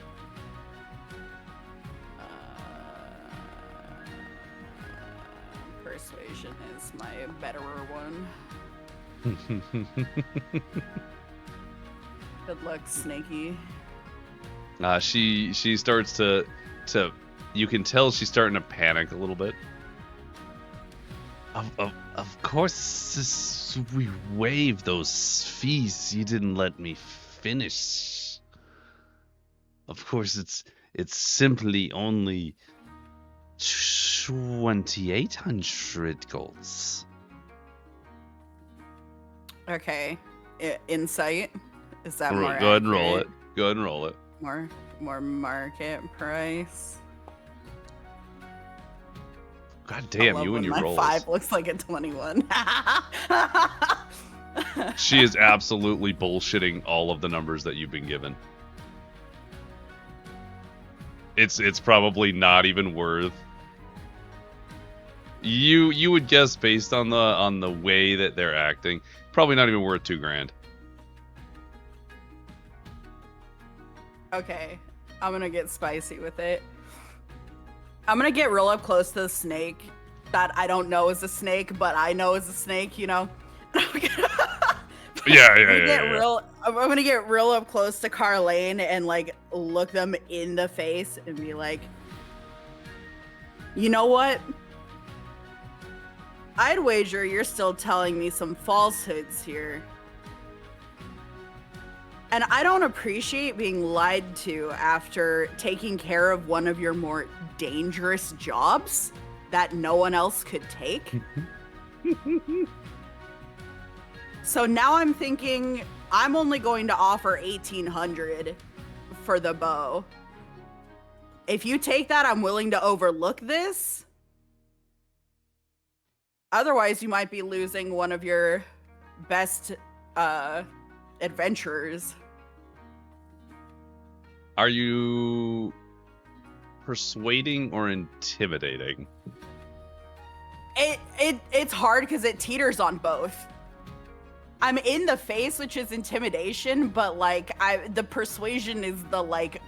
Persuasion is my betterer one. Good luck, Snaky. She starts to you can tell she's starting to panic a little bit. Of course, we waive those fees. You didn't let me finish. Of course, it's simply only 2,800 golds. Okay, insight. Is that more Go ahead and roll it. accurate? Go ahead and roll it. More market price. God I damn, love you and when your my rolls. 5 looks like a 21. She is absolutely bullshitting all of the numbers that you've been given. It's probably not even worth. You would guess based on the way that they're acting, probably not even worth $2,000. Okay, I'm gonna get spicy with it. I'm gonna get real up close to the snake that I don't know is a snake, but I know is a snake, you know? Yeah. I'm gonna get real up close to Carlane and like look them in the face and be like, you know what? I'd wager you're still telling me some falsehoods here. And I don't appreciate being lied to after taking care of one of your more dangerous jobs that no one else could take. So now I'm thinking I'm only going to offer 1,800 for the bow. If you take that, I'm willing to overlook this. Otherwise, you might be losing one of your best adventurers. Are you persuading or intimidating? It's hard because it teeters on both. I'm in the face, which is intimidation, but like the persuasion is the like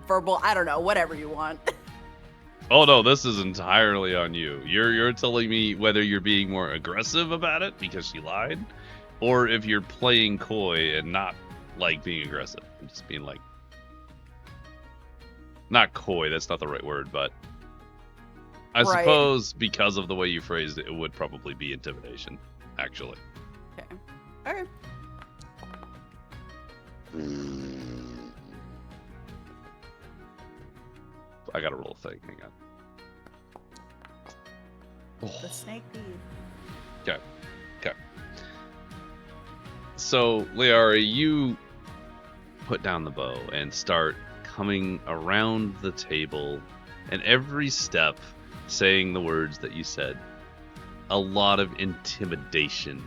verbal. I don't know, whatever you want. Oh no, this is entirely on you. You're telling me whether you're being more aggressive about it because she lied, or if you're playing coy and not like being aggressive, just being like, not coy. That's not the right word, but I Right. suppose because of the way you phrased it, it would probably be intimidation, actually. Okay. Okay. I gotta roll a thing. Hang on. The snake thief. Okay. So, Liara, you put down the bow and start coming around the table, and every step saying the words that you said. A lot of intimidation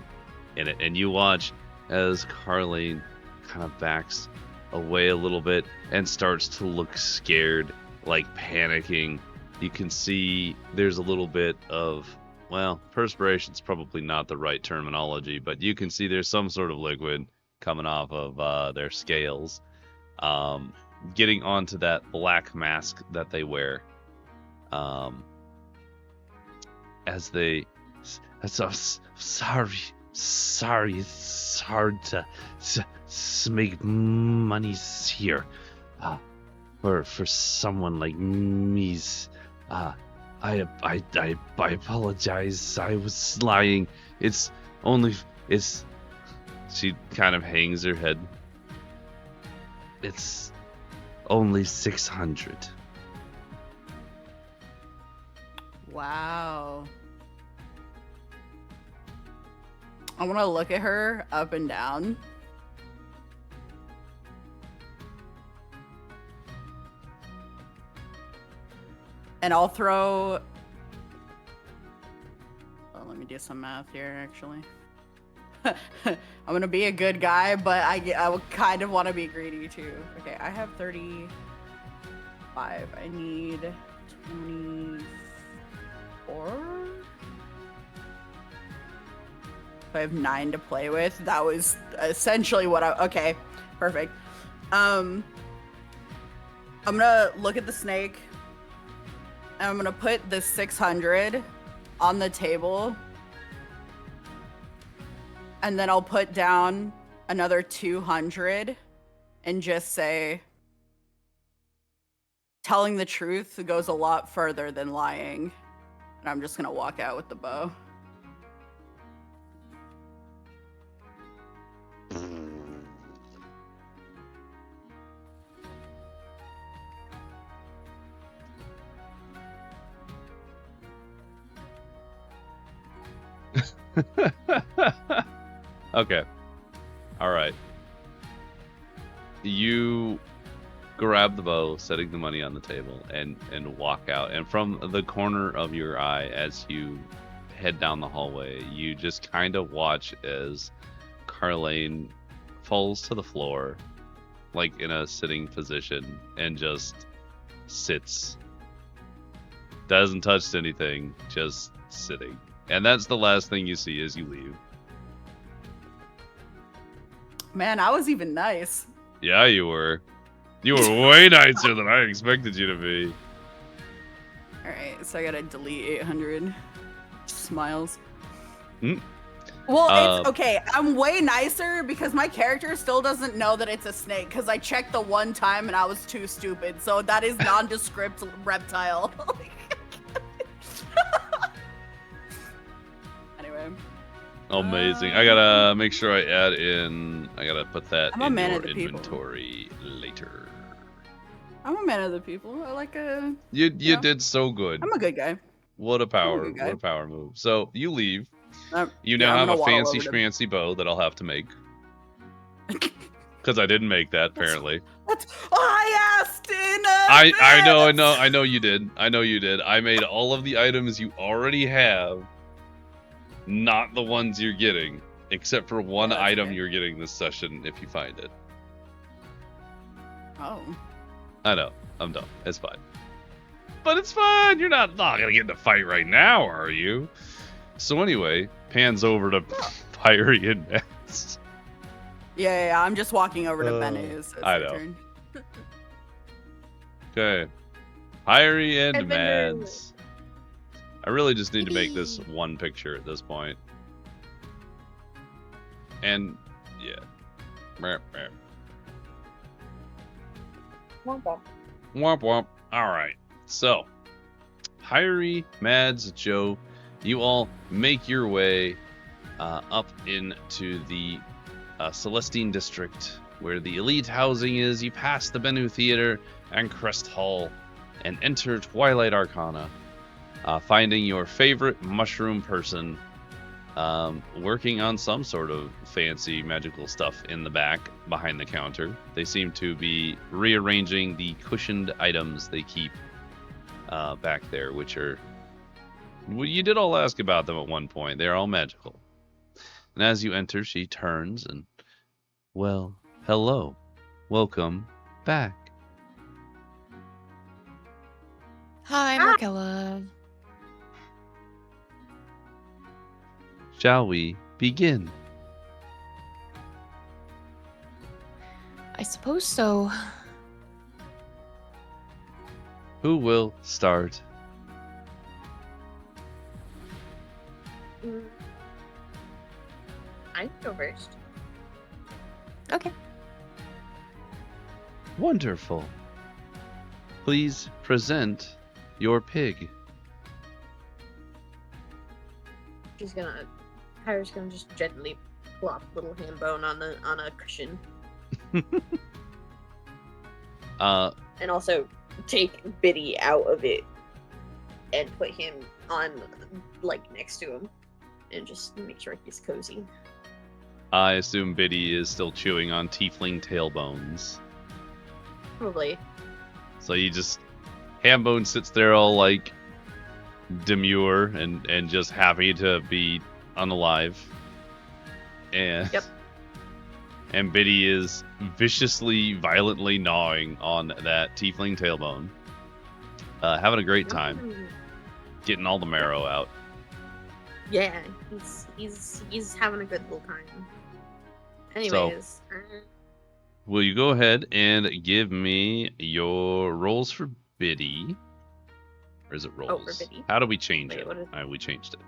in it. And you watch as Carlene kind of backs away a little bit and starts to look scared, like panicking. You can see there's a little bit of, well, perspiration's probably not the right terminology, but you can see there's some sort of liquid coming off of their scales, getting onto that black mask that they wear. As they, so sorry, it's hard to make money here. For someone like me, I apologize. I was lying. It's she kind of hangs her head. It's only 600. Wow. I want to look at her up and down. And I'll throw... Oh, let me do some math here, actually. I'm going to be a good guy, but I would kind of want to be greedy, too. Okay, I have 35. I need 24? I have 9 to play with. That was essentially what okay, perfect. I'm gonna look at the snake, and I'm gonna put the 600 on the table, and then I'll put down another 200 and just say, telling the truth goes a lot further than lying. And I'm just gonna walk out with the bow. Okay. All right. You grab the bow, setting the money on the table, and walk out. And from the corner of your eye, as you head down the hallway, you just kind of watch as Carlene falls to the floor, like in a sitting position, and just sits. Doesn't touch anything, just sitting. And that's the last thing you see as you leave. Man, I was even nice. Yeah, you were. You were way nicer than I expected you to be. Alright, so I gotta delete 800 smiles. Hmm? Well, it's okay. I'm way nicer because my character still doesn't know that it's a snake because I checked the one time and I was too stupid. So that is nondescript reptile. Anyway. Amazing. I gotta make sure I add in. I gotta put that I'm a in man your of the people. inventory later. I'm a man of the people. I like a. You know. did so good. I'm a good guy. What a power! good guy. What a power move. So you leave. You yeah, now I'm have gonna a waddle fancy over to- schmancy bow that I'll have to make. Because I didn't make that apparently. That's I asked in I know you did. I made all of the items you already have, not the ones you're getting, except for one that's item okay. you're getting this session if you find it. Oh. I know. I'm dumb. It's fine. But it's fine. You're not gonna get in a fight right now, are you? So anyway, pans over to Pyri and Mads. Yeah, I'm just walking over to Benu. It's I their know. turn. Okay. Pyri and I've been Mads. I really just need to make this one picture at this point. And yeah. Womp womp. Alright. So Pyri, Mads, Joe, you all make your way up into the Celestine district where the elite housing is. You pass the Benu Theater and Crest Hall and enter Twilight Arcana, finding your favorite mushroom person working on some sort of fancy magical stuff in the back behind the counter. They seem to be rearranging the cushioned items they keep back there, which are... Well, you did all ask about them at one point. They're all magical. And as you enter, she turns and... Well, hello. Welcome back. Hi, Markella. Shall we begin? I suppose so. Who will start? I can go first. Okay. Wonderful. Please present your pig. Pyri's gonna just gently plop little ham bone on a cushion. And also take Biddy out of it and put him on, like, next to him. And just make sure he's cozy. I assume Biddy is still chewing on tiefling tailbones. Probably. So you just... Hambone sits there all, like, demure and just happy to be unalive. And... Yep. And Biddy is viciously, violently gnawing on that tiefling tailbone. Having a great time. Getting all the marrow out. Yeah, he's having a good little time. Anyways, Will you go ahead and give me your rolls for Biddy? Or is it rolls? Oh, for Biddy? How do we change Wait, it? what is... We changed it.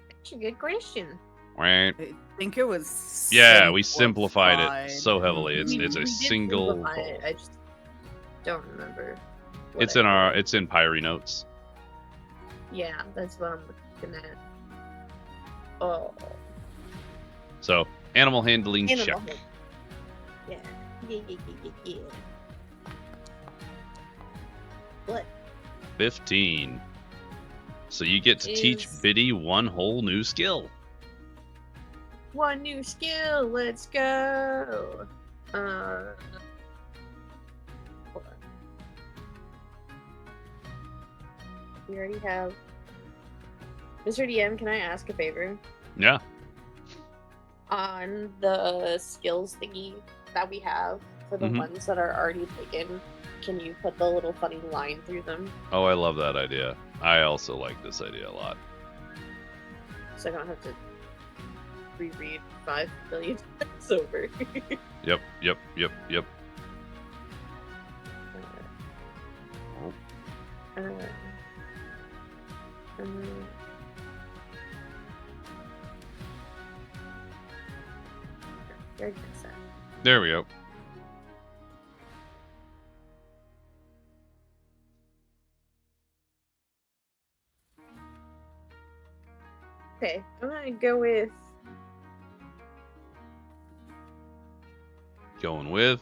That's a good question. Right. I think it was. Yeah, we simplified it so heavily. Mhm. It's We a did single simplify roll. it. I just don't remember. what It's I in our. did. It's in Pyri notes. Yeah, that's what I'm looking at. Oh. So animal handling Animal check. hand- Yeah. Yeah. What? 15. So you get to teach Is- Biddy one whole new skill. One new skill. Let's go. Hold on. We already have. Mr. DM, can I ask a favor? Yeah. On the skills thingy that we have for the Mhm. ones that are already taken, can you put the little funny line through them Oh, I love that idea. I also like this idea a lot. so I don't have to reread 5 billion times over? Yep. Very good set. There we go. Okay, I'm gonna go with Going with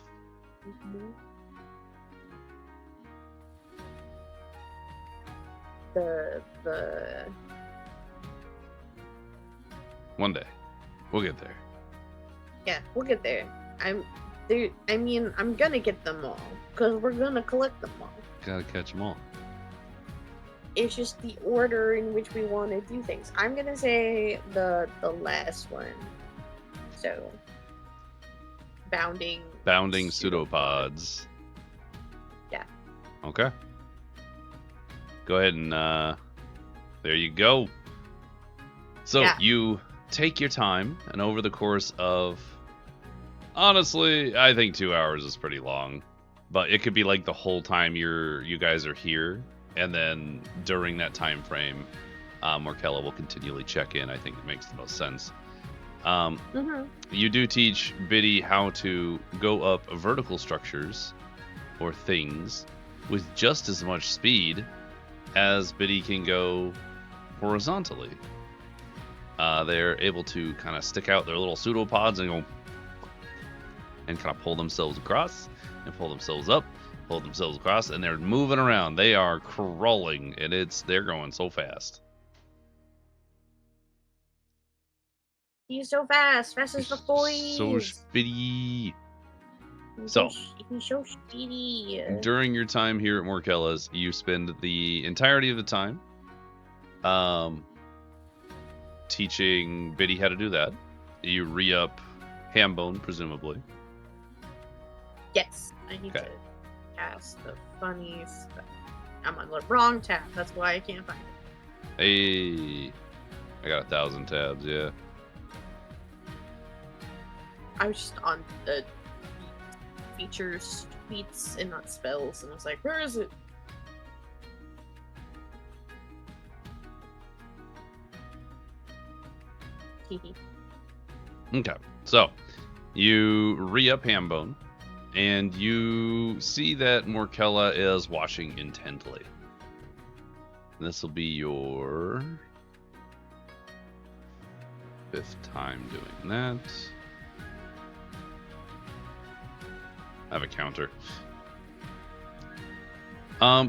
the one day. We'll get there. yeah, we'll get there. I'm gonna get them all because we're gonna collect them all. Gotta catch them all. It's just the order in which we want to do things. I'm gonna say the last one. So bounding pseudopods. Yeah. Okay. Go ahead and there you go. So Yeah. you take your time, and over the course of, honestly, I think 2 hours is pretty long, but it could be like the whole time you guys are here, and then during that time frame, Morkella will continually check in. I think it makes the most sense. You do teach Biddy how to go up vertical structures or things with just as much speed as Biddy can go horizontally. They're able to kind of stick out their little pseudopods and go and kind of pull themselves across and pull themselves up, pull themselves across, and they're moving around. They are crawling, and they're going so fast. He's so fast as the boys. So speedy. So, he's so speedy. During your time here at Morkella's, you spend the entirety of the time teaching Biddy how to do that. You re-up Hambone, presumably. Yes, I need to cast the funnies. I'm on the wrong tab. That's why I can't find it. Hey, I got 1,000 tabs. Yeah. I was just on the features, tweets, and not spells, and I was like, where is it? Okay, so you re-up Hambone, and you see that Morkella is watching intently. This will be your 5th time doing that. I have a counter.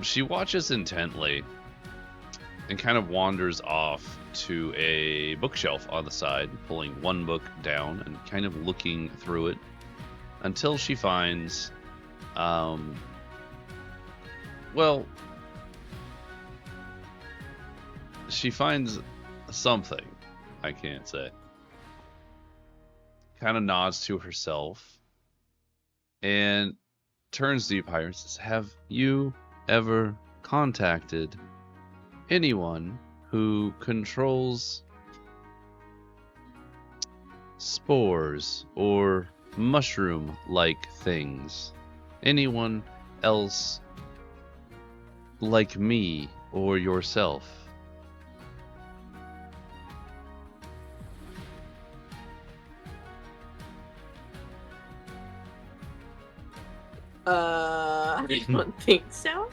She watches intently and kind of wanders off to a bookshelf on the side, pulling one book down and kind of looking through it until she finds, she finds something. I can't say. Kind of nods to herself and turns to you, Pyri, and says, have you ever contacted anyone who controls spores or mushroom-like things? Anyone else like me or yourself? I don't think so.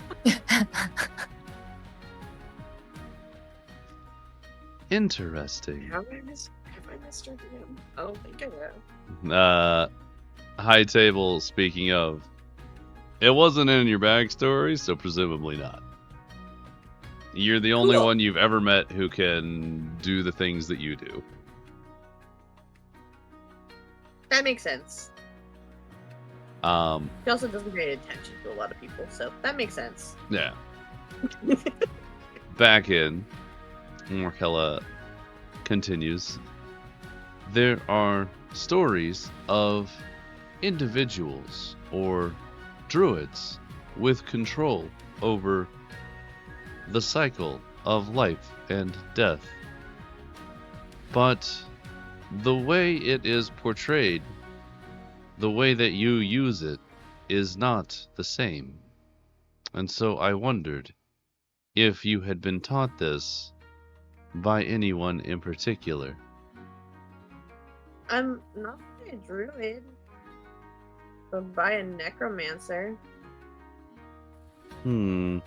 Interesting. Have I missed her again? I don't think I have. High Table, speaking of, it wasn't in your backstory, so presumably not. You're the only one you've ever met who can do the things that you do. That makes sense. He also doesn't pay attention to a lot of people, so that makes sense. Yeah. Back in, Morkella continues. There are stories of individuals or druids with control over the cycle of life and death. But the way it is portrayed, the way that you use it, is not the same. And so I wondered if you had been taught this by anyone in particular. I'm not a druid, but by a necromancer. Hmm.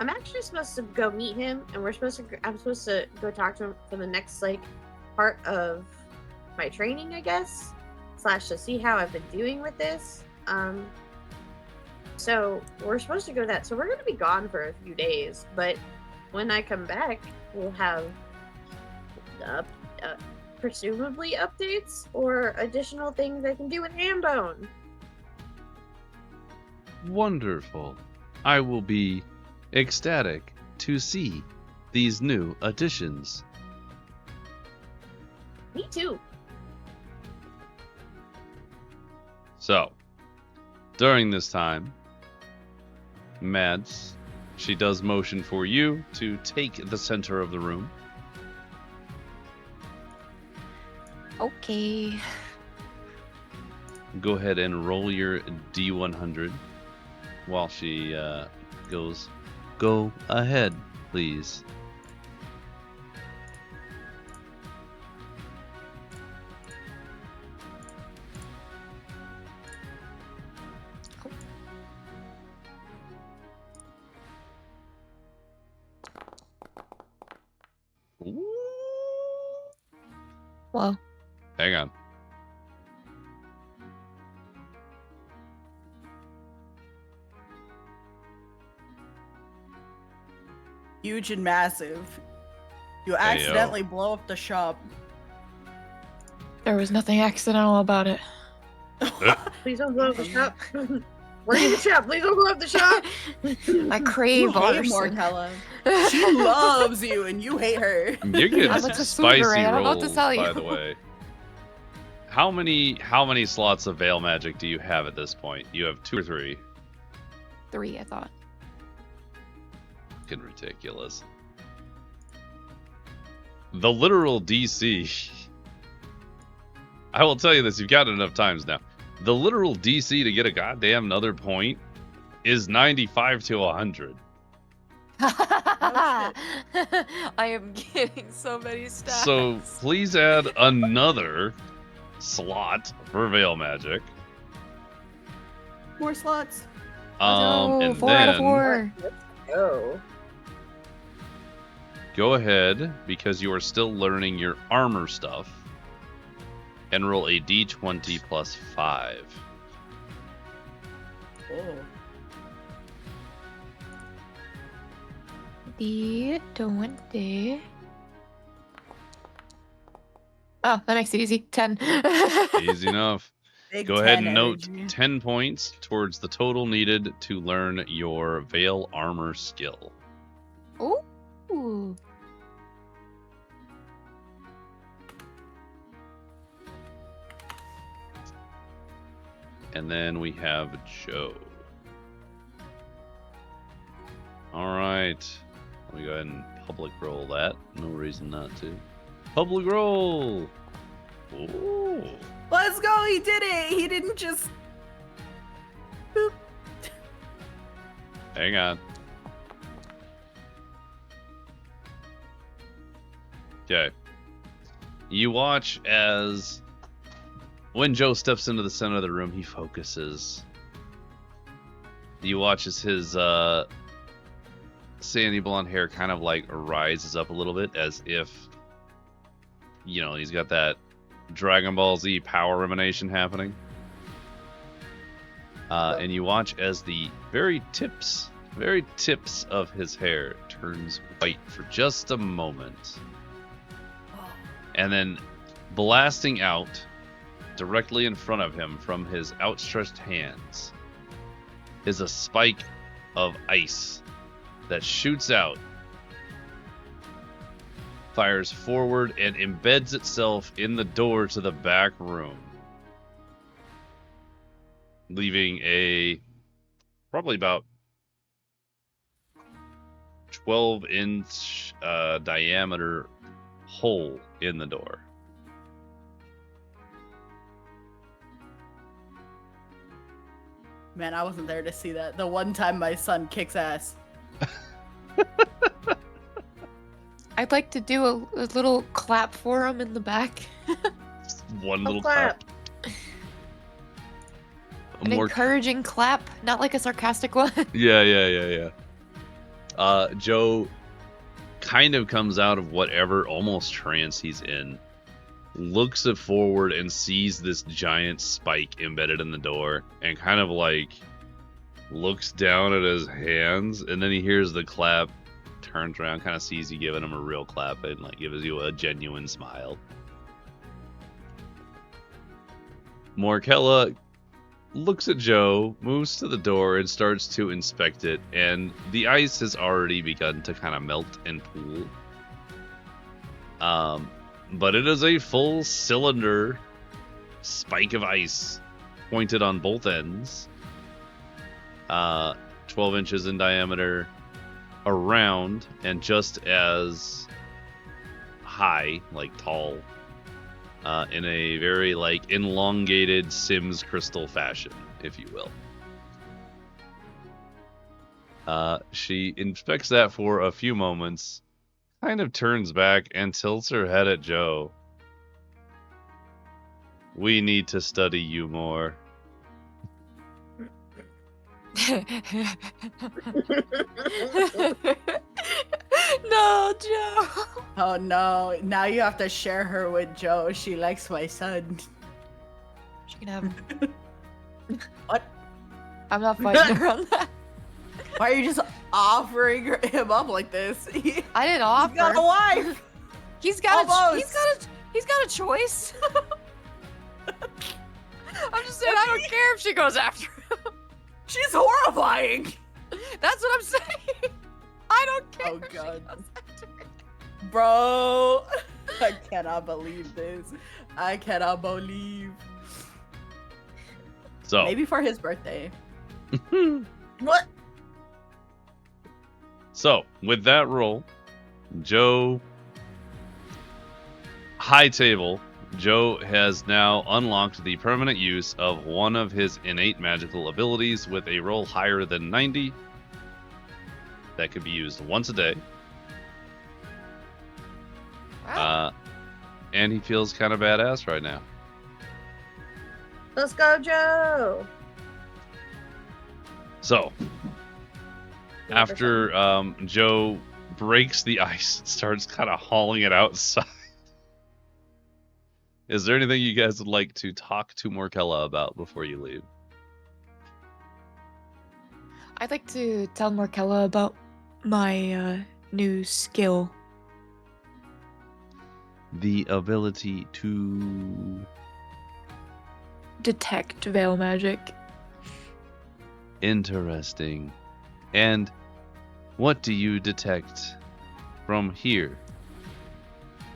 I'm actually supposed to go meet him, and I'm supposed to go talk to him for the next, part of my training, I guess, / to see how I've been doing with this. So we're supposed to go to that. So we're going to be gone for a few days, but when I come back, we'll have presumably updates or additional things I can do with Hambone. Wonderful. I will be ecstatic to see these new additions. Me too. So, during this time, Mads, she does motion for you to take the center of the room. Okay. Go ahead and roll your D100 while she goes. Go ahead, please. Ooh. Well, Hang on. Huge and massive. You accidentally blow up the shop. there was nothing accidental about it. Please don't blow up the shop. We're in the shop. Please don't blow up the shop. I crave You hate arson. Mortella. She loves you and you hate her. You're getting I'm some like a spicy Subaru, I don't know what rolls, to tell you. by the way. How many slots of Veil Magic do you have at this point? You have 2 or 3. 3, I thought. Fucking ridiculous. The literal DC. I will tell you this, you've got it enough times now. The literal DC to get a goddamn another point is 95 to 100. I am getting so many stats. So please add another slot for Veil Magic. More slots. And 4 out of then 4. Let's go. go ahead, because you are still learning your armor stuff, and roll a d20 plus 5. Oh. D20. Oh, that makes it easy. 10. Easy enough. Big Go ahead 10 and note energy. 10 points towards the total needed to learn your Veil Armor skill. Ooh. And then we have Joe. Alright. Let me go ahead and public roll that. No reason not to. Public roll! Ooh. Let's go. He did it. He didn't just. Boop. Hang on. Okay. You watch as when Joe steps into the center of the room, he focuses. You watch as his sandy blonde hair kind of like rises up a little bit, as if, you know, he's got that Dragon Ball Z power emanation happening. And you watch as the very tips of his hair turns white for just a moment. And then blasting out directly in front of him from his outstretched hands is a spike of ice that shoots out, fires forward, and embeds itself in the door to the back room, leaving a probably about 12-inch diameter hole in the door. Man, I wasn't there to see that. The one time my son kicks ass. I'd like to do a little clap for him in the back. One little clap. An encouraging clap, not like a sarcastic one. Yeah. Joe kind of comes out of whatever almost trance he's in, looks it forward and sees this giant spike embedded in the door, and kind of like looks down at his hands, and then he hears the clap, turns around, kind of sees you giving him a real clap, and like gives you a genuine smile. Morkella looks at Joe, moves to the door, and starts to inspect it, and the ice has already begun to kind of melt and pool. But it is a full cylinder spike of ice pointed on both ends, 12 inches in diameter, around, and just as high, like tall, in a very like elongated Sims crystal fashion, if you will. She inspects that for a few moments, kind of turns back and tilts her head at Joe. We need to study you more. No, Joe. Oh no, now you have to share her with Joe. She likes my son. She can have. What? I'm not fighting her on that. Why are you just offering him up like this? I didn't offer. He's got a wife. He's got Almost. he's got a choice. I'm just saying, I don't care if she goes after him. She's horrifying. That's what I'm saying. I don't care. Oh if she god. goes after him. Bro, I cannot believe this. I cannot believe. So Maybe for his birthday. What? So with that roll, Joe high table. Joe has now unlocked the permanent use of one of his innate magical abilities with a roll higher than 90. That could be used once a day. Wow. And he feels kind of badass right now. Let's go, Joe. So, after Joe breaks the ice and starts kind of hauling it outside, is there anything you guys would like to talk to Morkella about before you leave? I'd like to tell Morkella about my new skill. The ability to Detect veil magic. Interesting. And what do you detect from here?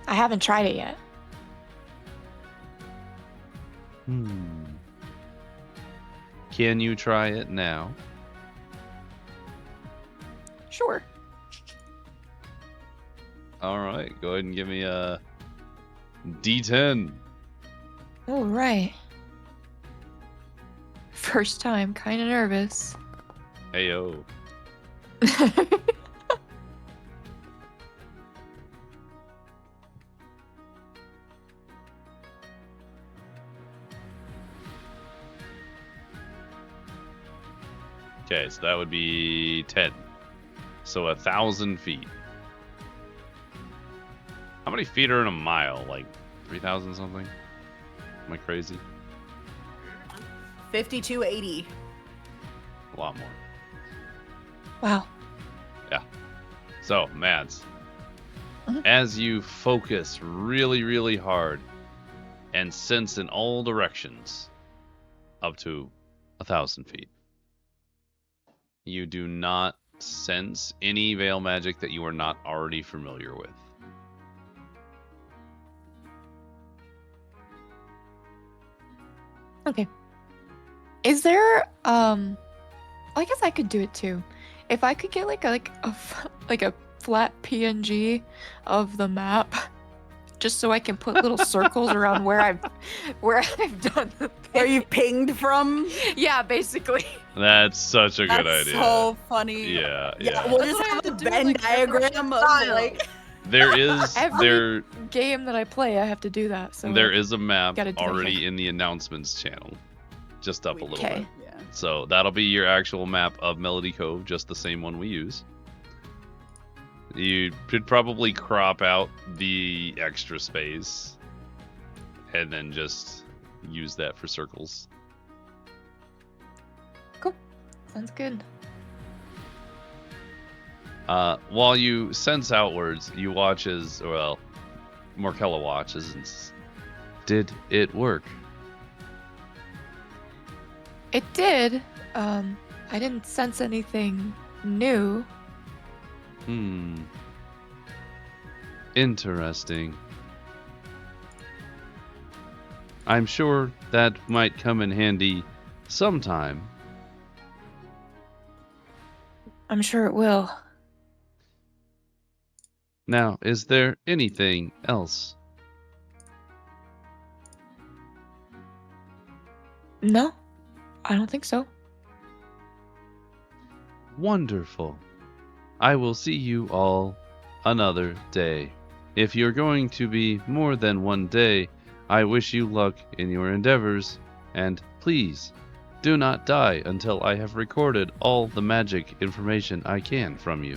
I haven't tried it yet. Can you try it now? Sure. All right, go ahead and give me a D10. All right. First time, kind of nervous. Heyo. Okay, so that would be 10. So 1,000 feet. How many feet are in a mile? Like 3,000 something? Am I crazy? 5280. A lot more. Wow. Yeah. So, Mads, Mhm. as you focus really, really hard and sense in all directions up to 1,000 feet, you do not sense any veil magic that you are not already familiar with. Okay. Is there I guess I could do it too. If I could get like a flat PNG of the map, just so I can put little circles around where I've done the thing. Where you pinged from? Yeah, basically. That's such a good That's idea. so funny. Yeah. We'll That's just what I have have a to do, Venn like, diagram of style. like. There is Every game that I play, I have to do that. So there is a map gotta do it already here. in the announcements channel, just up a little Okay. bit. Yeah. So that'll be your actual map of Melody Cove, just the same one we use. You could probably crop out the extra space and then just use that for circles. Sounds good. While you sense outwards, you watch as, well, Morkella watches. Did it work? It did. I didn't sense anything new. Interesting. I'm sure that might come in handy sometime. I'm sure it will. Now, is there anything else? No, I don't think so. Wonderful. I will see you all another day. If you're going to be more than one day, I wish you luck in your endeavors, and please do not die until I have recorded all the magic information I can from you.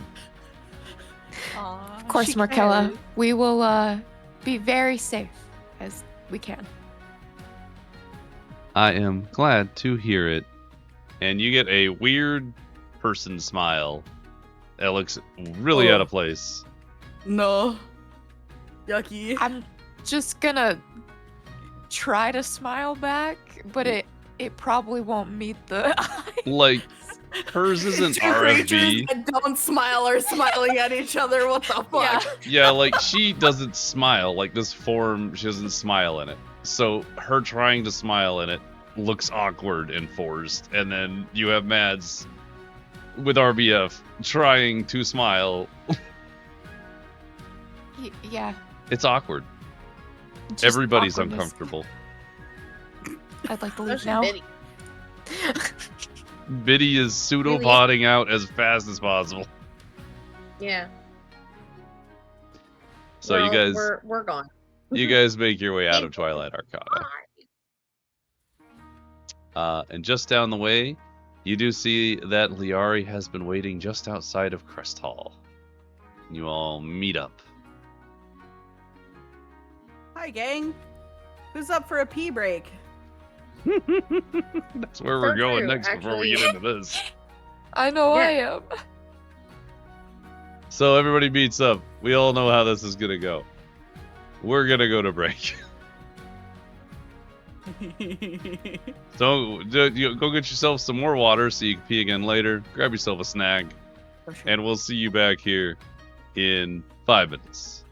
Of course, Markella, we will be very safe as we can. I am glad to hear it. And you get a weird person smile that looks really out of place. No. Yucky. I'm just gonna try to smile back, but it probably won't meet the eyes. Like, hers isn't Two creatures RFB. that don't smile are smiling at each other. What the fuck? Yeah, like, she doesn't smile. Like, this form, she doesn't smile in it. So, her trying to smile in it looks awkward and forced. And then you have Mads with RBF trying to smile. Yeah. It's awkward. Just Everybody's awkwardness. uncomfortable. I'd like to leave Especially now. Biddy. Biddy is pseudopodding out as fast as possible. Yeah. So Well, you guys, we're gone. you guys make your way out of Twilight Arcana. And just down the way, you do see that Liari has been waiting just outside of Crest Hall. You all meet up. Hi, gang. Who's up for a pee break? That's where we're So going true, next before we get into this. I know Yeah. I am. So everybody meets up. We all know how this is gonna go. We're gonna go to break. So go get yourself some more water so you can pee again later. Grab yourself a snack, For sure. and we'll see you back here in 5 minutes.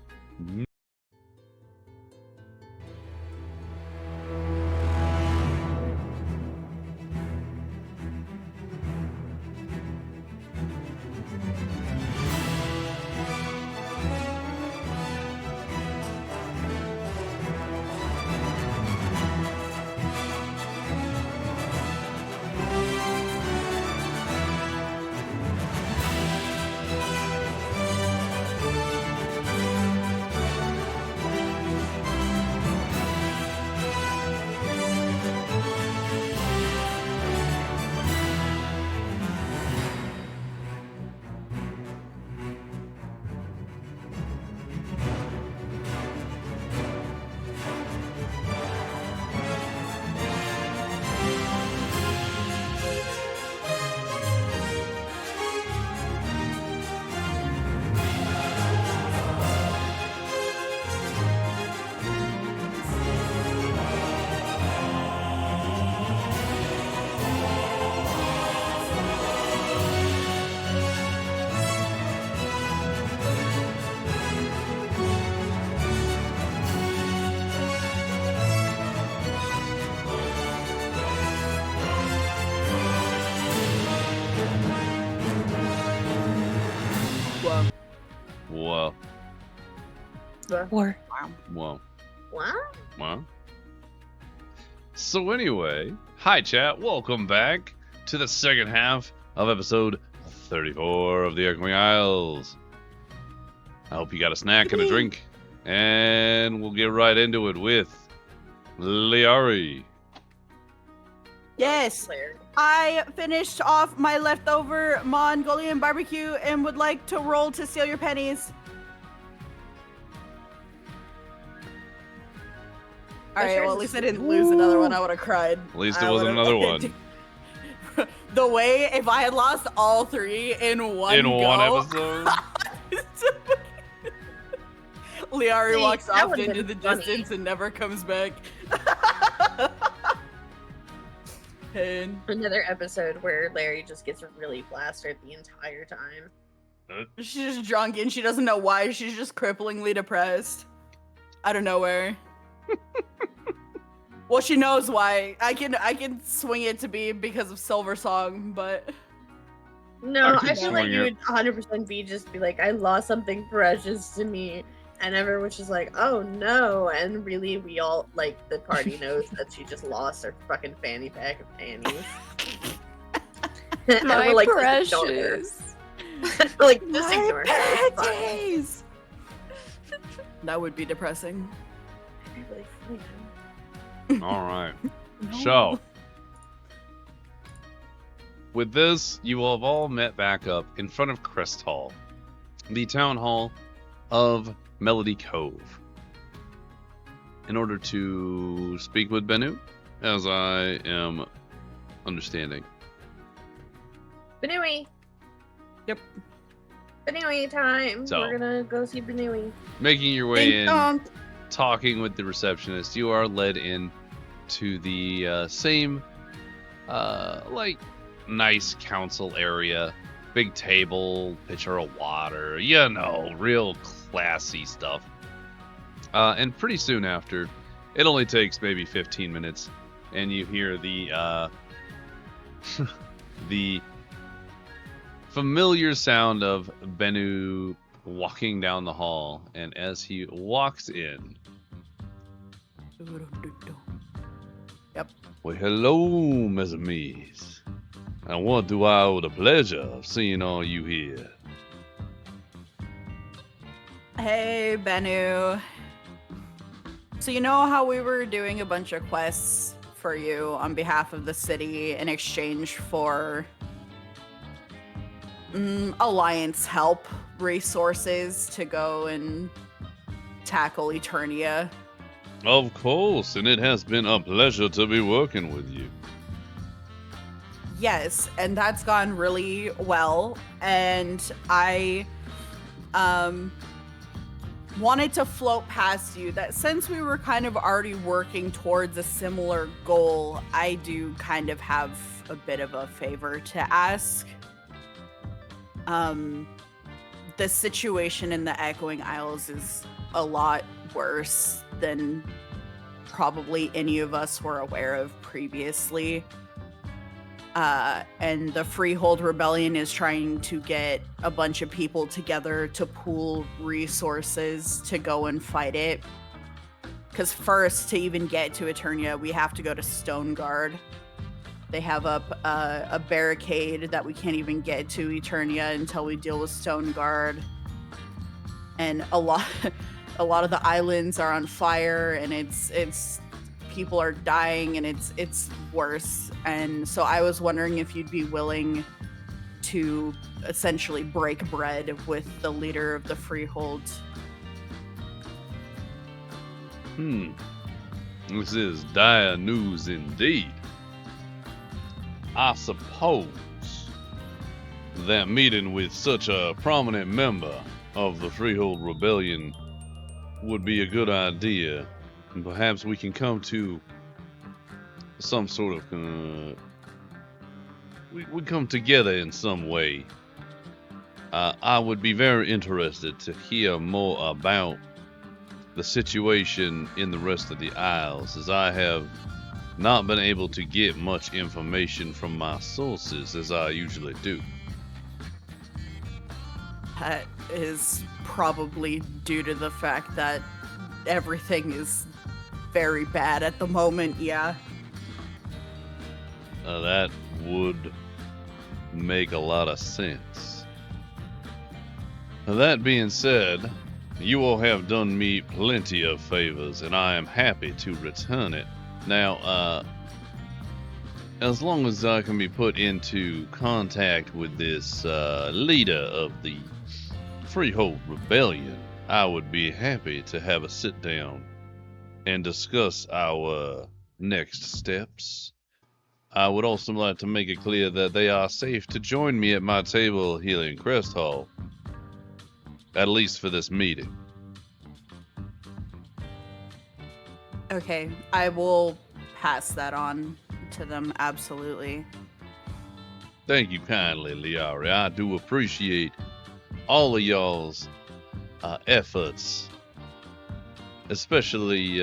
Whoa. Whoa. Or Whoa. What? Well. So anyway, hi chat, welcome back to the second half of episode 34 of the Echoing Isles. I hope you got a snack and a drink, and we'll get right into it with Liari. Yes. Lair. I finished off my leftover Mongolian barbecue and would like to roll to steal your pennies. All right, well, at least I didn't lose another one. I would have cried. At least it I wasn't would've- another one. The way, if I had lost all three in one In one go, episode? Liari See, walks that off would've into been the funny. distance and never comes back. And Another episode where Larry just gets really blasted the entire time. she's just drunk and she doesn't know why. She's just cripplingly depressed. Out of nowhere. Well, she knows why. I can swing it to be because of Silver Song, but no, I I feel like swing you it. would 100% be like, I lost something precious to me, and everyone's just like, oh no, and really we all, like, the party knows that she just lost her fucking fanny pack of panties. And My we're like, just ignore her. precious. Like, just ignore her. It's fine. panties! That would be depressing. I'd be like, "Oh, All right. No. So, with this, you will have all met back up in front of Crest Hall, the town hall of Melody Cove, in order to speak with Bennu, as I am understanding. Benui! Yep. Benui time! So- We're gonna go see Benui. Making your way Ding in, dong. talking with the receptionist, you are led in to the same, like, nice council area. Big table, pitcher of water, you know, real classy stuff. And pretty soon after, it only takes maybe 15 minutes, and you hear the, the familiar sound of Bennu walking down the hall, and as he walks in, Yep. well, hello, mes amis. And what do I owe the pleasure of seeing all you here? Hey, Bennu. So you know how we were doing a bunch of quests for you on behalf of the city in exchange for Alliance help, resources to go and tackle Eternia? Of course, and it has been a pleasure to be working with you. Yes, and that's gone really well. And I wanted to float past you that since we were kind of already working towards a similar goal, I do kind of have a bit of a favor to ask. The situation in the Echoing Isles is a lot worse than probably any of us were aware of previously. And the Freehold Rebellion is trying to get a bunch of people together to pool resources to go and fight it. Because first, to even get to Eternia, we have to go to Stoneguard. They have up a barricade that we can't even get to Eternia until we deal with Stoneguard. And a lot of the islands are on fire, and it's people are dying, and it's worse. And so I was wondering if you'd be willing to essentially break bread with the leader of the Freehold. This is dire news indeed. I suppose that meeting with such a prominent member of the Freehold Rebellion would be a good idea, and perhaps we can come to some sort of we come together in some way. I would be very interested to hear more about the situation in the rest of the Isles, as I have not been able to get much information from my sources as I usually do. That is probably due to the fact that everything is very bad at the moment, yeah. That would make a lot of sense. That being said, you all have done me plenty of favors, and I am happy to return it. Now, as long as I can be put into contact with this leader of the Freehold Rebellion, I would be happy to have a sit down and discuss our next steps. I would also like to make it clear that they are safe to join me at my table here in Crest Hall, at least for this meeting. Okay, I will pass that on to them, absolutely. Thank you kindly, Liari. I do appreciate all of y'all's efforts, especially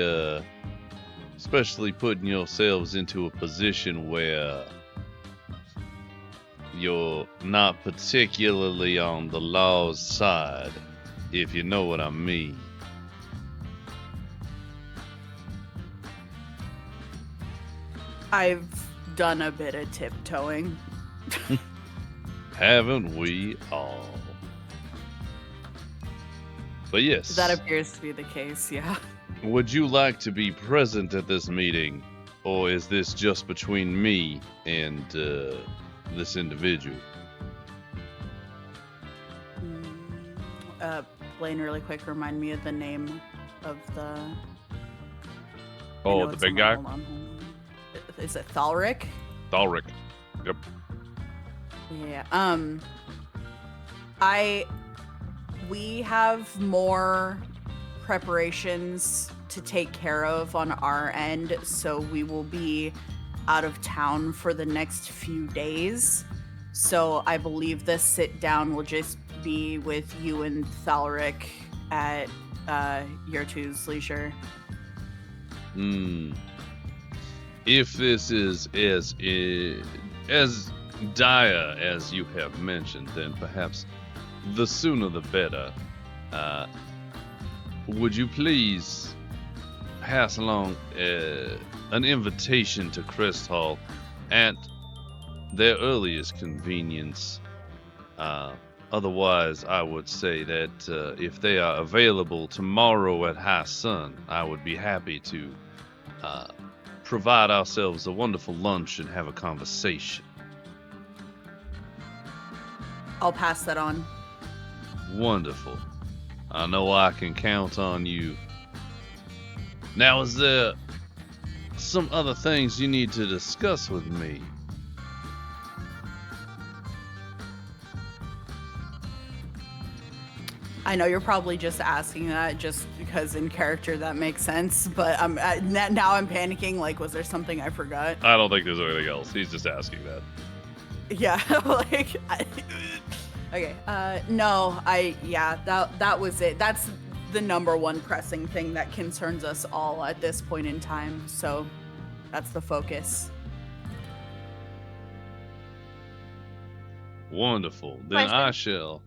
especially putting yourselves into a position where you're not particularly on the law's side, if you know what I mean. I've done a bit of tiptoeing. Haven't we all? But yes. That appears to be the case, yeah. Would you like to be present at this meeting, or is this just between me and this individual? Blaine, really quick, remind me of the name of the... Oh, the big guy? Hold on. Is it Thalric? Thalric. Yep. Yeah. We have more preparations to take care of on our end, so we will be out of town for the next few days. So I believe this sit down will just be with you and Thalric at your two's leisure. If this is as dire as you have mentioned, then perhaps the sooner the better. Would you please pass along an invitation to Crest Hall at their earliest convenience? Otherwise, I would say that if they are available tomorrow at high sun, I would be happy to provide ourselves a wonderful lunch and have a conversation. I'll pass that on. Wonderful. I know I can count on you. Now, is there some other things you need to discuss with me? I know you're probably just asking that just because in character that makes sense, but now I'm panicking. Like, was there something I forgot? I don't think there's anything else. He's just asking that. Yeah, like, okay. No, that was it. That's the number one pressing thing that concerns us all at this point in time. So that's the focus. Wonderful. Then I shall.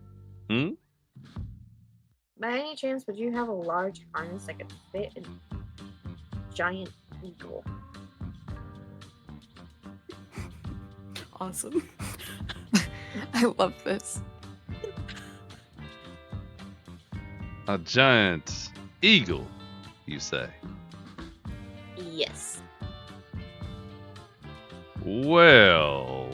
By any chance, would you have a large harness that could fit a giant eagle? Awesome. I love this. A giant eagle, you say? Yes. Well,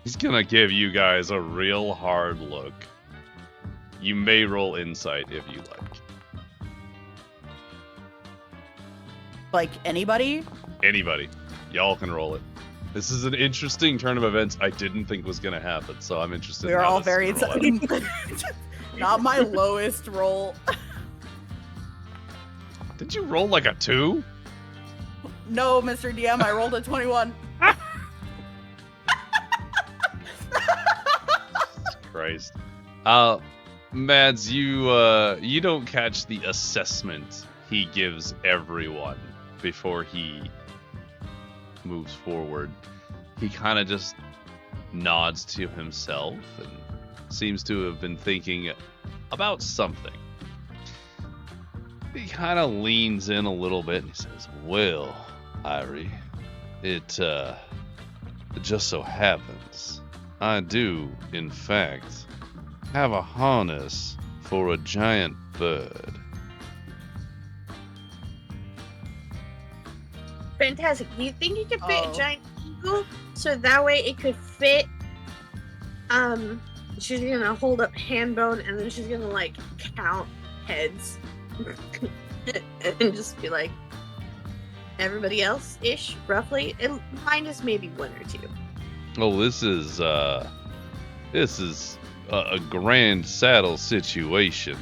he's gonna give you guys a real hard look. You may roll insight if you like. Like anybody? Anybody. Y'all can roll it. This is an interesting turn of events I didn't think was going to happen, so I'm interested We're in how all this very is gonna roll out. excited. Not my lowest roll. Did you roll like a 2? No, Mr. DM, I rolled a 21. Christ. Mads, you don't catch the assessment he gives everyone before he moves forward. He kind of just nods to himself and seems to have been thinking about something. He kind of leans in a little bit and he says, "Well, Pyri, it just so happens I do, in fact, have a harness for a giant bird." Fantastic. Do you think you could fit a giant eagle so that way it could fit? She's gonna hold up hand bone and then she's gonna like count heads and just be like, everybody else ish, roughly, and minus maybe one or two. Oh, this is a grand saddle situation.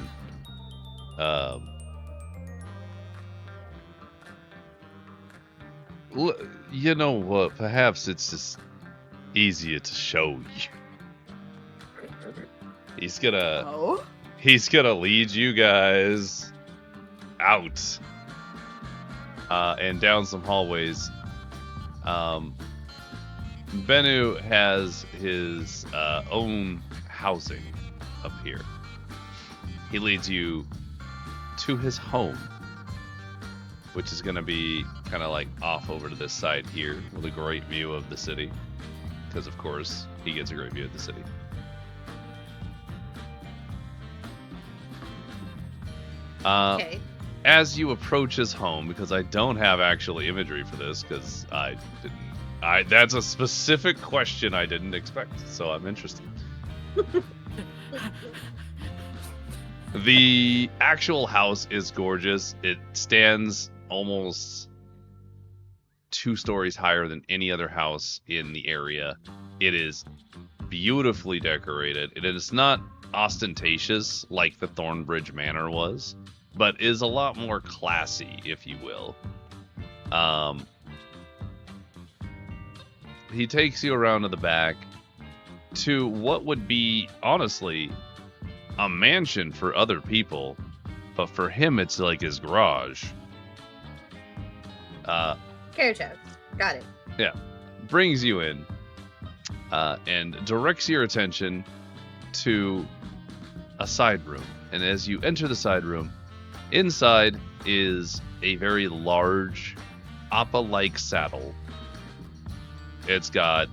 You know what? Perhaps it's just easier to show you. He's gonna lead you guys out and down some hallways. Bennu has his own housing up here. He leads you to his home, which is going to be kind of like off over to this side here with a great view of the city. Because, of course, he gets a great view of the city. Okay. As you approach his home, because I don't have actual imagery for this, because I didn't. That's a specific question I didn't expect, so I'm interested. The actual house is gorgeous. It stands almost 2 stories higher than any other house in the area. It is beautifully decorated. It is not ostentatious like the Thornbridge Manor was, but is a lot more classy, if you will. He takes you around to the back to what would be, honestly, a mansion for other people, but for him, it's like his garage. Carriage house. Got it. Yeah. Brings you in and directs your attention to a side room. And as you enter the side room, inside is a very large Appa-like saddle. It's got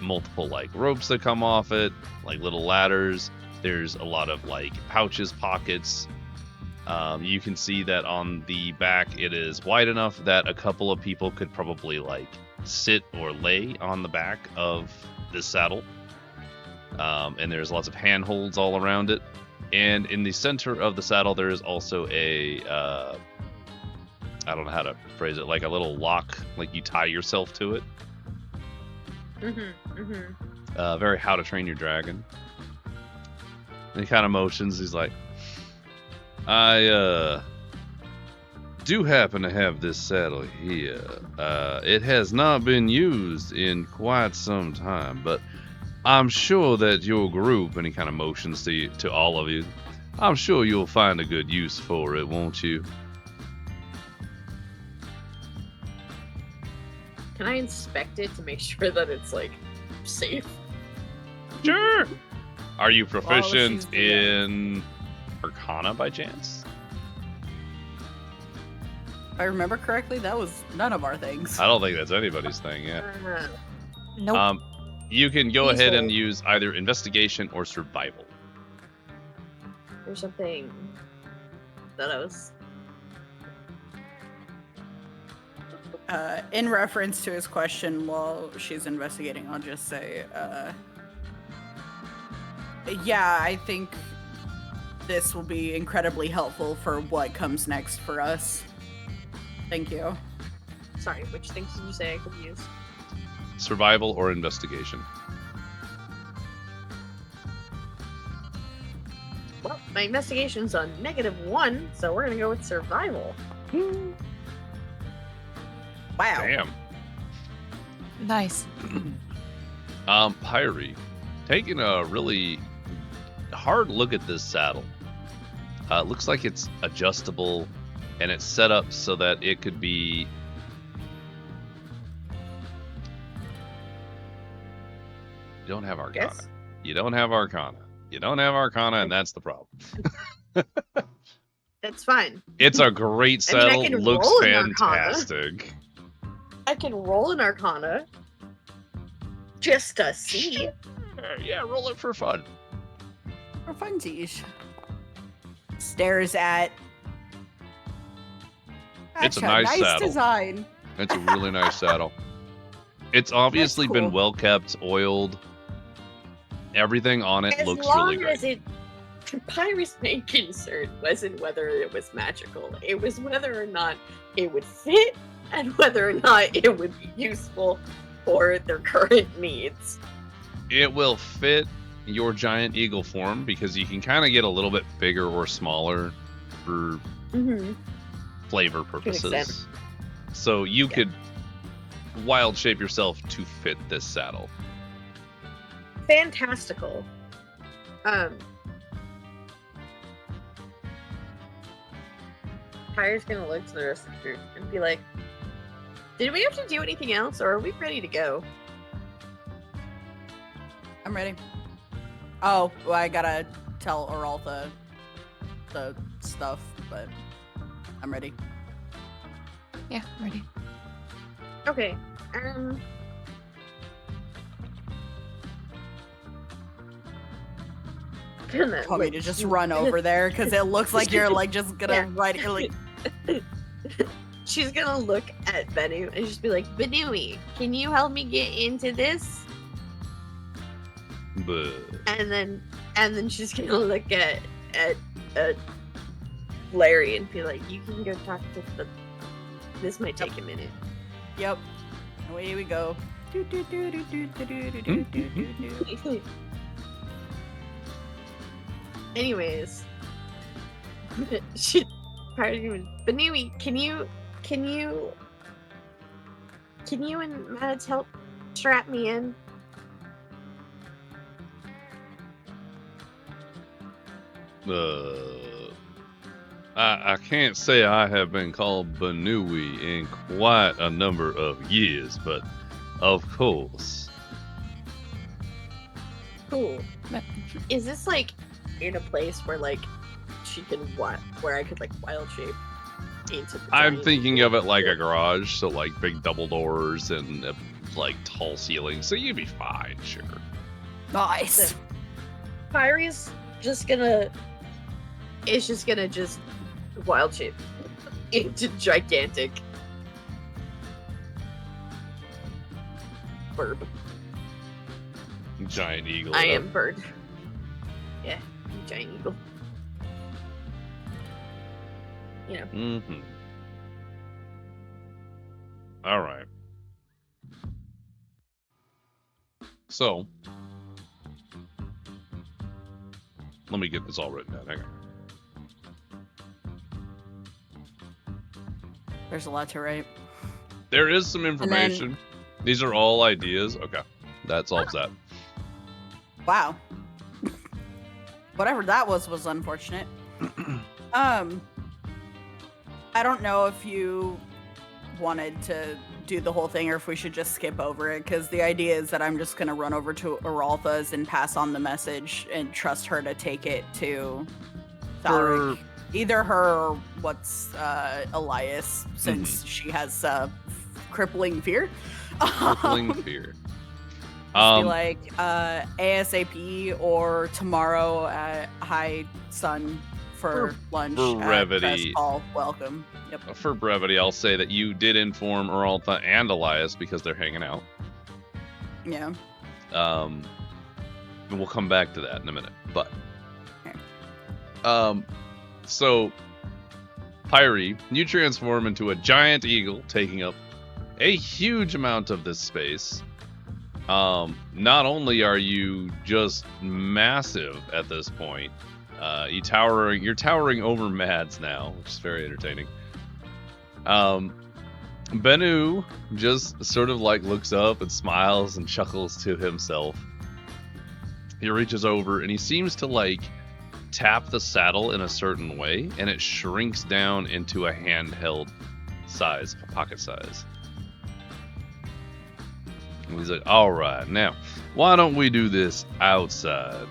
multiple like ropes that come off it, like little ladders. There's a lot of like pouches, pockets. You can see that on the back it is wide enough that a couple of people could probably like sit or lay on the back of this saddle. And there's lots of handholds all around it. And in the center of the saddle there is also a I don't know how to phrase it, like a little lock, like you tie yourself to it. Very How to Train Your Dragon. And he kind of motions. He's like, I do happen to have this saddle here. It has not been used in quite some time, but I'm sure that your group, and he kind of motions to all of you, I'm sure you'll find a good use for it, won't you? Can I inspect it to make sure that it's like safe? Sure. Are you she's proficient there. in Arcana by chance? If I remember correctly, that was none of our things. I don't think that's anybody's thing, yeah. Nope. You can go ahead and Easily. use either investigation or survival. There's something that I was. In reference to his question, while she's investigating, I'll just say, yeah, I think this will be incredibly helpful for what comes next for us. Thank you. Sorry, which things did you say I could use? Survival or investigation. Well, my investigation's on -1, so we're gonna go with survival. Wow. Damn. Nice. Pyri, taking a really hard look at this saddle. It looks like it's adjustable, and it's set up so that it could be. You don't have Arcana. Yes. You don't have Arcana. You don't have Arcana, and that's the problem. That's fine. It's a great I mean, I saddle. can Looks roll an Arcana. fantastic. I can roll an Arcana just to see. Yeah, roll it for fun. For funsies. Stares at. It's a That's nice saddle. design. It's a really nice saddle. It's obviously been cool. well kept, oiled. Everything on it As looks long really great. as it. Pyri's main concern wasn't whether it was magical. It was whether or not it would fit and whether or not it would be useful for their current needs. It will fit your giant eagle form because you can kind of get a little bit bigger or smaller for flavor purposes. extent. So you could wild shape yourself to fit this saddle. Fantastical. Pyri's gonna look to the rest of the group and be like, Did we have to do anything else, or are we ready to go? I'm ready. Oh, well, I gotta tell Oraltha the stuff, but I'm ready. Yeah, I'm ready. Okay. Gonna Want me to just run over there? Because it looks like you're like just gonna you're like. She's gonna look at Benu and just be like, Benui, can you help me get into this? But And then she's gonna look at Larry and be like, you can go talk to the. This might take a minute. Yep. Away we go. Do, do, do, do, do, do, do, do, do, do, do. Anyways, she Benui, can you and Mads help strap me in? I can't say I have been called Benui in quite a number of years, but of course. Cool. Is this like in a place where like she can where I could like wild shape into the I'm giant thinking of it like a garage, so like big double doors and like tall ceilings, so you'd be fine, sure. Nice. Pyri's just gonna wild shape into gigantic bird. Giant eagle. I am bird. Yeah, giant eagle. You know. Mm-hmm. All right. So, let me get this all written down. Hang on. There's a lot to write. There is some information. These are all ideas. Okay, that solves that. Wow. Whatever that was unfortunate. I don't know if you wanted to do the whole thing or if we should just skip over it, because the idea is that I'm just going to run over to Oraltha's and pass on the message and trust her to take it to Thalric. Either her or Elias, since she has crippling fear. Crippling fear. Just be like ASAP or tomorrow at high sun for lunch. For brevity. All welcome. Yep. For brevity, I'll say that you did inform Oraltha and Elias because they're hanging out. Yeah. And we'll come back to that in a minute. But okay. So Pyri, you transform into a giant eagle, taking up a huge amount of this space. Not only are you just massive at this point, you're towering over Mads now, which is very entertaining. Benu just sort of like looks up and smiles and chuckles to himself. He reaches over and he seems to like tap the saddle in a certain way, and it shrinks down into a handheld size, a pocket size. And he's like, all right, now, why don't we do this outside?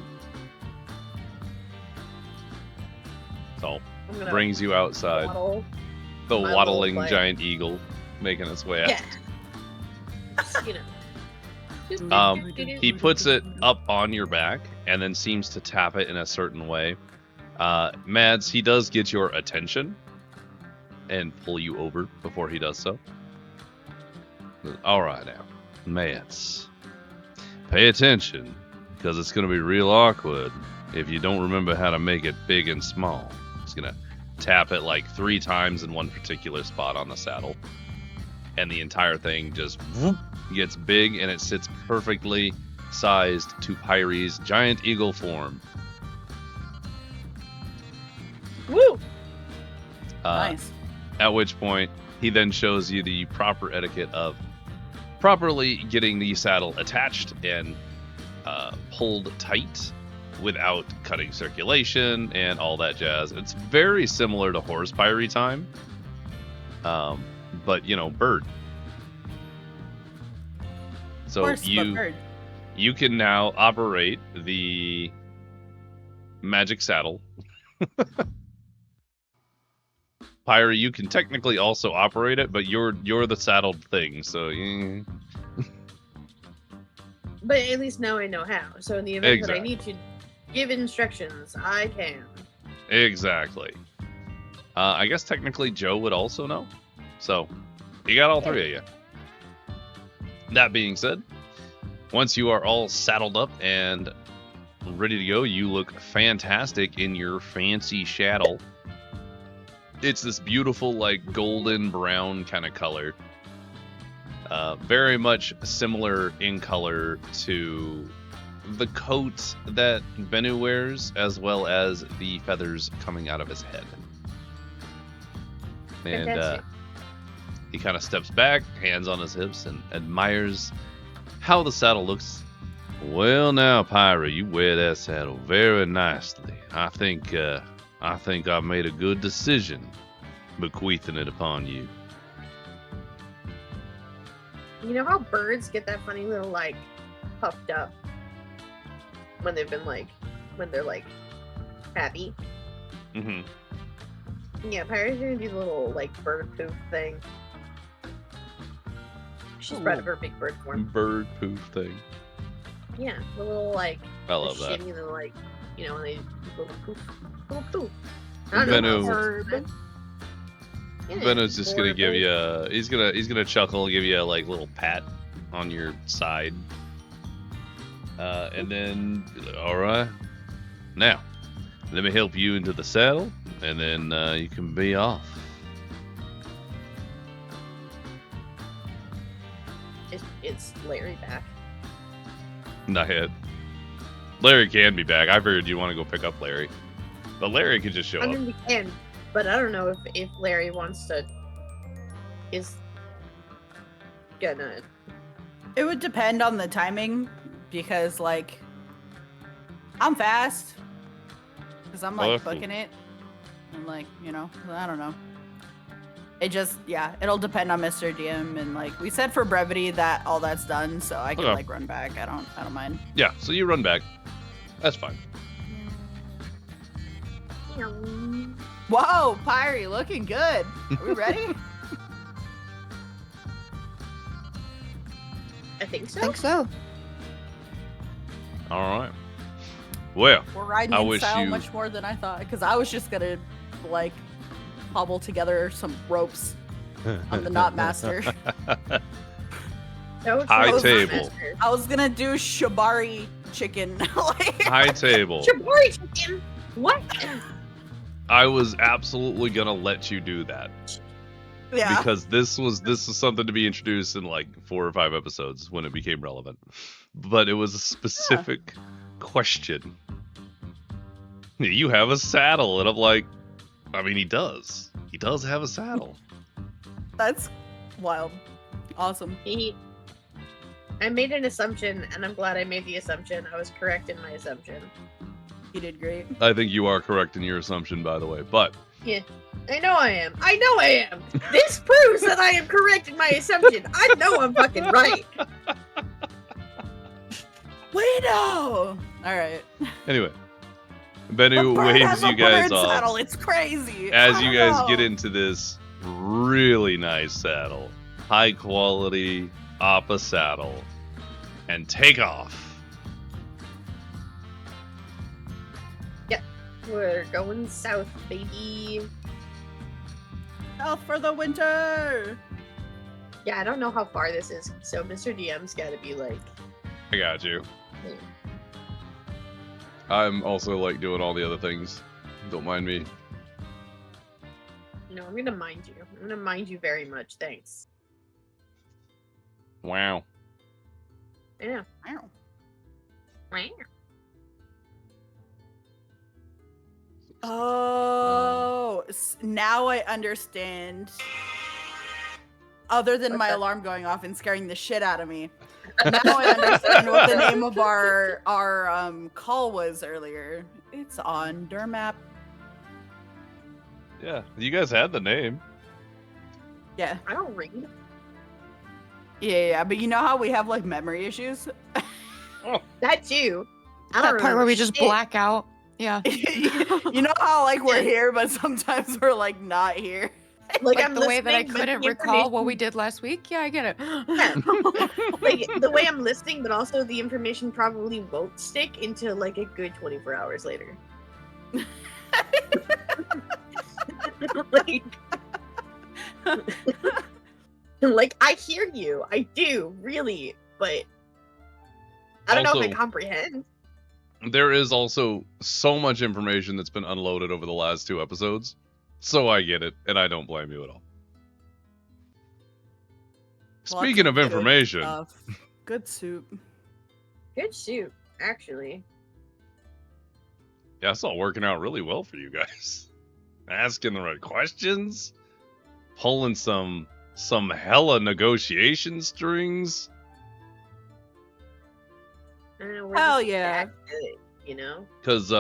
So, brings you outside. The waddling giant eagle making its way out. Yeah. You know. He puts it up on your back and then seems to tap it in a certain way. Mads, he does get your attention and pull you over before he does so. All right now, Mads, pay attention, because it's going to be real awkward if you don't remember how to make it big and small. He's going to tap it like 3 times in one particular spot on the saddle, and the entire thing just whoop, gets big, and it sits perfectly sized to Pyri's giant eagle form. Woo! Nice. At which point, he then shows you the proper etiquette of properly getting the saddle attached and pulled tight without cutting circulation and all that jazz. It's very similar to horse Pyri time, but, you know, bird. So course, but bird. you can now operate the magic saddle. Pyri, you can technically also operate it, but you're the saddled thing, so But at least now I know how. So in the event that I Exactly. need to give instructions, I can. Exactly. I guess technically Joe would also know. So you got all three of you. That being said, once you are all saddled up and ready to go, you look fantastic in your fancy saddle. It's this beautiful, like, golden brown kind of color. Very much similar in color to the coat that Bennu wears, as well as the feathers coming out of his head. And Fantastic. he kind of steps back, hands on his hips, and admires how the saddle looks. Well, now, Pyri, you wear that saddle very nicely. I think I made a good decision bequeathing it upon you. You know how birds get that funny little like puffed up when they've been like when they're like happy? Mm-hmm. Yeah, Pyri's gonna do the little like bird poof thing. She's brought up her big bird form. Bird poof thing. Yeah, the little like I love that. shimmy, the like when they little poof. I don't know. Bennu. Bennu's just gonna give you he's gonna chuckle, give you a like little pat on your side. And then be like, all right, now let me help you into the saddle, and then you can be off. It's Larry back. Not yet. Larry can be back. I figured you want to go pick up Larry, but Larry could just show I up. mean, we can, but I don't know if Larry wants to. Is gonna. It would depend on the timing, because like I'm fast, because I'm like that's cool. booking it, and like I don't know. It just it'll depend on Mr. DM, and like we said for brevity that all that's done, so I can Okay. like run back. I don't mind. Yeah, so you run back. That's fine. Whoa, Pyri, looking good. Are we ready? I think so. I think so. All right. Well, We're riding I in wish style you- much more than I thought, because I was just gonna like hobble together some ropes. I'm the knot master. No, it's High not table. Master. I was gonna do shibari chicken. Like, high table. Shibori chicken. What? I was absolutely gonna let you do that yeah. because this was something to be introduced in like 4 or 5 episodes when it became relevant. But it was a specific question. You have a saddle, and I'm like, I mean, he does. He does have a saddle. That's wild. Awesome. I made an assumption, and I'm glad I made the assumption. I was correct in my assumption. You did great. I think you are correct in your assumption, by the way. But Yeah, I know I am. I know I am. This proves that I am correct in my assumption. I know I'm fucking right. We know. All right. anyway, The Bennu bird waves has a you guys bird off saddle. It's crazy. as I you don't guys know. get into this really nice saddle, high quality Appa saddle, and take off. We're going south, baby. South for the winter. Yeah, I don't know how far this is, so Mr. DM's got to be like. I got you. Yeah. I'm also like doing all the other things. Don't mind me. No, I'm gonna mind you. I'm gonna mind you very much. Thanks. Wow. Yeah. Wow. Oh, now I understand. Other than What's my that? alarm going off and scaring the shit out of me. Now I understand what the name of our call was earlier. It's on Dermap. Yeah, you guys had the name. Yeah. I don't read. Yeah, but you know how we have like memory issues? That too. I don't That part where remember we just shit. black out. Yeah. You know how like we're here, but sometimes we're like not here. Like, Like I'm the way that I listening, but couldn't the recall what we information- did last week. Yeah, I get it. Yeah. Like the way I'm listening, but also the information probably won't stick until like a good 24 hours later. like, like I hear you, I do really, but I don't know if I Also- comprehend. There is also so much information that's been unloaded over the last 2 episodes. So I get it, and I don't blame you at all. Speaking of Lots good information, stuff. Good soup. Good shoot, actually. yeah, it's all working out really well for you guys. Asking the right questions, pulling some hella negotiation strings. We're Hell just yeah. that good, you know? Because,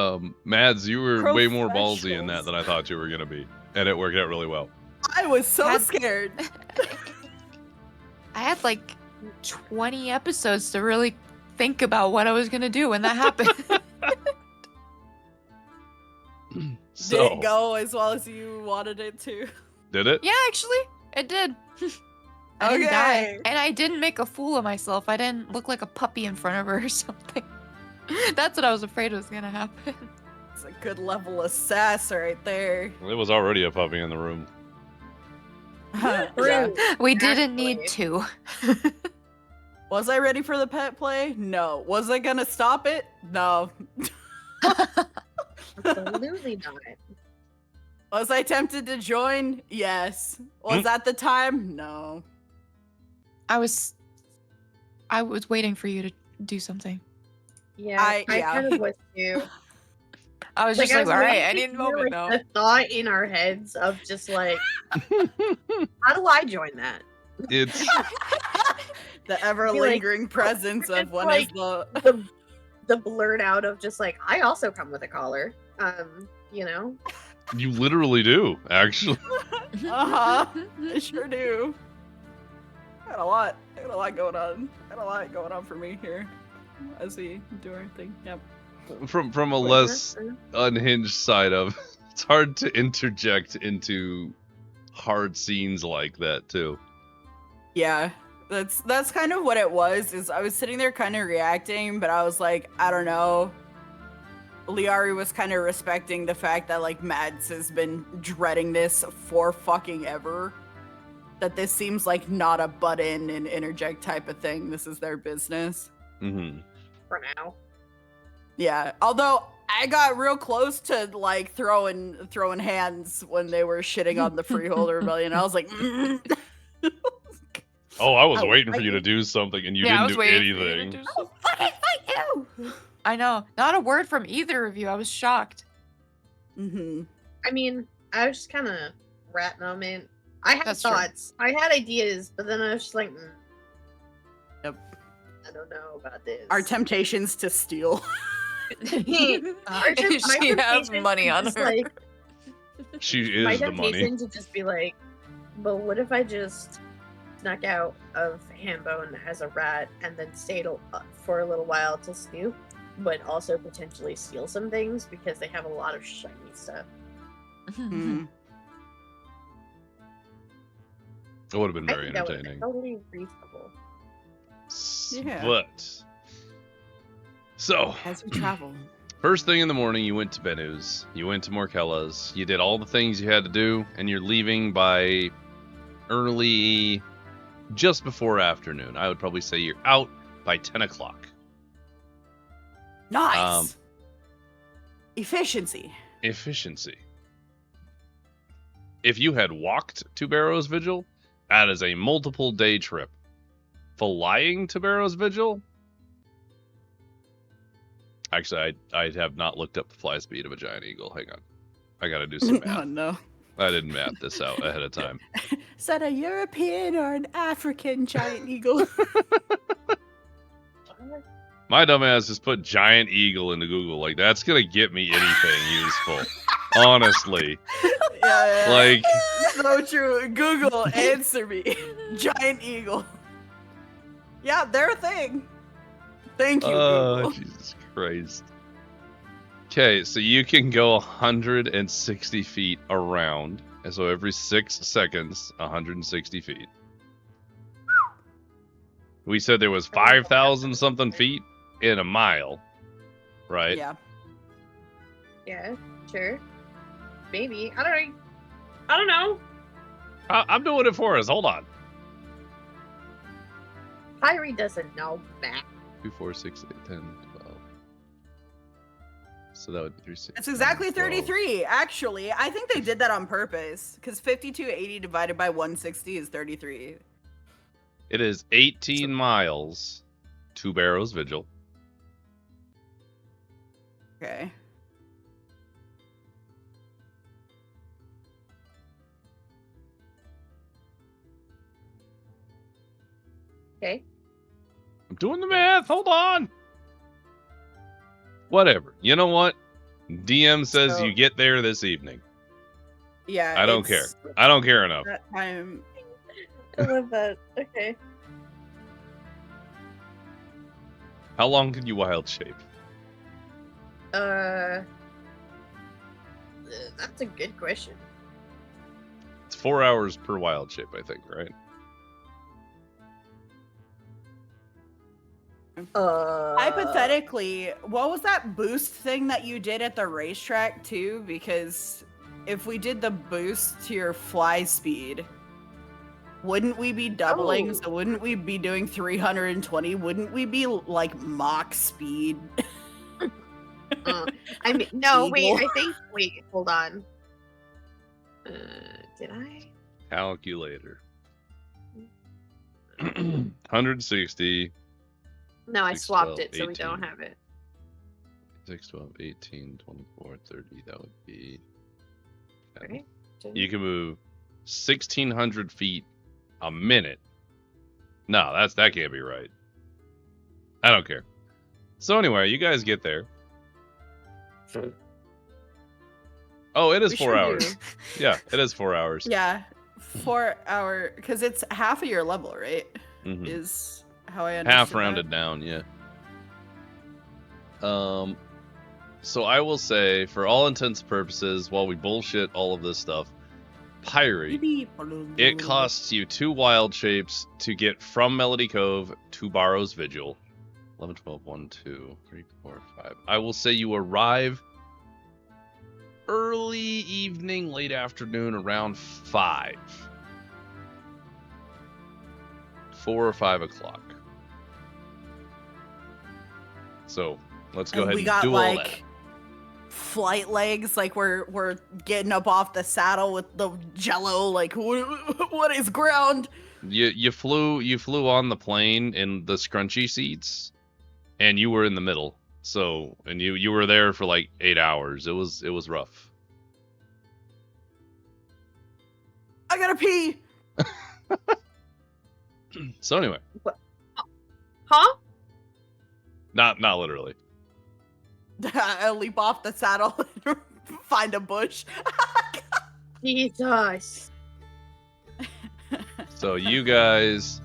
Mads, you were way more ballsy in that Professionals. than I thought you were going to be. And it worked out really well. I was so Had- scared. I had like 20 episodes to really think about what I was gonna do when that happened. So, Did it go as well as you wanted it to? did it? Yeah, actually, it did. I didn't die. Okay. And I didn't make a fool of myself. I didn't look like a puppy in front of her or something. That's what I was afraid was gonna happen. It's a good level of sass right there. It was already a puppy in the room. Yeah. True. We didn't need Actually. to. Was I ready for the pet play? No. Was I gonna stop it? No. Absolutely not. Was I tempted to join? Yes. Was that the time? No. I was waiting for you to do something. Yeah, I- I yeah. kind of was too. I was just I like, was all right, waiting I to need a hear, moment like, now. the thought in our heads of just like, how do I join that? It's The ever lingering presence of it's when like- is the The blurt out of just like, I also come with a collar. You know? you literally do, actually. Uh-huh. I sure do. Got a lot going on. Got a lot going on for me here as we do our thing. Yep. From a less unhinged side of, it's hard to interject into hard scenes like that too. Yeah. That's kind of what it was. Is I was sitting there kind of reacting, but I was like, I don't know. Liari was kind of respecting the fact that like Mads has been dreading this for fucking ever. That this seems like not a butt in and interject type of thing. This is their business. Mm-hmm. For now. Yeah. Although I got real close to like throwing hands when they were shitting on the Freeholder Rebellion. I was like, Oh, I was Oh, waiting for I you to did- do something, and you Yeah, I didn't was do waiting for you to anything. do "Oh, fucking fight you!" I know. Not a word from either of you. I was shocked. Mm-hmm. I mean, I was just kind of rat moment. I had That's true. thoughts. I had ideas, but then I was just like, Yep. I don't know about this. Our temptations to steal. she my has temptation money to on just, her. like, She my is the money. temptation to just be like, but what if I just snuck out of Hambone as a rat and then stayed for a little while to snoop, but also potentially steal some things because they have a lot of shiny stuff. Mm. It would have been I very think that would entertaining. totally reasonable. Yeah. But so As we travel. first thing in the morning, you went to Benu's, you went to Morkella's, you did all the things you had to do, and you're leaving by early, just before afternoon. I would probably say you're out by 10 o'clock. Nice. Efficiency. Efficiency. If you had walked to Barrow's Vigil, that is a multiple day trip. Flying to Barrow's Vigil? Actually, I have not looked up the fly speed of a giant eagle. Hang on. I gotta do some Oh math. no. I didn't map this out ahead of time. Is that a European or an African giant eagle? My dumbass just put giant eagle into Google. Like, that's gonna get me anything useful. Honestly. Yeah. Like, So true. Google, answer me. Giant eagle. Yeah, they're a thing. Thank you, Oh, Google. Jesus Christ. Okay, so you can go 160 feet around. And so every 6 seconds, 160 feet. We said there was 5,000 something feet in a mile, right? Yeah. Yeah, sure. Maybe. I don't know. I'm doing it for us. Hold on. Pyri doesn't know math. 2, 4, 6, 8, 10, 12. So that would be 3, 6. It's exactly 12. 33, actually. I think they did that on purpose, because 5280 divided by 160 is 33. It is 18 miles to Barrow's Vigil. Okay. Okay. I'm doing the math. Hold on. Whatever. You know what? DM says So- you get there this evening. Yeah. I don't care. I don't care enough. That time. I love that. Okay. How long can you wild shape? That's a good question. It's 4 hours per wild shape, I think, right? Hypothetically, what was that boost thing that you did at the racetrack too? Because if we did the boost to your fly speed, wouldn't we be doubling? Oh. So wouldn't we be doing 320? Wouldn't we be like Mach speed? I mean, no, Eagle. wait, hold on. Did I? Calculator. 160, No, I 6, swapped 12, it, so we 18. don't have it. 6, 12, 18, 24, 30. That would be... Right? You can move 1,600 feet a minute. No, that can't be right. I don't care. So anyway, you guys get there. Oh, it is We 4 sure hours. do. Yeah, it is 4 hours. Yeah, 4 hour, because it's half of your level, right? Mhm. Is how I understand. Half rounded down, yeah. So I will say, for all intents and purposes, while we bullshit all of this stuff, Pyri, it costs you 2 wild shapes to get from Melody Cove to Barrow's Vigil. 11, 12, 1, 2, 3, 4, 5. I will say you arrive early evening, late afternoon, around 5. 4 or 5 o'clock. So let's go And ahead we and got do all that. like flight legs, like we're getting up off the saddle with the jello. Like what is ground? You flew on the plane in the scrunchy seats, and you were in the middle. So and you were there for like 8 hours. It was rough. I gotta pee. So anyway, Huh? not literally. I leap off the saddle and find a bush. Jesus. So you guys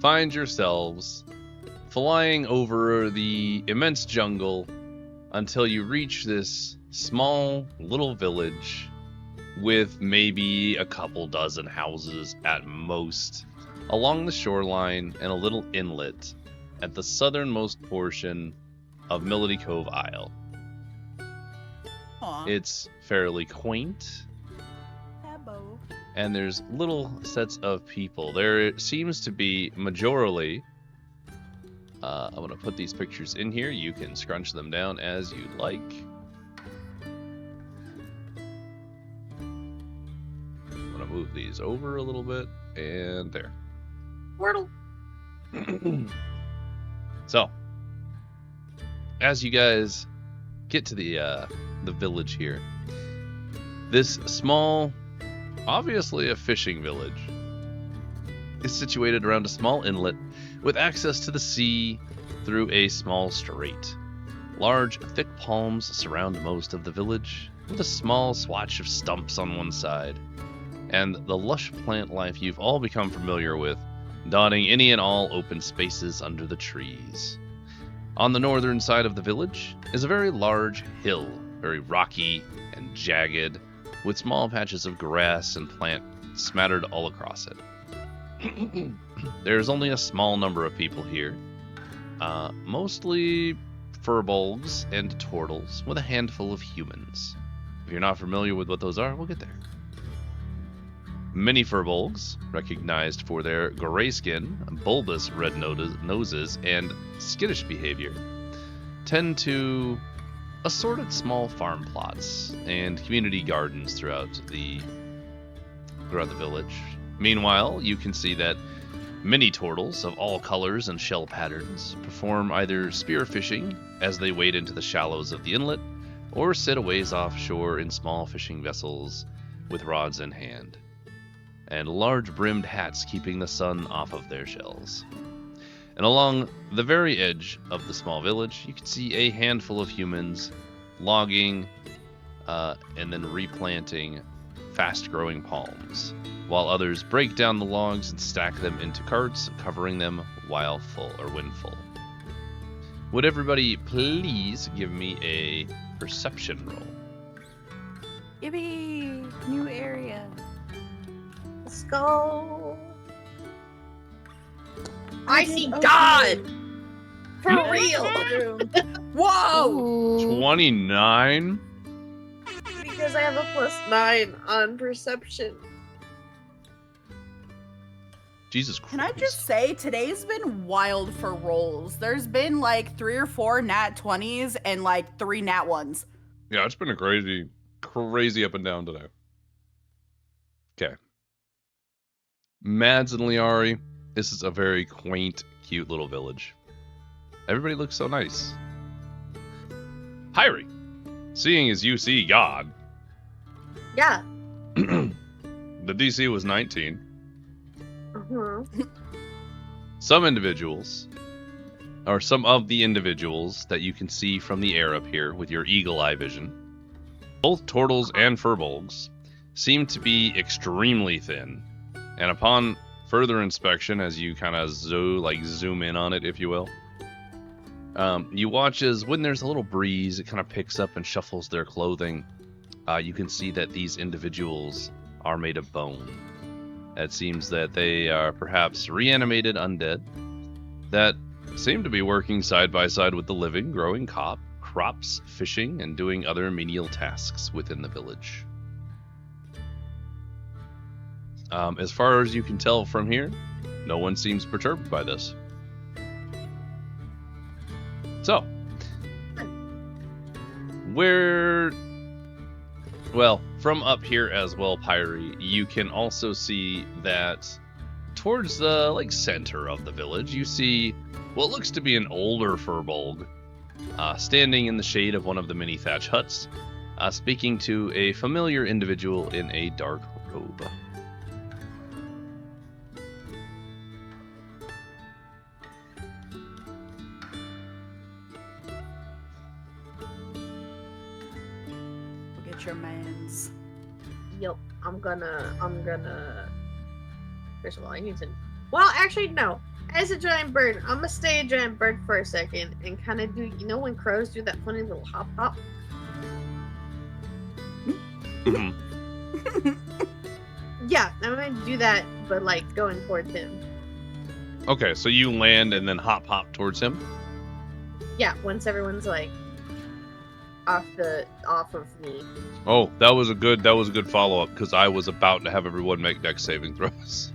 find yourselves flying over the immense jungle until you reach this small little village with maybe a couple dozen houses at most along the shoreline and a little inlet at the southernmost portion of Melody Cove Isle. Aw. It's fairly quaint, Taboo. and there's little sets of people. There seems to be majorly... I'm going to put these pictures in here. You can scrunch them down as you like. I'm going to move these over a little bit, and there. Wordle. So, as you guys get to the village here, this small, obviously a fishing village, is situated around a small inlet with access to the sea through a small strait. Large, thick palms surround most of the village, with a small swatch of stumps on one side, and the lush plant life you've all become familiar with dotting any and all open spaces under the trees. On the northern side of the village is a very large hill, very rocky and jagged, with small patches of grass and plant smattered all across it. There's only a small number of people here, mostly furbolgs and turtles, with a handful of humans. If you're not familiar with what those are, we'll get there. Many furbolgs, recognized for their gray skin, bulbous red noses, and skittish behavior, tend to assorted small farm plots and community gardens throughout the village. Meanwhile, you can see that many turtles of all colors and shell patterns perform either spearfishing as they wade into the shallows of the inlet, or sit a ways offshore in small fishing vessels with rods in hand, and large brimmed hats keeping the sun off of their shells. And along the very edge of the small village, you can see a handful of humans logging and then replanting fast-growing palms, while others break down the logs and stack them into carts, covering them while when full. Would everybody please give me a perception roll? Yippee! New area. Let's go. I see did God! okay. For real! Whoa! 29? Because I have a +9 on perception. Jesus Christ. Can I just say, today's been wild for rolls. There's been like 3 or 4 nat 20s and like 3 nat 1s. Yeah, it's been a crazy up and down today. Okay. Mads and Liari, this is a very quaint, cute little village. Everybody looks so nice. Pyri, seeing as you see God, Yeah. the DC was 19. Uh-huh. Some individuals, or some of the individuals that you can see from the air up here with your eagle eye vision, both turtles and furbolgs, seem to be extremely thin. And upon further inspection, as you kind of zoom in on it, if you will, you watch as when there's a little breeze, it kind of picks up and shuffles their clothing. You can see that these individuals are made of bone. It seems that they are perhaps reanimated undead that seem to be working side by side with the living, growing crops, fishing, and doing other menial tasks within the village. As far as you can tell from here, no one seems perturbed by this. So, from up here as well, Pyri, you can also see that towards the center of the village, you see what looks to be an older furbolg standing in the shade of one of the many thatch huts, speaking to a familiar individual in a dark robe. Your mans. Yep, I'm gonna first of all, I need to well, actually no. As a giant bird, I'm gonna stay a giant bird for a second and kind of do, you know when crows do that funny little hop hop? Yeah, I'm gonna do that, but going towards him. Okay, so you land and then hop towards him? Yeah, once everyone's off of me. Oh, that was a good follow-up, because I was about to have everyone make dex saving throws.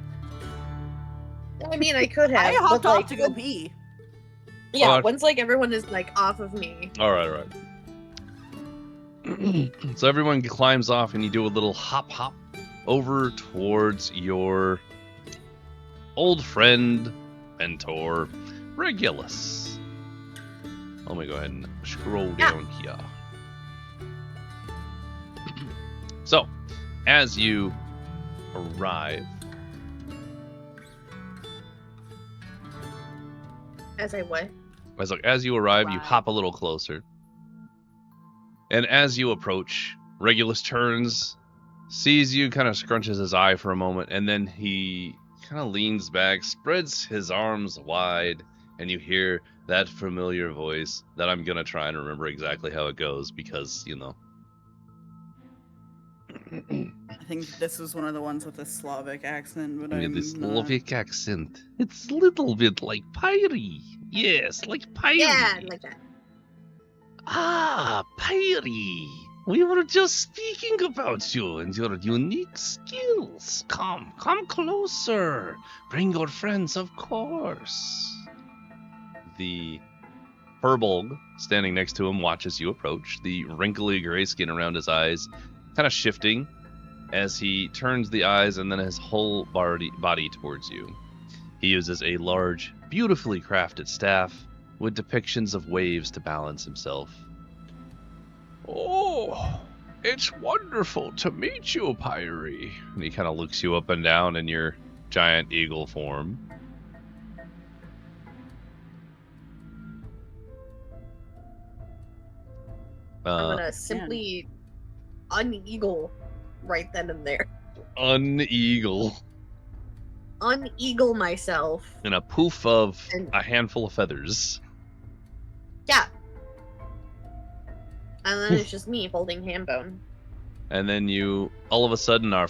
I mean, I could have. I hopped off to go pee. Yeah, once everyone is off of me. All right. So everyone climbs off, and you do a little hop over towards your old friend, mentor, Regulus. Let me go ahead and scroll down here. So, as you arrive... As I what? As you arrive, you hop a little closer. And as you approach, Regulus turns, sees you, kind of scrunches his eye for a moment, and then he kind of leans back, spreads his arms wide, and you hear that familiar voice that I'm gonna try and remember exactly how it goes because, you know. I think this was one of the ones with the Slavic accent, but I'm The not... Slavic accent. It's a little bit like Pyri. Yes, like Pyri. Yeah, like that. Ah, Pyri. We were just speaking about you and your unique skills. Come closer. Bring your friends, of course. The Herbolg, standing next to him, watches you approach, the wrinkly gray skin around his eyes kind of shifting as he turns the eyes and then his whole body towards you. He uses a large, beautifully crafted staff with depictions of waves to balance himself. Oh, it's wonderful to meet you, Pyri. And he kind of looks you up and down in your giant eagle form. I'm gonna simply uneagle right then and there. Uneagle. Uneagle myself. And a poof of a handful of feathers. Yeah. And then it's just me holding Hambone. And then you, all of a sudden, are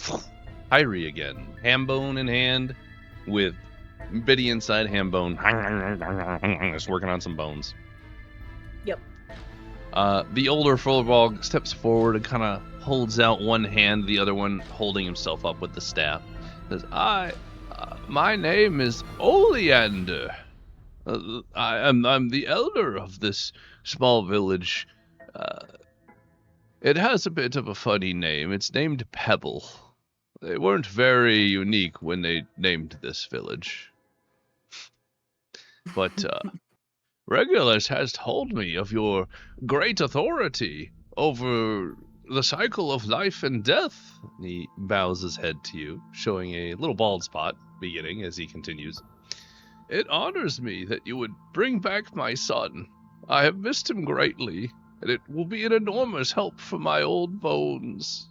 Pyri again. Hambone in hand, with Biddy inside Hambone. Just working on some bones. Yep. The older Fullbog steps forward and kind of holds out one hand, the other one holding himself up with the staff. Says, my name is Oleander. I'm the elder of this small village. It has a bit of a funny name. It's named Pebble. They weren't very unique when they named this village. But Regulus has told me of your great authority over the cycle of life and death. He bows his head to you, showing a little bald spot beginning as he continues. It honors me that you would bring back my son. I have missed him greatly, and it will be an enormous help for my old bones.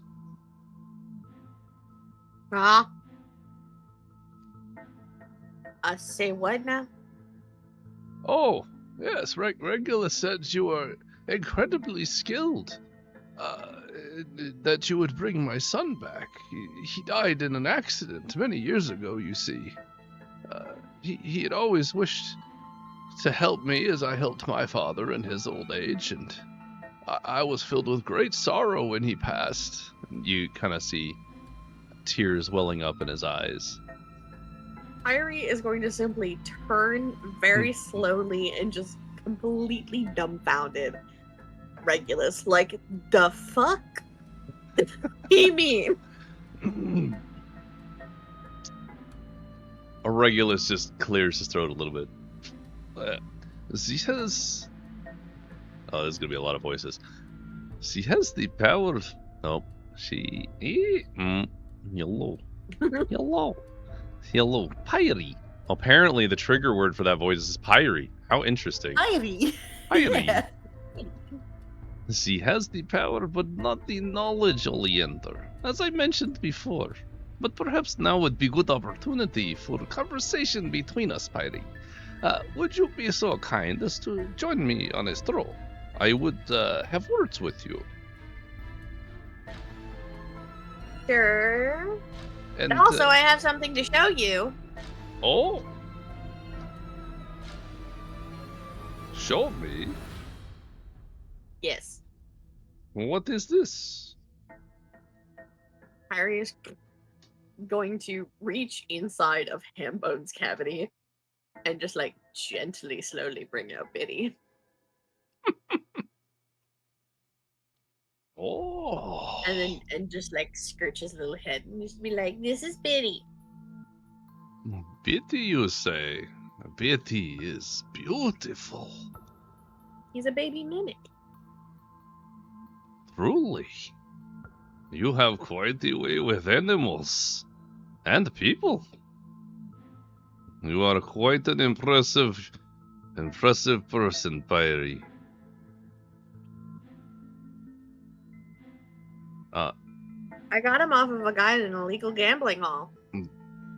Say what now? Oh, yes, Regulus said you are incredibly skilled. That you would bring my son back. He died in an accident many years ago, you see. He had always wished to help me as I helped my father in his old age, and I was filled with great sorrow when he passed. You kind of see tears welling up in his eyes. Pyri is going to simply turn very slowly and just completely dumbfounded Regulus. Like, the fuck? He mean? Regulus just clears his throat a little bit. She has... Oh, there's gonna be a lot of voices. She has the power of... Oh, she... Yellow. Yellow. Pyri. Apparently the trigger word for that voice is Pyri. How interesting. Pyri. Yeah. She has the power, but not the knowledge, Oleander, as I mentioned before. But perhaps now would be a good opportunity for conversation between us, Pyri. Would you be so kind as to join me on a stroll? I would have words with you. Sure. And But also, I have something to show you. Oh? Show me? Yes. What is this? Pyri is going to reach inside of Hambone's cavity and just like gently, slowly bring out Biddy. Oh. And just like scratch his little head and just be like, "This is Biddy." Biddy, you say? Biddy is beautiful. He's a baby mimic. Truly. You have quite the way with animals. And people. You are quite an impressive person, Pyri. I got him off of a guy in an illegal gambling hall.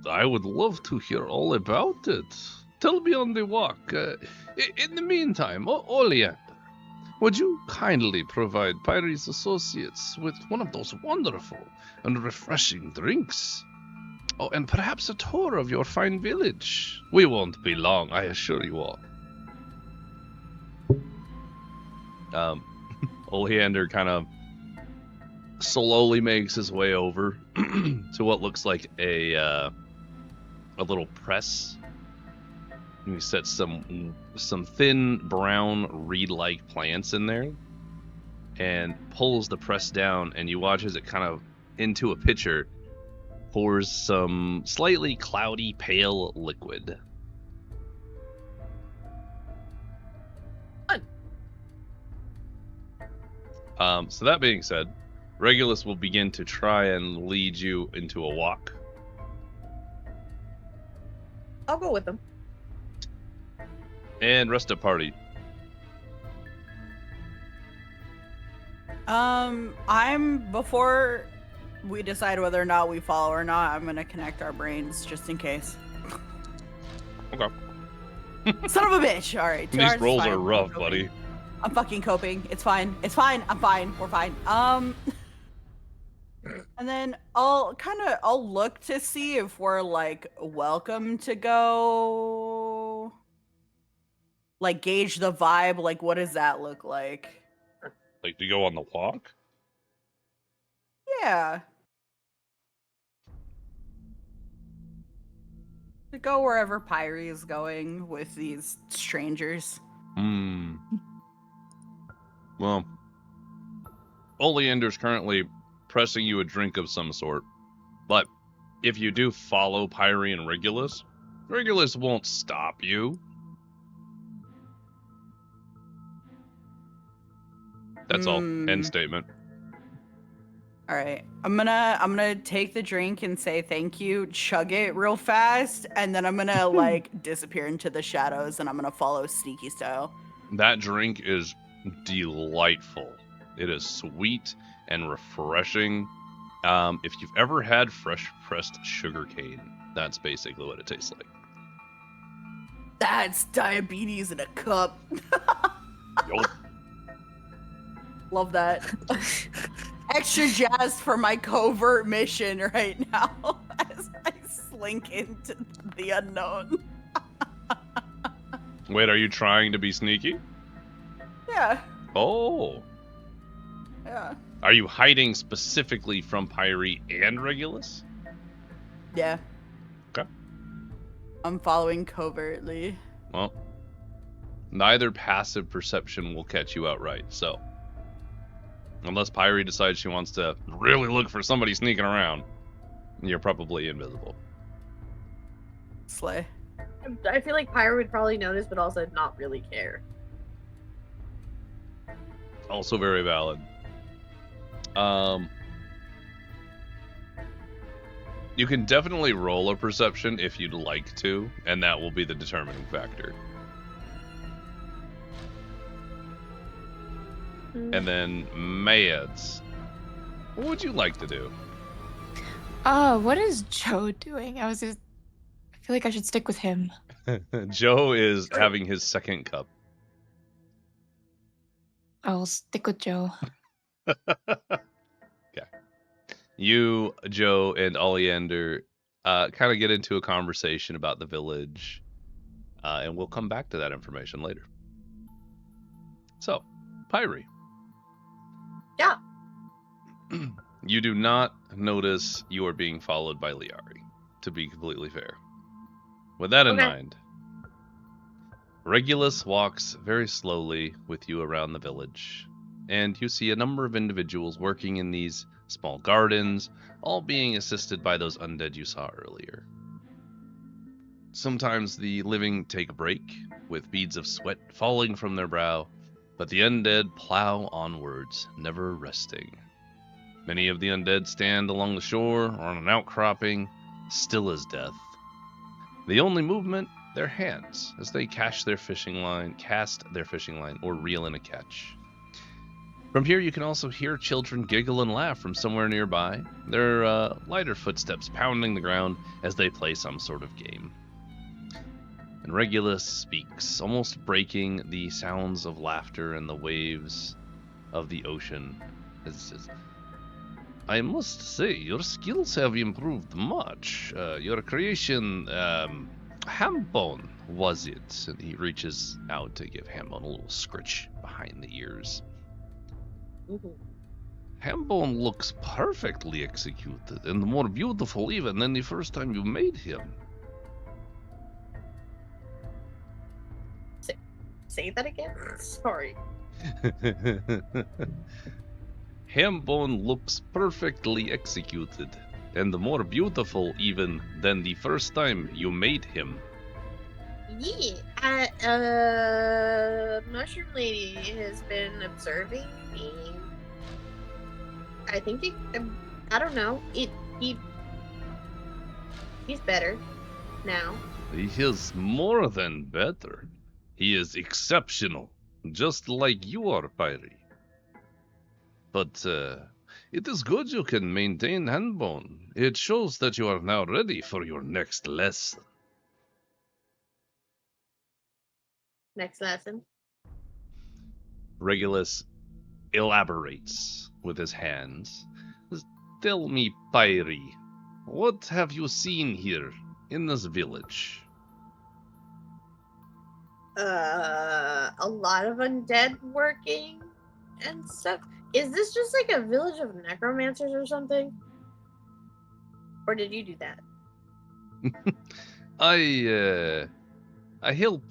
I would love to hear all about it. Tell me on the walk. In the meantime, Oleander, would you kindly provide Pyri's associates with one of those wonderful and refreshing drinks? Oh, and perhaps a tour of your fine village. We won't be long, I assure you all. Oleander kind of slowly makes his way over to what looks like a little press. And he sets some thin brown reed-like plants in there and pulls the press down, and you watch as it kind of into a pitcher pours some slightly cloudy pale liquid. So that being said, Regulus will begin to try and lead you into a walk. I'll go with them. And rest of party. Before we decide whether or not we follow or not, I'm gonna connect our brains just in case. Okay. Son of a bitch! Alright, These rolls are rough, buddy. I'm fucking coping. It's fine. It's fine. I'm fine. We're fine. And then I'll look to see if we're like welcome to go. Like gauge the vibe. Like what does that look like? Like to go on the walk? Yeah. To go wherever Pyri is going with these strangers. Well, Oleander's currently pressing you a drink of some sort, but if you do follow Pyri and Regulus, Regulus won't stop you. That's all. End statement. All right, I'm gonna take the drink and say thank you, chug it real fast, and then I'm gonna like disappear into the shadows, and I'm gonna follow sneaky style. That drink is delightful. It is sweet and refreshing. If you've ever had fresh pressed sugar cane, that's basically what it tastes like. That's diabetes in a cup. Yup. Love that. Extra jazzed for my covert mission right now as I slink into the unknown. Wait, are you trying to be sneaky? Yeah. Oh. Yeah. Are you hiding specifically from Pyri and Regulus? Yeah. Okay. I'm following covertly. Well, neither passive perception will catch you outright, so. Unless Pyri decides she wants to really look for somebody sneaking around, you're probably invisible. Slay. I feel like Pyri would probably notice, but also not really care. Also very valid. You can definitely roll a perception if you'd like to, and that will be the determining factor. And then Mads, what would you like to do? What is Joe doing? I feel like I should stick with him. Joe is having his second cup. I'll stick with Joe. Okay. You, Joe, and Oleander kind of get into a conversation about the village, and we'll come back to that information later. So, Pyri. Yeah. You do not notice you are being followed by Liari, to be completely fair. With that in mind, Regulus walks very slowly with you around the village, and you see a number of individuals working in these small gardens, all being assisted by those undead you saw earlier. Sometimes the living take a break, with beads of sweat falling from their brow, but the undead plow onwards, never resting. Many of the undead stand along the shore or on an outcropping, still as death. The only movement, their hands, as they cast their fishing line, or reel in a catch. From here, you can also hear children giggle and laugh from somewhere nearby, their lighter footsteps pounding the ground as they play some sort of game. And Regulus speaks, almost breaking the sounds of laughter and the waves of the ocean. It says, I must say, your skills have improved much. Your creation, Hambone, was it? And he reaches out to give Hambone a little scritch behind the ears. Hambone looks perfectly executed and more beautiful even than the first time you made him. Say that again? Sorry. Hambone looks perfectly executed and more beautiful even than the first time you made him. Yeah, Mushroom Lady has been observing me. I think I don't know. He's better now. He is more than better. He is exceptional, just like you are, Pyri. But it is good you can maintain Hambone. It shows that you are now ready for your next lesson. Next lesson. Regulus elaborates with his hands. Tell me, Pyri, what have you seen here in this village? A lot of undead working and stuff. Is this just like a village of necromancers or something? Or did you do that? I help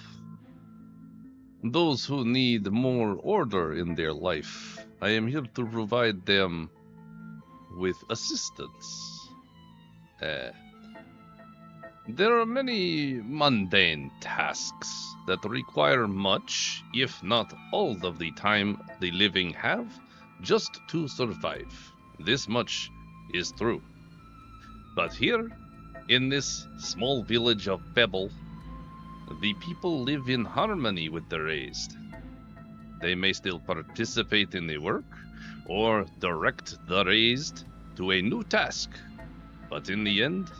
those who need more order in their life. I am here to provide them with assistance. There are many mundane tasks that require much, if not all of the time the living have, just to survive. This much is true. But here, in this small village of Pebble, the people live in harmony with the raised. They may still participate in the work, or direct the raised to a new task, but in the end,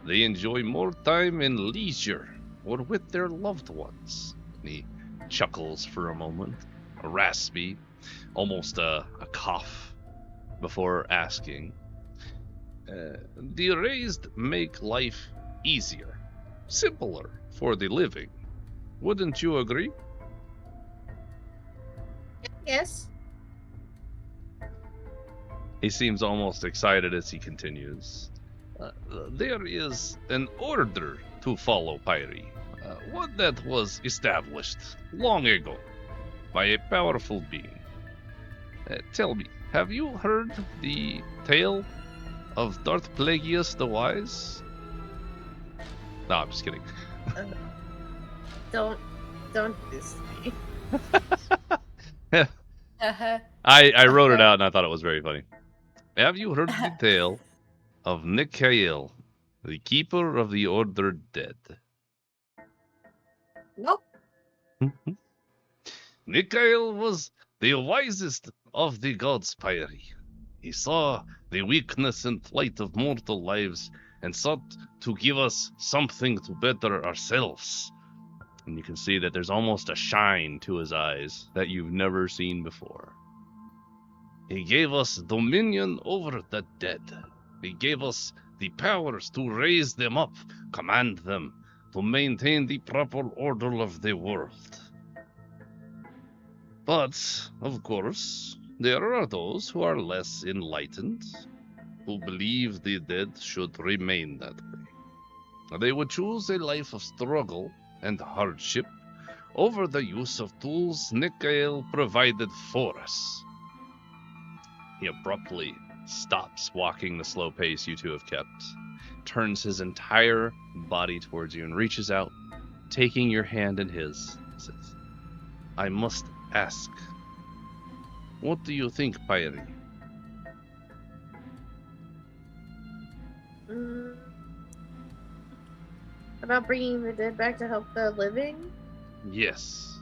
they enjoy more time in leisure or with their loved ones. And he chuckles for a moment, a raspy, almost a cough, before asking. The raised make life easier, simpler for the living. Wouldn't you agree? Yes. He seems almost excited as he continues. There is an order to follow, Pyri. One that was established long ago by a powerful being. Tell me, have you heard the tale of Darth Plagueis the Wise? No, I'm just kidding. Don't diss me. I wrote it out and I thought it was very funny. Have you heard the tale of Nikael, the keeper of the Ordered Dead? Nope. Nikael was the wisest of the gods, Pyri. He saw the weakness and plight of mortal lives and sought to give us something to better ourselves. And you can see that there's almost a shine to his eyes that you've never seen before. He gave us dominion over the dead. He gave us the powers to raise them up, command them, to maintain the proper order of the world. But, of course, there are those who are less enlightened, who believe the dead should remain that way. They would choose a life of struggle and hardship over the use of tools Nikael provided for us. He abruptly stops walking the slow pace you two have kept, turns his entire body towards you and reaches out, taking your hand in his. Says, I must ask, what do you think, Pyri? About bringing the dead back to help the living? Yes.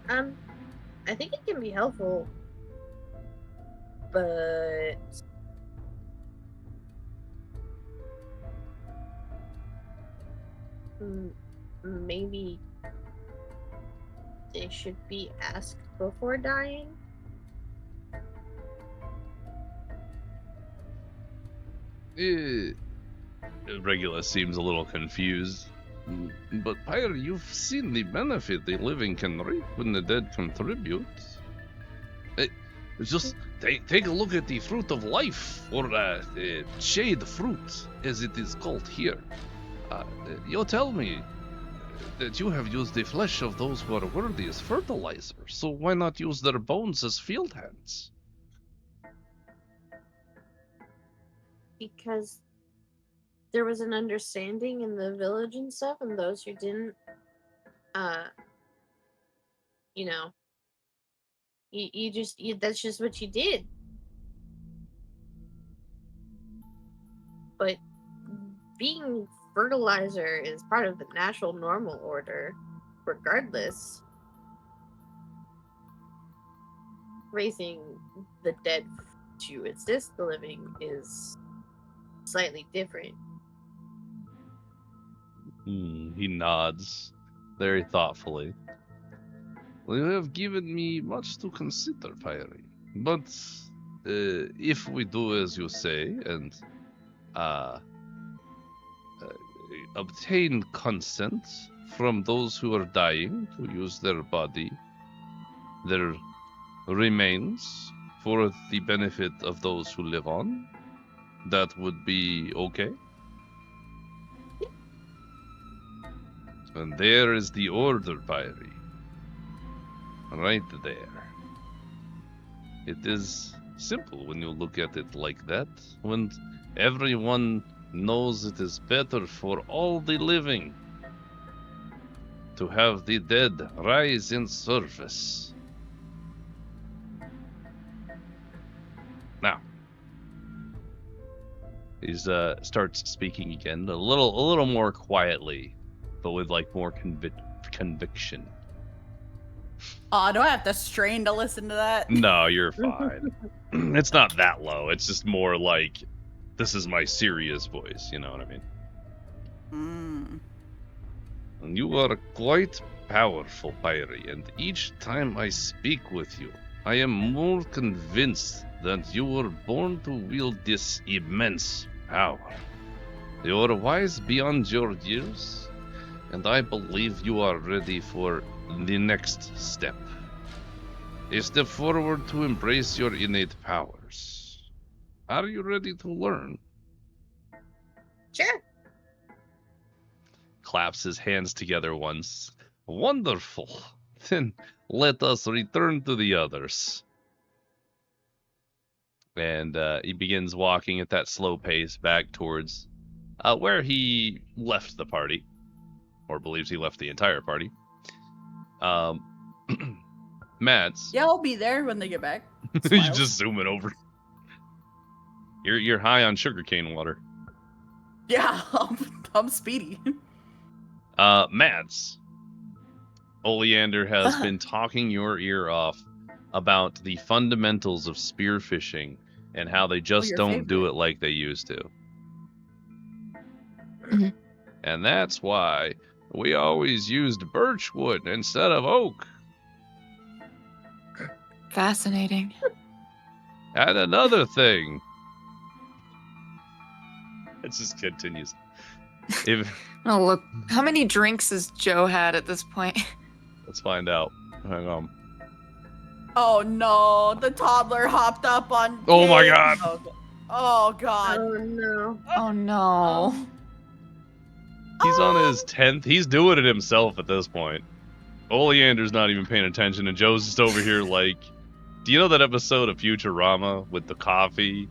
I think it can be helpful, but maybe they should be asked before dying. Regulus seems a little confused. But Pyri, you've seen the benefit the living can reap when the dead contribute. Just take a look at the fruit of life, or shade fruit, as it is called here. You tell me that you have used the flesh of those who are worthy as fertilizer, so why not use their bones as field hands? Because there was an understanding in the village and stuff, and those who didn't, that's just what you did. But being fertilizer is part of the natural normal order, regardless. Raising the dead to assist the living is slightly different. He nods very thoughtfully. Well, you have given me much to consider, Pyri. But if we do as you say and obtain consent from those who are dying to use their body, their remains, for the benefit of those who live on, that would be okay? And there is the order, Pyri. Right there. It is simple when you look at it like that, when everyone knows it is better for all the living to have the dead rise in service. Now, he starts speaking again, a little more quietly, but with like more conviction. Oh, do I have to strain to listen to that? No, you're fine. It's not that low. It's just more like, this is my serious voice, you know what I mean? And you are quite powerful, Pyri, and each time I speak with you, I am more convinced that you were born to wield this immense power. You are wise beyond your years, and I believe you are ready for the next step. A step forward to embrace your innate powers. Are you ready to learn? Sure. Claps his hands together once. Wonderful. Then let us return to the others. And he begins walking at that slow pace back towards where he left the party, or believes he left the entire party. Mads. Yeah, I'll be there when they get back. You just zoom it over. You're high on sugarcane water. Yeah, I'm speedy. Mads. Oleander has been talking your ear off about the fundamentals of spearfishing and how they just don't do it like they used to. Mm-hmm. And that's why we always used birchwood instead of oak. Fascinating. And another thing. It just continues. Oh, look. How many drinks has Joe had at this point? Let's find out. Hang on. Oh no, the toddler hopped up on. Oh my god. Oh god. Oh no. Oh no. He's on his 10th. He's doing it himself at this point. Oleander's not even paying attention, and Joe's just over here like, do you know that episode of Futurama with the coffee?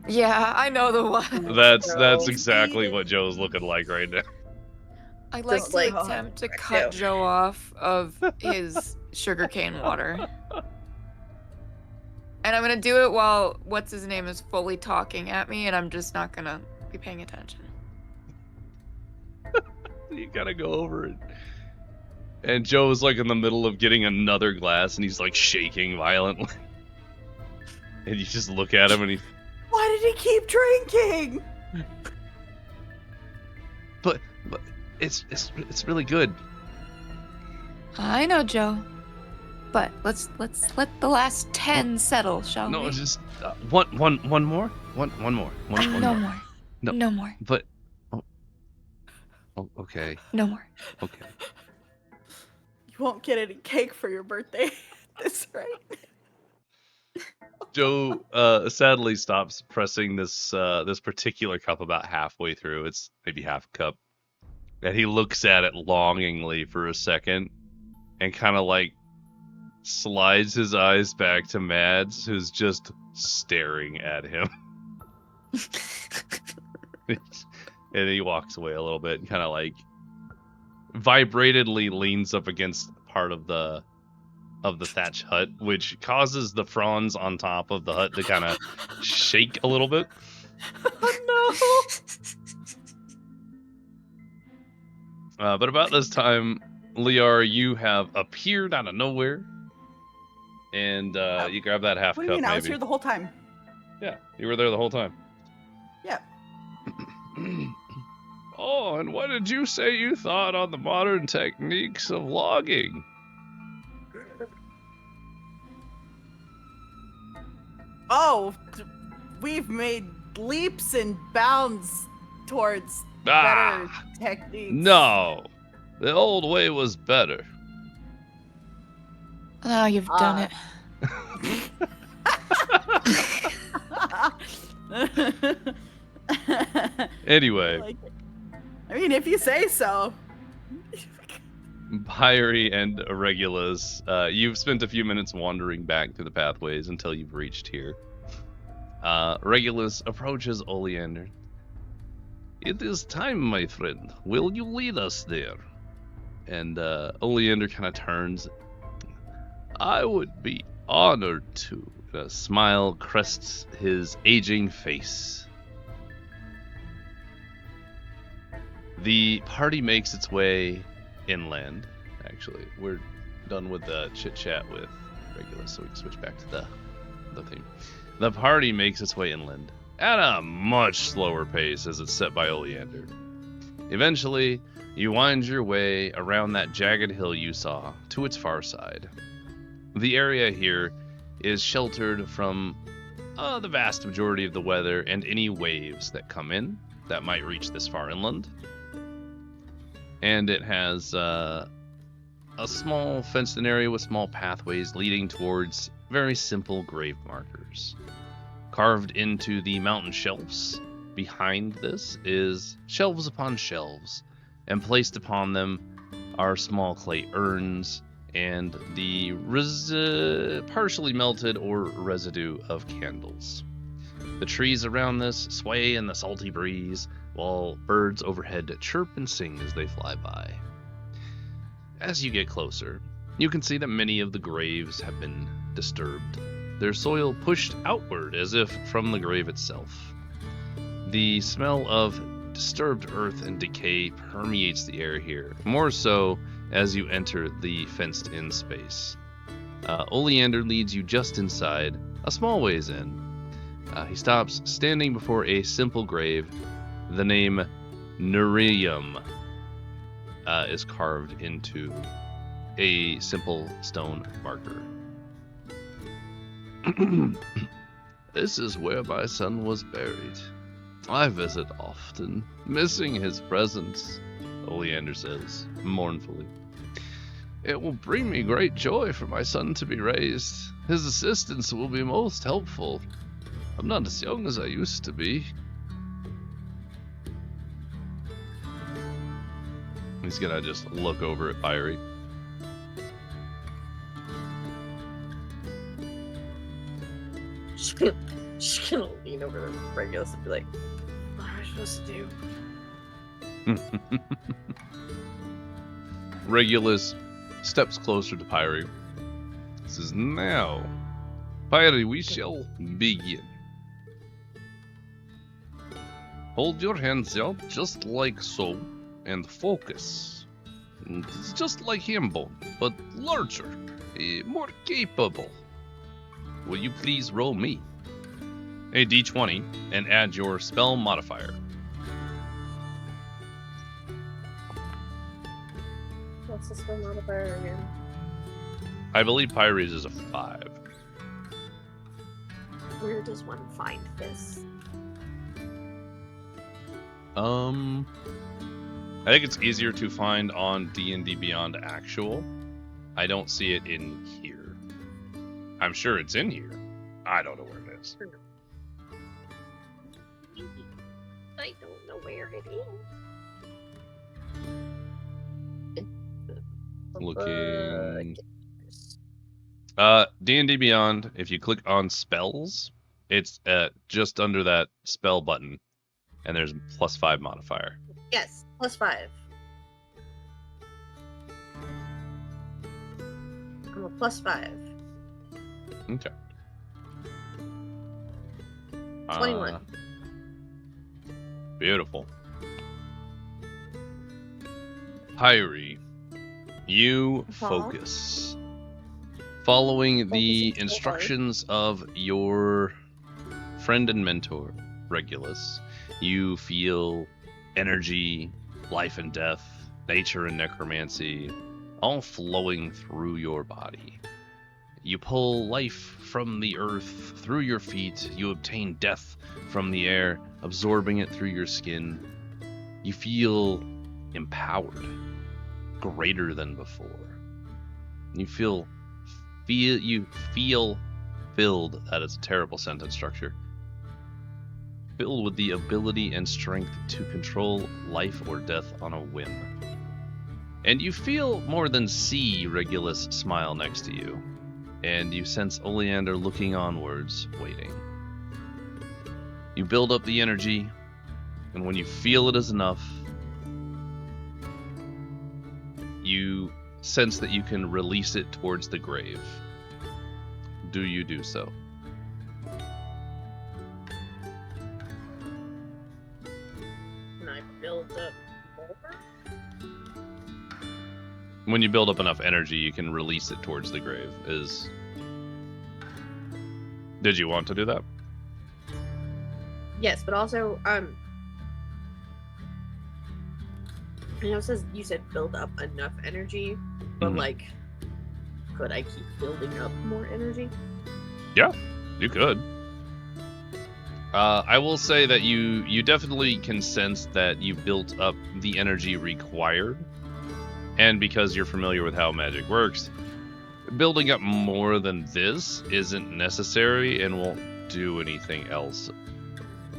Yeah, I know the one. That's exactly what Joe's looking like right now. I like Just to like- attempt to cut Joe off of his sugarcane water. And I'm gonna do it while what's his name is fully talking at me, and I'm just not gonna be paying attention. You gotta go over it. And Joe's like in the middle of getting another glass, and he's like shaking violently. And you just look at him, and Why did he keep drinking? But it's really good. I know, Joe. But let's let the last 10 settle, shall we? No, just one more. One more. No more. No. No more. But okay. No more. Okay. You won't get any cake for your birthday. That's right. Joe sadly stops pressing this particular cup about halfway through. It's maybe half a cup. And he looks at it longingly for a second and kind of like slides his eyes back to Mads, who's just staring at him. And he walks away a little bit and kind of like vibratedly leans up against part of the thatch hut, which causes the fronds on top of the hut to kind of shake a little bit. Oh no! But about this time, Liar, you have appeared out of nowhere, and you grab that half What do cup. you mean? Maybe. I was here the whole time. Yeah, you were there the whole time. Yeah. Oh, and what did you say you thought on the modern techniques of logging? Oh, we've made leaps and bounds towards Ah, better techniques. no, the old way was better. Oh, you've done it. Anyway, Like it. I mean, if you say so. Pyri and Regulus, you've spent a few minutes wandering back through the pathways until you've reached here. Regulus approaches Oleander. It is time, my friend. Will you lead us there? And Oleander kind of turns. I would be honored to. A smile crests his aging face. The party makes its way inland. Actually, we're done with the chit chat with Regulus, so we can switch back to the theme. The party makes its way inland at a much slower pace as it's set by Oleander. Eventually, you wind your way around that jagged hill you saw to its far side. The area here is sheltered from the vast majority of the weather and any waves that come in that might reach this far inland. And it has a small fenced-in area with small pathways leading towards very simple grave markers. Carved into the mountain shelves behind this is shelves upon shelves, and placed upon them are small clay urns and the partially melted or residue of candles. The trees around this sway in the salty breeze, while birds overhead chirp and sing as they fly by. As you get closer, you can see that many of the graves have been disturbed, their soil pushed outward as if from the grave itself. The smell of disturbed earth and decay permeates the air here, more so as you enter the fenced-in space. Oleander leads you just inside, a small ways in. He stops, standing before a simple grave. The name Nerium is carved into a simple stone marker. This is where my son was buried. I visit often, missing his presence, Oleander says, mournfully. It will bring me great joy for my son to be raised. His assistance will be most helpful. I'm not as young as I used to be. He's gonna just look over at Pyri. She's gonna lean over to Regulus and be like, what am I supposed to do? Regulus steps closer to Pyri. Says, now, Pyri, we shall begin. Hold your hands out just like so, and focus. It's just like Hambone, but larger, more capable. Will you please roll me a d20 and add your spell modifier? What's the spell modifier again? I believe Pyri's is a 5. Where does one find this? I think it's easier to find on D&D Beyond Actual. I don't see it in here. I'm sure it's in here. I don't know where it is. I don't know where it is. Looking. D&D Beyond, if you click on spells, it's just under that spell button, and there's +5 modifier. Yes, +5. I'm a +5. Okay. 21. Beautiful. Pyri, you focus. Following the instructions of your friend and mentor, Regulus, you feel energy, life and death, nature and necromancy, all flowing through your body. You pull life from the earth through your feet. You obtain death from the air, absorbing it through your skin. You feel empowered, greater than before. You feel filled. That is a terrible sentence structure. Filled with the ability and strength to control life or death on a whim. And you feel more than see Regulus smile next to you. And you sense Oleander looking onwards, waiting. You build up the energy, and when you feel it is enough, you sense that you can release it towards the grave. Do you do so? Can I build up more? When you build up enough energy, you can release it towards the grave. Did you want to do that? Yes, but also, I know it says you said build up enough energy, but like, could I keep building up more energy? Yeah, you could. I will say that you definitely can sense that you built up the energy required, and because you're familiar with how magic works, building up more than this isn't necessary and won't do anything else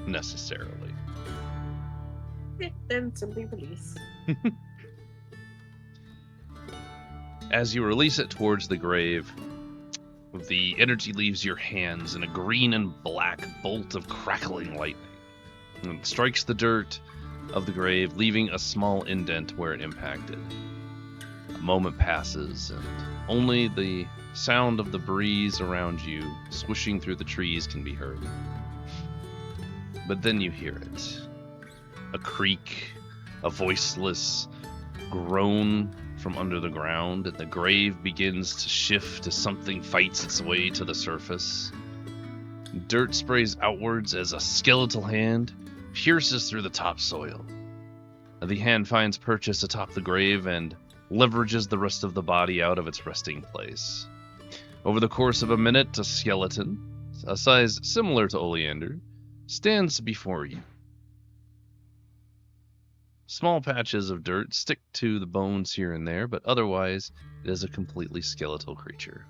necessarily. Then simply release. As you release it towards the grave, the energy leaves your hands in a green and black bolt of crackling lightning. And it strikes the dirt of the grave, leaving a small indent where it impacted. A moment passes, and only the sound of the breeze around you, swishing through the trees, can be heard. But then you hear it. A creak, a voiceless groan from under the ground, and the grave begins to shift as something fights its way to the surface. Dirt sprays outwards as a skeletal hand pierces through the topsoil. The hand finds purchase atop the grave and leverages the rest of the body out of its resting place. Over the course of a minute, a skeleton, a size similar to Oleander, stands before you. Small patches of dirt stick to the bones here and there, but otherwise it is a completely skeletal creature.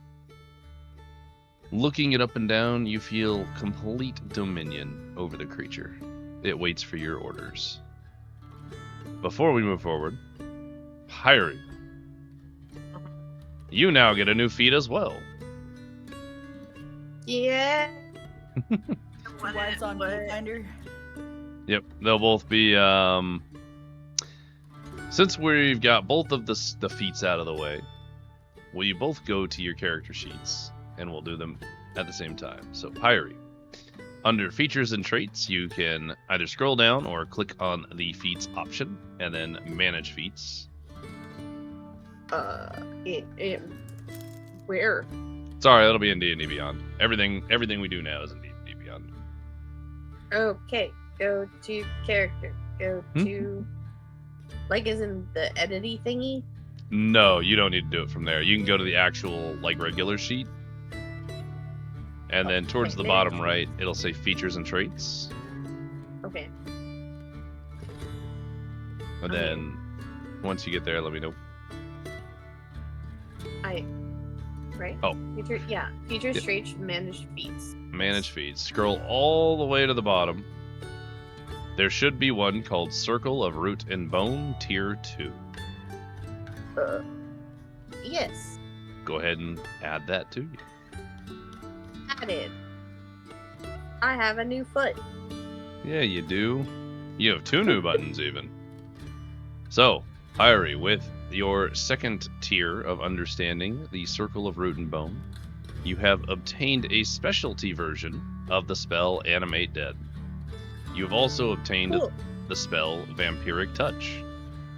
Looking it up and down, you feel complete dominion over the creature. It waits for your orders. Before we move forward, Pyri, you now get a new feat as well. Yeah. What's on Pathfinder? Yep, they'll both be, since we've got both of the feats out of the way, will you both go to your character sheets, and we'll do them at the same time. So, Pyri, under features and traits, you can either scroll down or click on the feats option, and then manage feats. Where? Sorry, that'll be in D&D Beyond. Everything we do now is in D&D Beyond. Okay, go to character. Go to... Like, is in the edity thingy? No, you don't need to do it from there. You can go to the actual, like, regular sheet. And then towards the bottom right, it'll say features and traits. Okay. And then, once you get there, let me know. Right? Oh. Features, traits, manage feats. Manage feeds. Scroll all the way to the bottom. There should be one called Circle of Root and Bone, Tier 2. Yes. Go ahead and add that to you. Added. I have a new foot. Yeah, you do. You have 2 new buttons, even. So, Pyri, with your second tier of understanding, the Circle of Root and Bone, you have obtained a specialty version of the spell Animate Dead. You've also obtained the spell Vampiric Touch,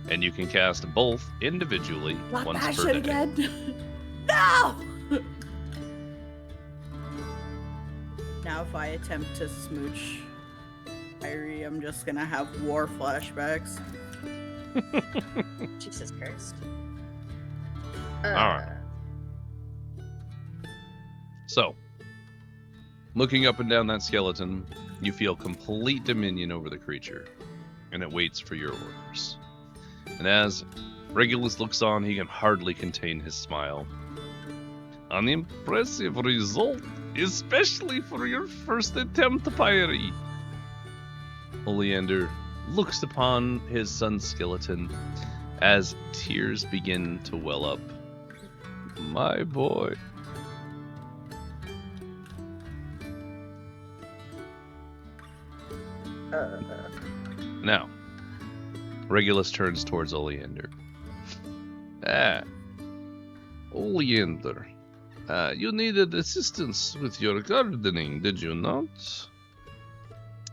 and you can cast both individually once per day. Again. No! Now if I attempt to smooch Pyri, I'm just gonna have war flashbacks. Jesus Christ. Alright. So, looking up and down that skeleton, you feel complete dominion over the creature, and it waits for your orders. And as Regulus looks on, he can hardly contain his smile. An impressive result, especially for your first attempt, Pyri. Oleander looks upon his son's skeleton as tears begin to well up. My boy. Now, Regulus turns towards Oleander. Oleander, you needed assistance with your gardening, did you not?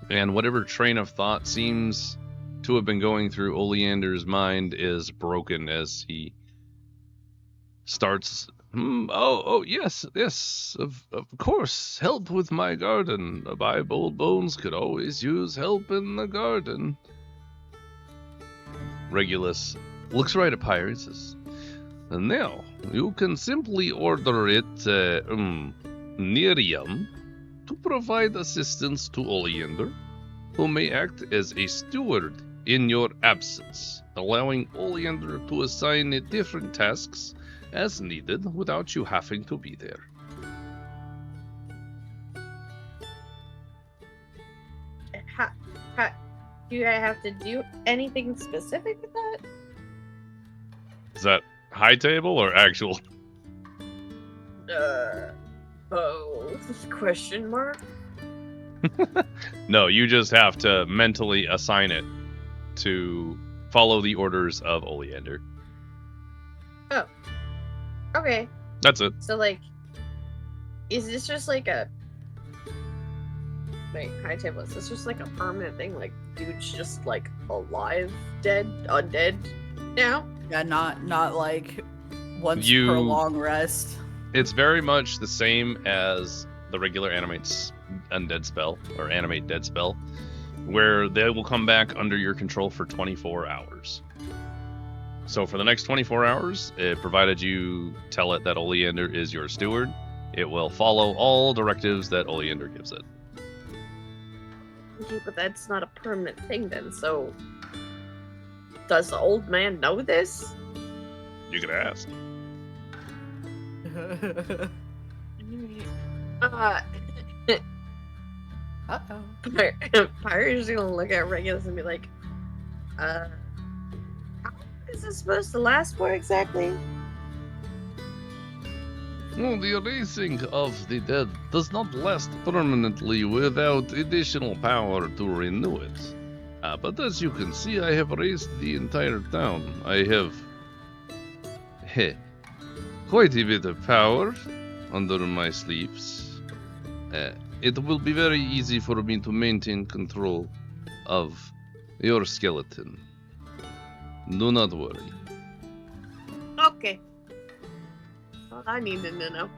And whatever train of thought seems to have been going through Oleander's mind is broken as he starts. Yes, of course. Help with my garden. My bold bones could always use help in the garden. Regulus looks right at Pyri and says, now, you can simply order it, Nerium, to provide assistance to Oleander, who may act as a steward in your absence, allowing Oleander to assign it different tasks as needed without you having to be there. Do I have to do anything specific with that? Is that high table or actual? Question mark? No, you just have to mentally assign it to follow the orders of Oleander. Oh. Okay. That's it. So, like, is this just like a... Wait, high table, is this just like a permanent thing? Like, dude's just, like, alive, dead, undead now? Yeah, not like once per long rest. It's very much the same as the regular Animate Undead spell, or Animate Dead spell, where they will come back under your control for 24 hours. So for the next 24 hours, provided you tell it that Oleander is your steward, it will follow all directives that Oleander gives it. Okay, but that's not a permanent thing then, so... Does the old man know this? You could ask. Uh-oh. Pyri's gonna look at Regulus and be like, how is this supposed to last for exactly? Well, the erasing of the dead does not last permanently without additional power to renew it. But as you can see, I have erased the entire town. I have quite a bit of power under my sleeves. It will be very easy for me to maintain control of your skeleton. Do not worry. Okay. Well, I needed to know.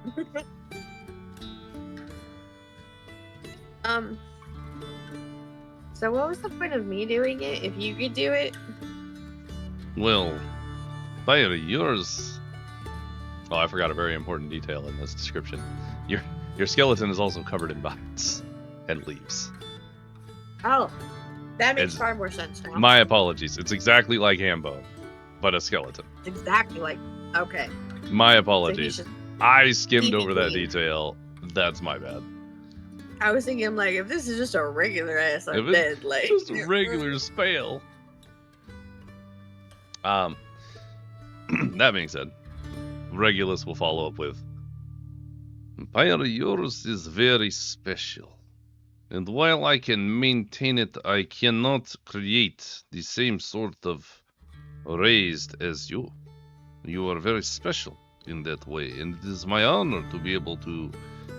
So what was the point of me doing it if you could do it? Well, Pyri, yours. Oh, I forgot a very important detail in this description. Your skeleton is also covered in vines and leaves. Oh, that makes It's- far more sense now. My apologies. It's exactly like Hambo, but a skeleton. It's exactly like, okay. My So he apologies. should, I skimmed Keep it over that clean. detail. That's my bad. I was thinking, like, if this is just a regular ass If undead, like... Just a regular spell. That being said, Regulus will follow up with, Pyri, yours is very special. And while I can maintain it, I cannot create the same sort of raised as you. You are very special in that way, and it is my honor to be able to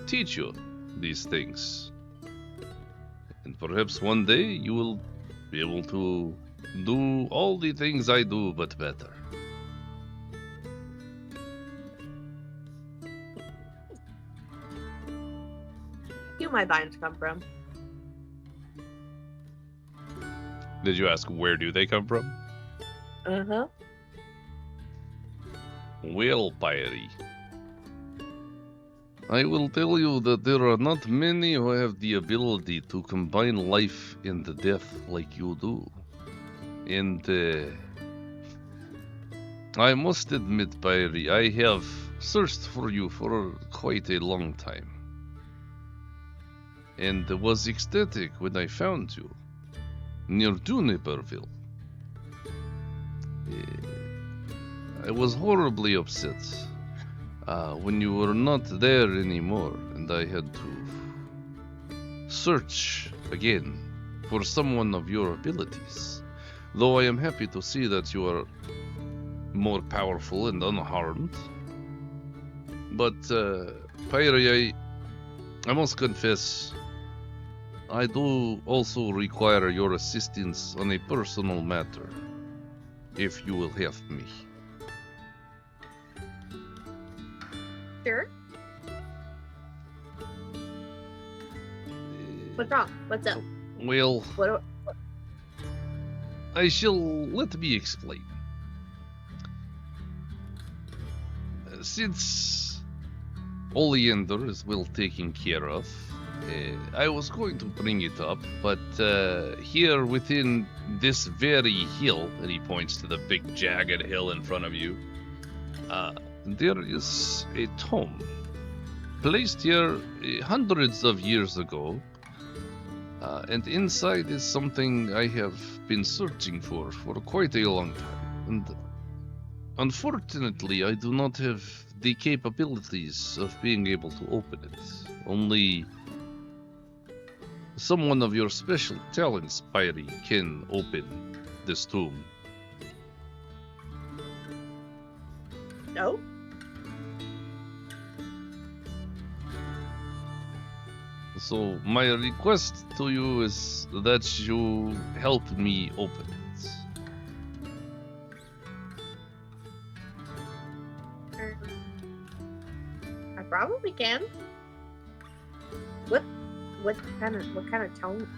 teach you these things. And perhaps one day you will be able to do all the things I do, but better. Where do my vines come from? Did you ask where do they come from? Uh-huh. Well, Pyri, I will tell you that there are not many who have the ability to combine life and death like you do. And I must admit, Pyri, I have searched for you for quite a long time. And was ecstatic when I found you near Juniperville. I was horribly upset when you were not there anymore, and I had to search again for someone of your abilities. Though I am happy to see that you are more powerful and unharmed. But, Pyri, I must confess, I do also require your assistance on a personal matter, if you will help me. Sure. What's wrong? What's up? Well, What? I shall let me explain. Since Oleander is well taken care of, I was going to bring it up, but here within this very hill, and he points to the big jagged hill in front of you, there is a tomb placed here hundreds of years ago, and inside is something I have been searching for quite a long time. And unfortunately, I do not have the capabilities of being able to open it. Only someone of your special talents, Pyri, can open this tomb. No? So my request to you is that you help me open it. I probably can. What kind of tone?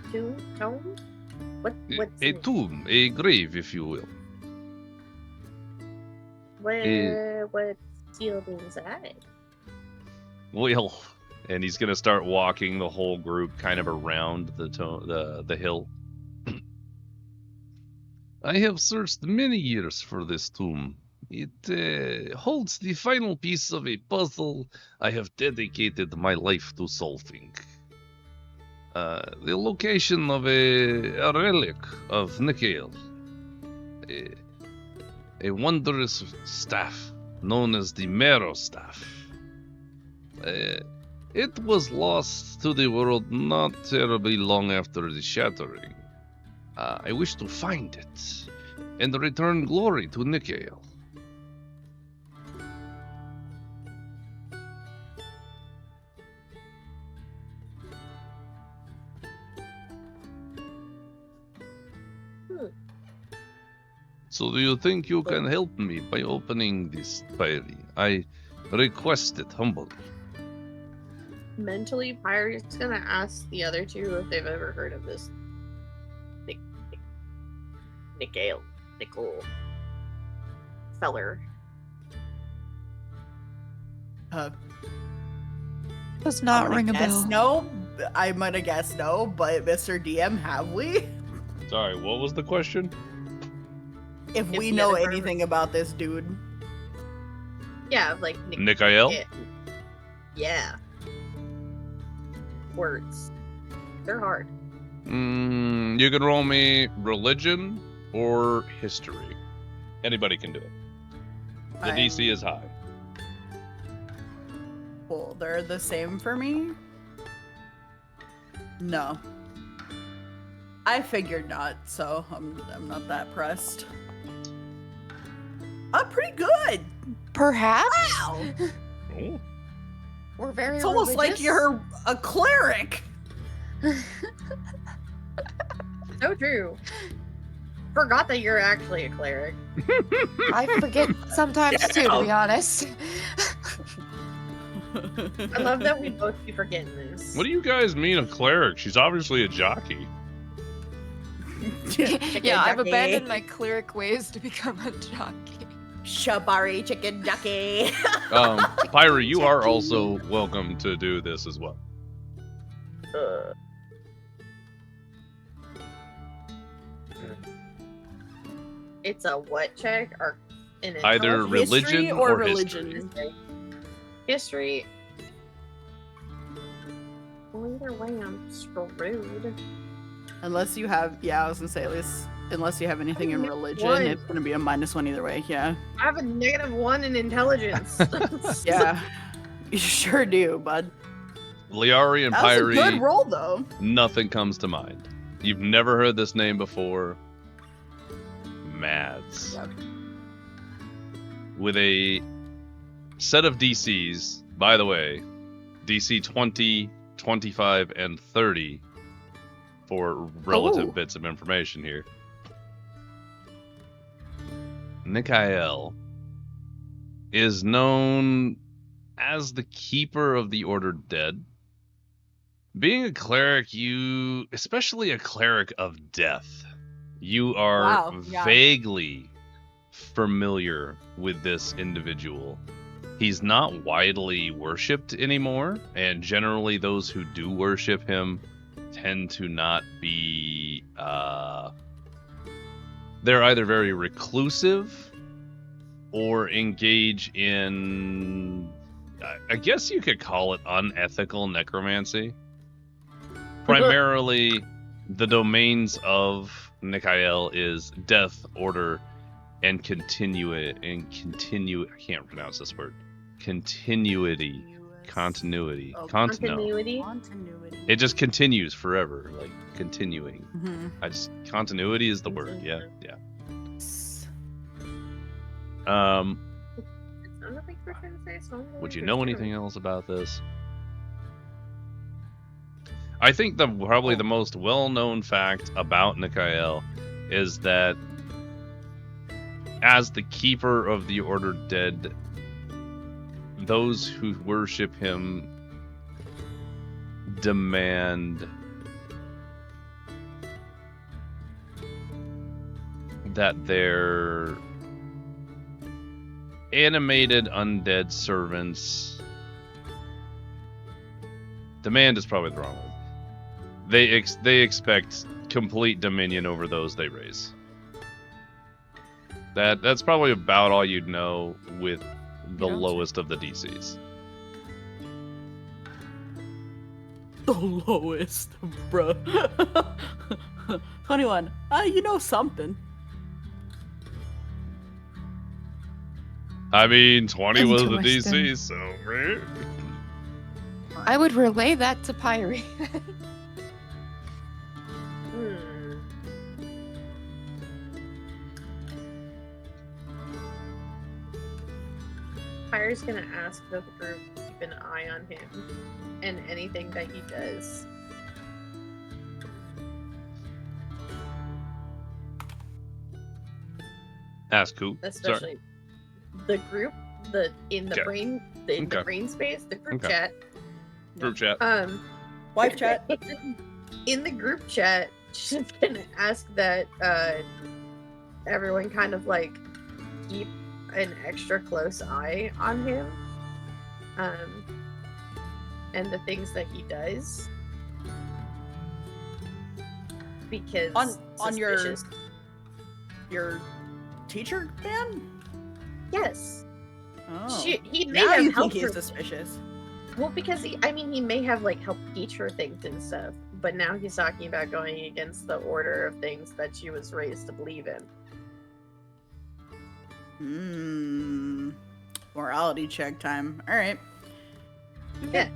What's A tomb, a grave, if you will. what's sealed inside? Well, and he's gonna start walking the whole group kind of around the hill. I have searched many years for this tomb. It holds the final piece of a puzzle I have dedicated my life to solving. The location of a relic of Nikael. A wondrous staff known as the Marrow staff. It was lost to the world not terribly long after the shattering. I wish to find it and return glory to Nikael. So do you think you can help me by opening this Pyri? I request it humbly. Mentally, Pyri's gonna ask the other two if they've ever heard of this Nickel feller. Does not ring a bell. No, I'm gonna guess no, but Mr. DM, have we? Sorry, what was the question? If we know anything about this dude. Yeah, like Nikael? Yeah. Words. They're hard. You can roll me religion or history. Anybody can do it. The DC is high. Well, they're the same for me. No. I figured not, so I'm not that pressed. I'm pretty good. Perhaps? Wow. Oh. We're very It's almost like religious. you're a cleric. So true. Forgot that you're actually a cleric. I forget sometimes too, to be honest. I love that we both be forgetting this. What do you guys mean a cleric? She's obviously a jockey. Yeah, I've abandoned my cleric ways to become a jockey. Shabari chicken ducky. Pyri, you are also welcome to do this as well. It's a what check or an Either intelligence? religion or or religion. history. History. Well, either way, I'm screwed. Unless you have, I was gonna say, at least, unless you have anything in religion, One. it's gonna be a -1 either way, yeah. I have a -1 in intelligence. Yeah. You sure do, bud. Liari and That was a good Pyri, roll, though. nothing comes to mind. You've never heard this name before. Mads. Yep. With a set of DCs, by the way, DC 20, 25, and 30 for relative Oh. bits of information here. Nikael is known as the Keeper of the Ordered Dead. Being a cleric, especially a cleric of death, you are Wow, yeah. vaguely familiar with this individual. He's not widely worshipped anymore, and generally those who do worship him tend to not be, they're either very reclusive or engage in, I guess you could call it unethical necromancy. Primarily, the domains of Nikael is death, order, and I can't pronounce this word. Continuity. Continuity. Oh, Continuity. Continuity. It just continues forever, like continuing. Mhm. Continuity is the word. Yeah. It sounded like you were trying to say something. Would you know anything else about this? I think probably the most well-known fact about Nikael is that as the Keeper of the Ordered Dead, those who worship him demand that their animated undead servants... Demand is probably the wrong word. They expect complete dominion over those they raise. That's probably about all you'd know with the lowest of the DCs. The lowest, bruh. 21. You know something. I mean, 20 was the Interesting. DC, so... right? I would relay that to Pyri. Pyre's gonna ask the group to keep an eye on him and anything that he does. Ask who? especially the group, in the brain space, the group chat. Group chat. Wife chat. In the group chat, she's gonna ask that everyone kind of like keep an extra close eye on him, and the things that he does, because on your teacher man. Yes. Oh. He may Now have you helped think he's her. suspicious. Well, because he may have like helped teach her things and stuff, but now he's talking about going against the order of things that she was raised to believe in. Morality check time. All right. Yeah.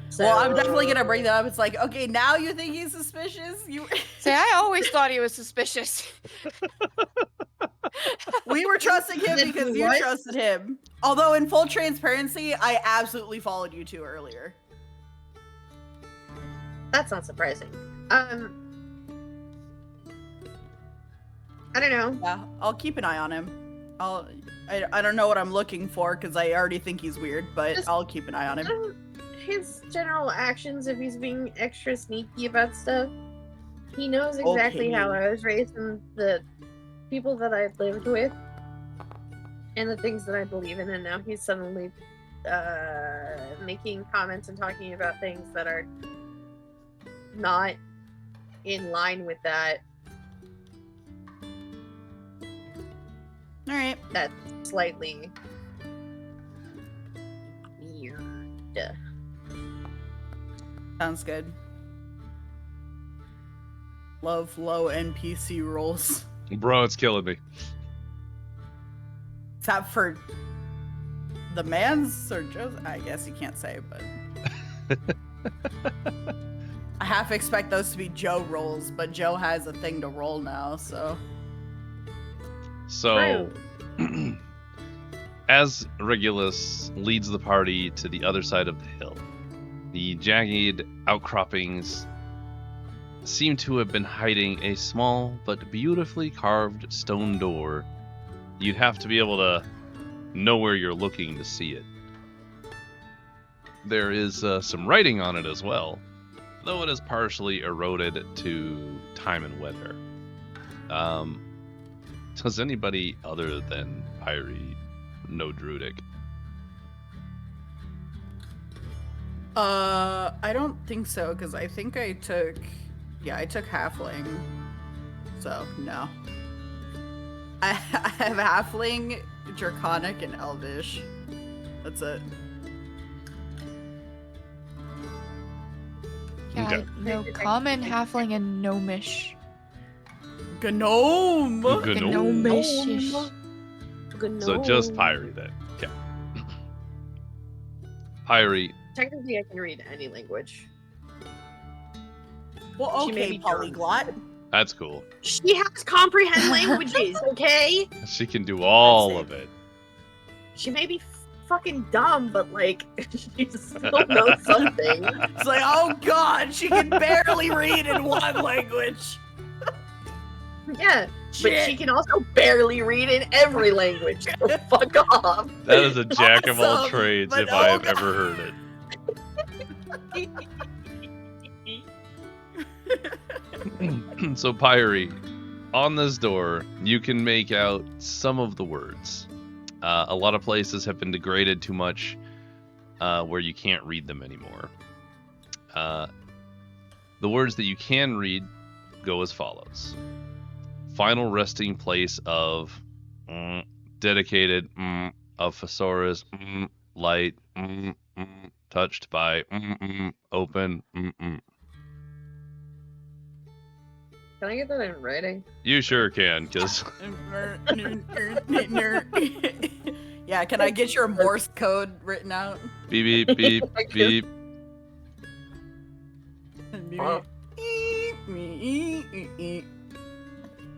So, well, I'm definitely gonna bring that up. It's like, okay, now you think he's suspicious? You. See, I always thought he was suspicious. We were trusting him because you trusted him. Although, in full transparency, I absolutely followed you two earlier. That's not surprising. I don't know. Yeah, I'll keep an eye on him. I don't know what I'm looking for because I already think he's weird, but I'll keep an eye on him. His general actions, if he's being extra sneaky about stuff, he knows exactly how I was raised and the people that I've lived with and the things that I believe in, and now he's suddenly making comments and talking about things that are not in line with that. All right. That's slightly weird. Sounds good. Love low NPC rolls. Bro, it's killing me. Except for the man's or Joe's. I guess you can't say, but I half expect those to be Joe rolls, but Joe has a thing to roll now, so. So, as Regulus leads the party to the other side of the hill, the jagged outcroppings seem to have been hiding a small but beautifully carved stone door. You'd have to be able to know where you're looking to see it. There is some writing on it as well, though it is partially eroded to time and weather. Does anybody other than Pyri know Druidic? I don't think so, because I think I took Halfling, so no. I have Halfling, Draconic, and Elvish. That's it. Yeah, Okay. no common, halfling, and gnomish. Gnome! Gnomish-ish. So just Pyri then. Okay. Pyri. Technically, I can read any language. Well, She may okay, be polyglot. That's cool. She has comprehend languages, okay? She can do all of it. She may be fucking dumb, but like, she still knows something. It's like, oh god, she can barely read in one language. Yeah, Shit. but she can also barely read in every language. So fuck off. That is a jack of all Awesome, trades but if I have oh ever heard it. So Pyri, on this door, you can make out some of the words. A lot of places have been degraded too much where you can't read them anymore. The words that you can read go as follows. Final resting place of dedicated of Thesaurus light touched by open Can I get that in writing? You sure can, because Yeah, can I get your Morse code written out? beep beep beep beep.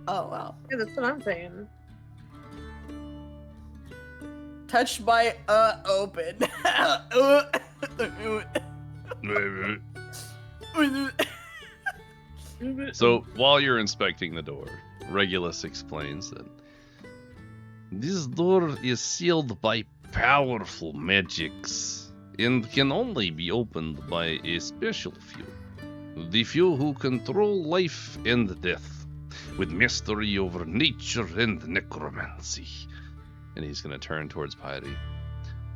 Oh wow. Yeah, that's what I'm saying. Touched by open. So while you're inspecting the door, Regulus explains that This door is sealed by powerful magics and can only be opened by a special few. The few who control life and death with mastery over nature and necromancy. And he's going to turn towards Pyri.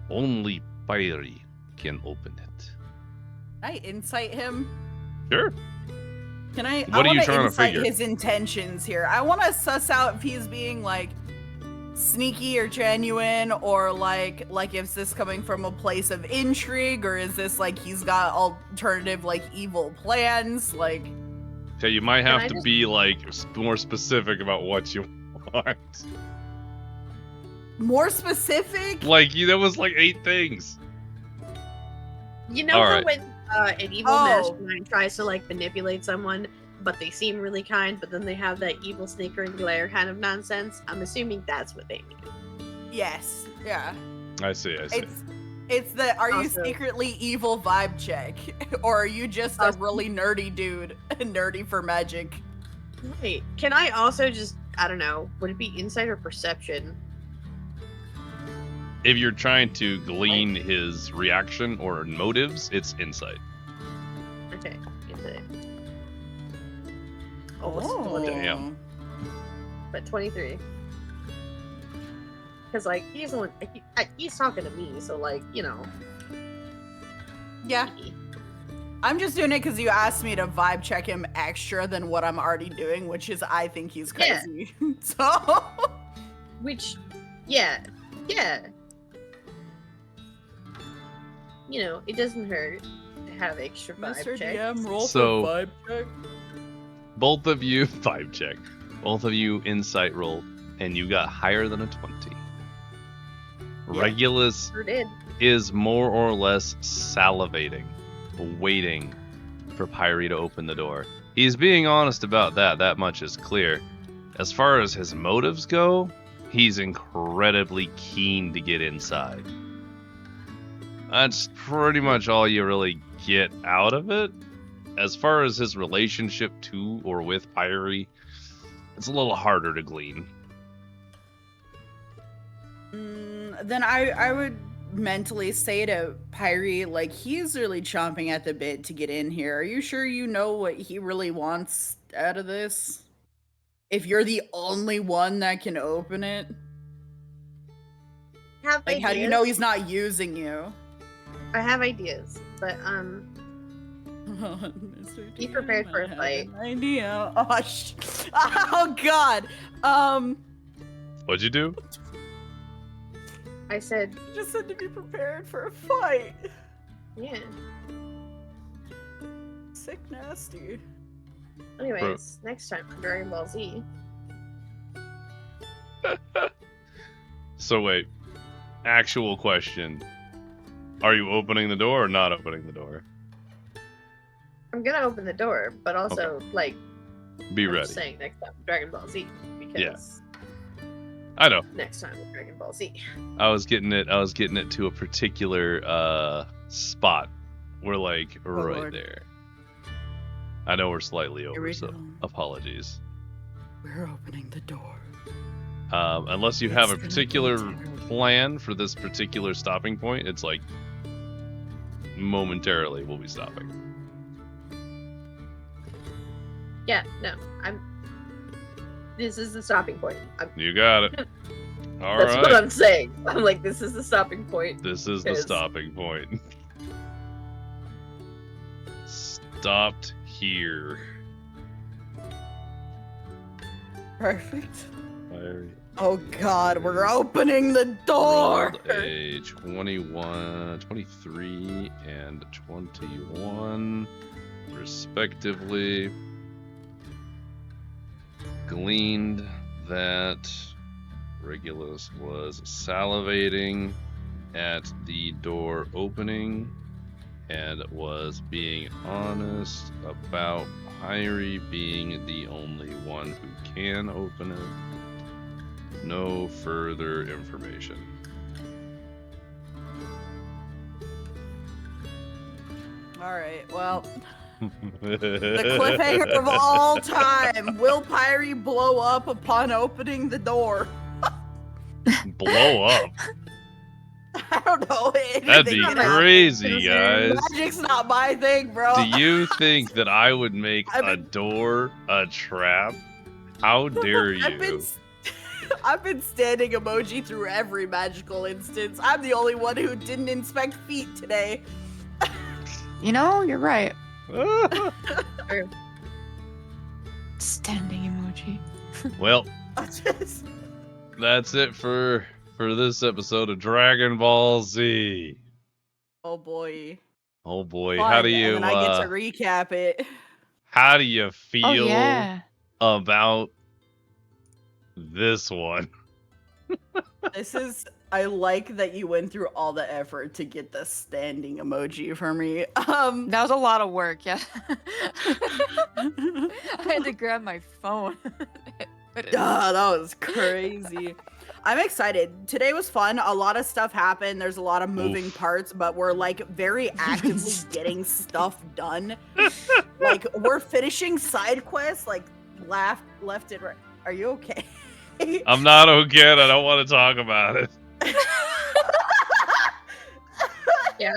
Only Pyri can open it. Can I insight him? Sure. Can I? What are you trying to insight figure? his intentions here. I want to suss out if he's being like sneaky or genuine, or like is this coming from a place of intrigue, or is this like he's got alternative like evil plans? Like, Okay, you might have I to just- be like more specific about what you want. more specific? Like, that was like 8 things. You know All how right. when an evil Oh. mastermind tries to like manipulate someone, but they seem really kind, but then they have that evil sneaker and glare kind of nonsense? I'm assuming that's what they mean. Yes. Yeah. I see. It's the are you Also- secretly evil vibe check, or are you just a Also- really nerdy dude, nerdy for magic? Wait, can I also just, I don't know, would it be insight or perception? If you're trying to glean his reaction or motives, it's insight. Okay, insight. Almost 20, Damn. but 23. Because, like, he's the one, he's talking to me, so, like, you know. Yeah. I'm just doing it because you asked me to vibe check him extra than what I'm already doing, which is I think he's Yeah. crazy. So Which, yeah. You know, it doesn't hurt to have extra vibe checks. roll So- for vibe check. Both of you, 5 check. Both of you insight rolled, and you got higher than a 20. Yeah. Regulus Sure did. is more or less salivating, waiting for Pyri to open the door. He's being honest about that, that much is clear. As far as his motives go, he's incredibly keen to get inside. That's pretty much all you really get out of it. As far as his relationship to or with Pyri, it's a little harder to glean. Then I would mentally say to Pyri, like, he's really chomping at the bit to get in here. Are you sure you know what he really wants out of this? If you're the only one that can open it? Have Like, how do you know he's not using you? I have ideas, but, Be prepared for a fight. Idea. Oh, oh God. What'd you do? I said, You just said to be prepared for a fight. yeah. Sick nasty. Anyways, next time on Dragon Ball Z. So wait, actual question. Are you opening the door or not opening the door? I'm gonna open the door, but also, like, Be I'm ready. just saying next time Dragon Ball Z, because I know. next time with Dragon Ball Z. I was getting it to a particular spot. We're like right Lord. there. I know we're slightly Here over, we so go. apologies. We're opening the door. Unless you It's have a gonna be particular terrible. plan for this particular stopping point, it's like momentarily we'll be stopping. Yeah, no, this is the stopping point. You got it. All That's right. what I'm saying. I'm like, this is the stopping point. This is the Is- stopping point. Stopped here. Perfect. I Oh God, we're opening the door. rolled a 21, 23, and 21, respectively. Gleaned that Regulus was salivating at the door opening and was being honest about Pyri being the only one who can open it. No further information. All right. Well, the cliffhanger of all time. Will Pyri blow up upon opening the door? blow up. I don't know. That'd be crazy, guys. Magic's not my thing, bro. Do you think that I would make a door a trap? How dare you? I've been standing emoji through every magical instance. I'm the only one who didn't inspect feet today. You know, you're right. Standing emoji. Well, that's it for this episode of Dragon Ball Z. Oh boy. Oh boy. Fun, How do you and then I get to recap it. How do you feel Oh, about this one? I like that you went through all the effort to get the standing emoji for me. That was a lot of work, yeah. I had to grab my phone. That was crazy. I'm excited. Today was fun. A lot of stuff happened. There's a lot of moving parts, but we're like very actively getting stuff done. Like we're finishing side quests, like left and right. Are you okay? I'm not okay. I don't want to talk about it. Yeah.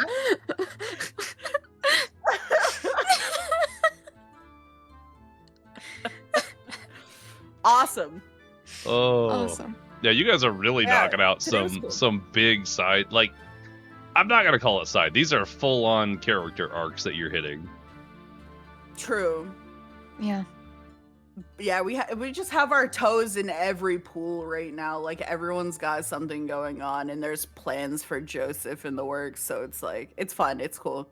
Awesome. Oh. Awesome. Yeah, you guys are really knocking out some big side. Like, I'm not gonna call it side. These are full-on character arcs that you're hitting. True. Yeah. Yeah, we just have our toes in every pool right now. Like everyone's got something going on, and there's plans for Joseph in the works. So it's like it's fun. It's cool.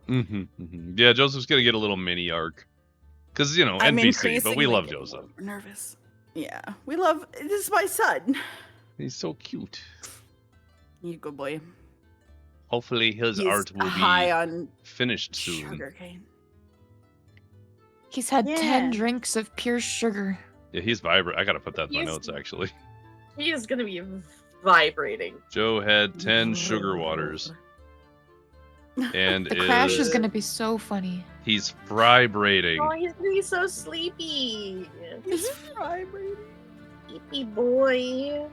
Yeah, Joseph's gonna get a little mini arc, because you know NPC, but we love Joseph. Nervous. Yeah, we love. This is my son. He's so cute. He's a good boy. Hopefully his art will high be on finished soon. Sugarcane. He's had 10 drinks of pure sugar. Yeah, he's vibrant. I gotta put that in my notes, actually. He is gonna be vibrating. Joe had 10 sugar waters. And the crash is gonna be so funny. He's vibrating. Oh, he's gonna be so sleepy. He's vibrating. Sleepy boy.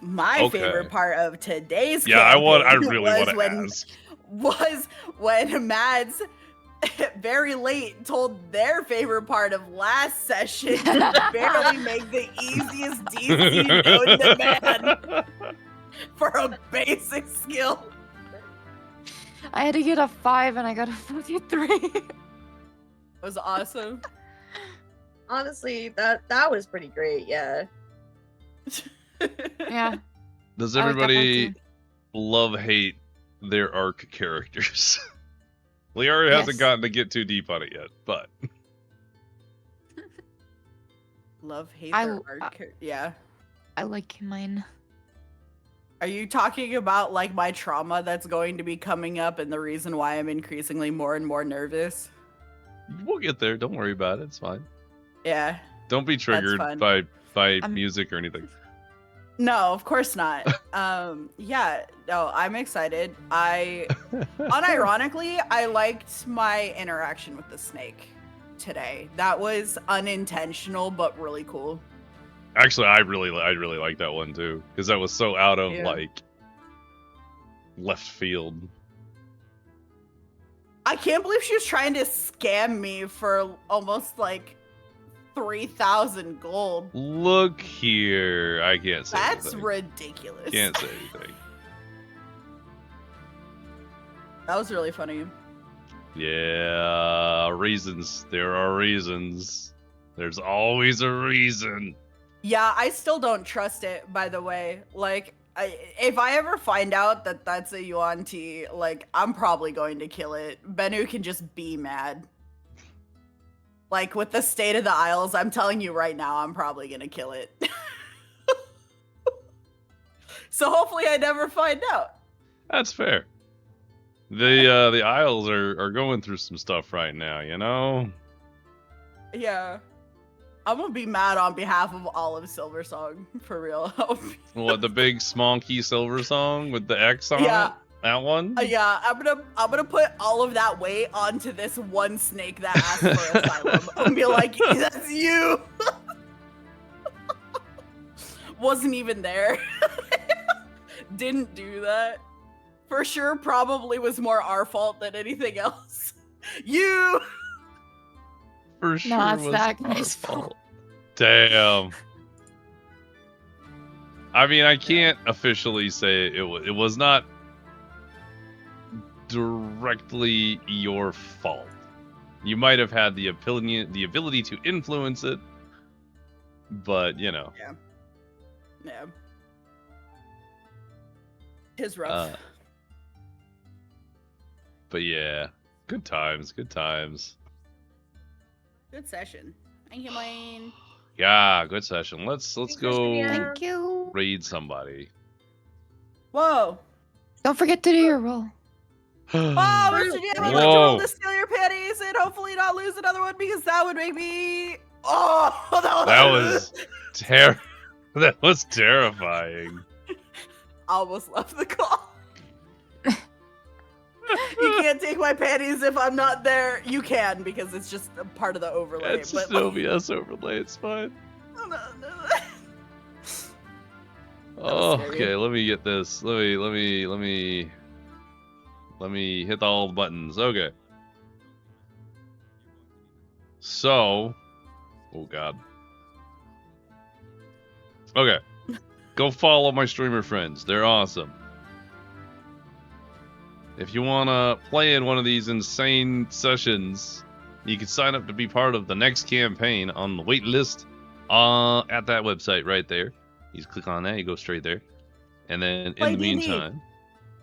My favorite part of today's I really want to ask. Was when Mads very late told their favorite part of last session to barely make the easiest DC known to man for a basic skill. I had to get a 5 and I got a 43. It was awesome. Honestly, that was pretty great, yeah. Yeah. Does everybody love-hate their arc characters? Liara hasn't gotten to get too deep on it yet, but hate their arc. Yeah. I like mine. Are you talking about like my trauma that's going to be coming up and the reason why I'm increasingly more and more nervous? We'll get there. Don't worry about it. It's fine. Yeah. Don't be triggered by music or anything. No, of course not. Yeah, no, I'm excited. Unironically, I liked my interaction with the snake today. That was unintentional, but really cool. Actually, I really like that one too, because that was so out of like left field. I can't believe she was trying to scam me for almost like 3,000 gold. Look here. I can't say That's anything. ridiculous. Can't say anything. That was really funny. Yeah, reasons. There are reasons. There's always a reason. Yeah, I still don't trust it, by the way. Like, if I ever find out that that's a Yuan Ti, like, I'm probably going to kill it. Bennu can just be mad. Like, with the state of the Isles, I'm telling you right now, I'm probably gonna kill it. So hopefully I never find out. That's fair. The Isles are going through some stuff right now, you know? Yeah. I'm gonna be mad on behalf of all of Silversong, for real. What, the big smonky silver song with the X on it? That one? Yeah, I'm gonna put all of that weight onto this one snake that asked for asylum and be like, that's you. wasn't even there. Didn't do that. For sure, probably was more our fault than anything else. You! For sure No, it's was that our guy's fault. Damn. I mean, I can't officially say it was not directly your fault. You might have had the ability to influence it, but you know. Yeah. It's rough. But yeah, good times. Good session. Thank you, Lane. Yeah, good session. Let's go Thank you. raid somebody. Whoa. Don't forget to do your roll. Oh, Mr. DM, you Whoa. roll to steal your panties and hopefully not lose another one because that would make me. Oh, That was That was terrifying. I almost left the call. You can't take my panties if I'm not there. You can because it's just a part of the overlay. It's just an OBS overlay. It's fine. I'm not doing Oh, scary. okay. Let me get this. Let me hit all the buttons. Okay. So, oh god. Okay. Go follow my streamer friends. They're awesome. If you want to play in one of these insane sessions, you can sign up to be part of the next campaign on the wait list at that website right there. You just click on that, you go straight there. And then Play in the D&D. meantime,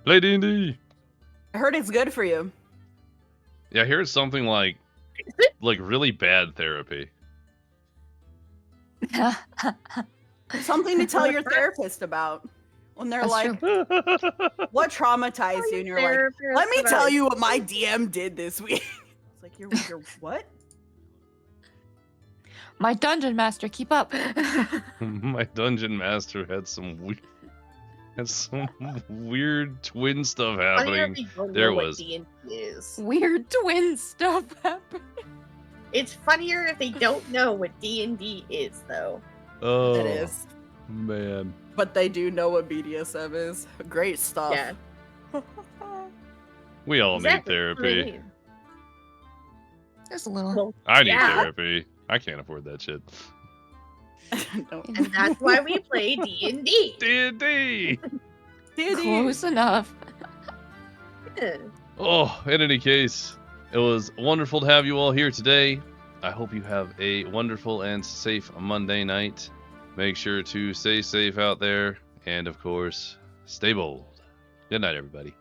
play D&D. I heard it's good for you. Yeah, here's something like really bad therapy. Something to tell your therapist about. When they're That's like, true. what traumatized you? And you're like, let me tell you what my DM did this week. It's like, you're what? My dungeon master, keep up. My dungeon master had some weird twin stuff happening. There was. D&D is. Weird twin stuff happening. It's funnier if they don't know what D&D is, though. Oh, It is. man. But they do know what BDSM is. Great stuff. Yeah. We all Exactly. need therapy. There's a little. Well, I need yeah. therapy. I can't afford that shit. Don't. And that's why we play D&D. D&D. Close enough. Yeah. Oh, in any case, it was wonderful to have you all here today. I hope you have a wonderful and safe Monday night. Make sure to stay safe out there, and of course, stay bold. Good night, everybody.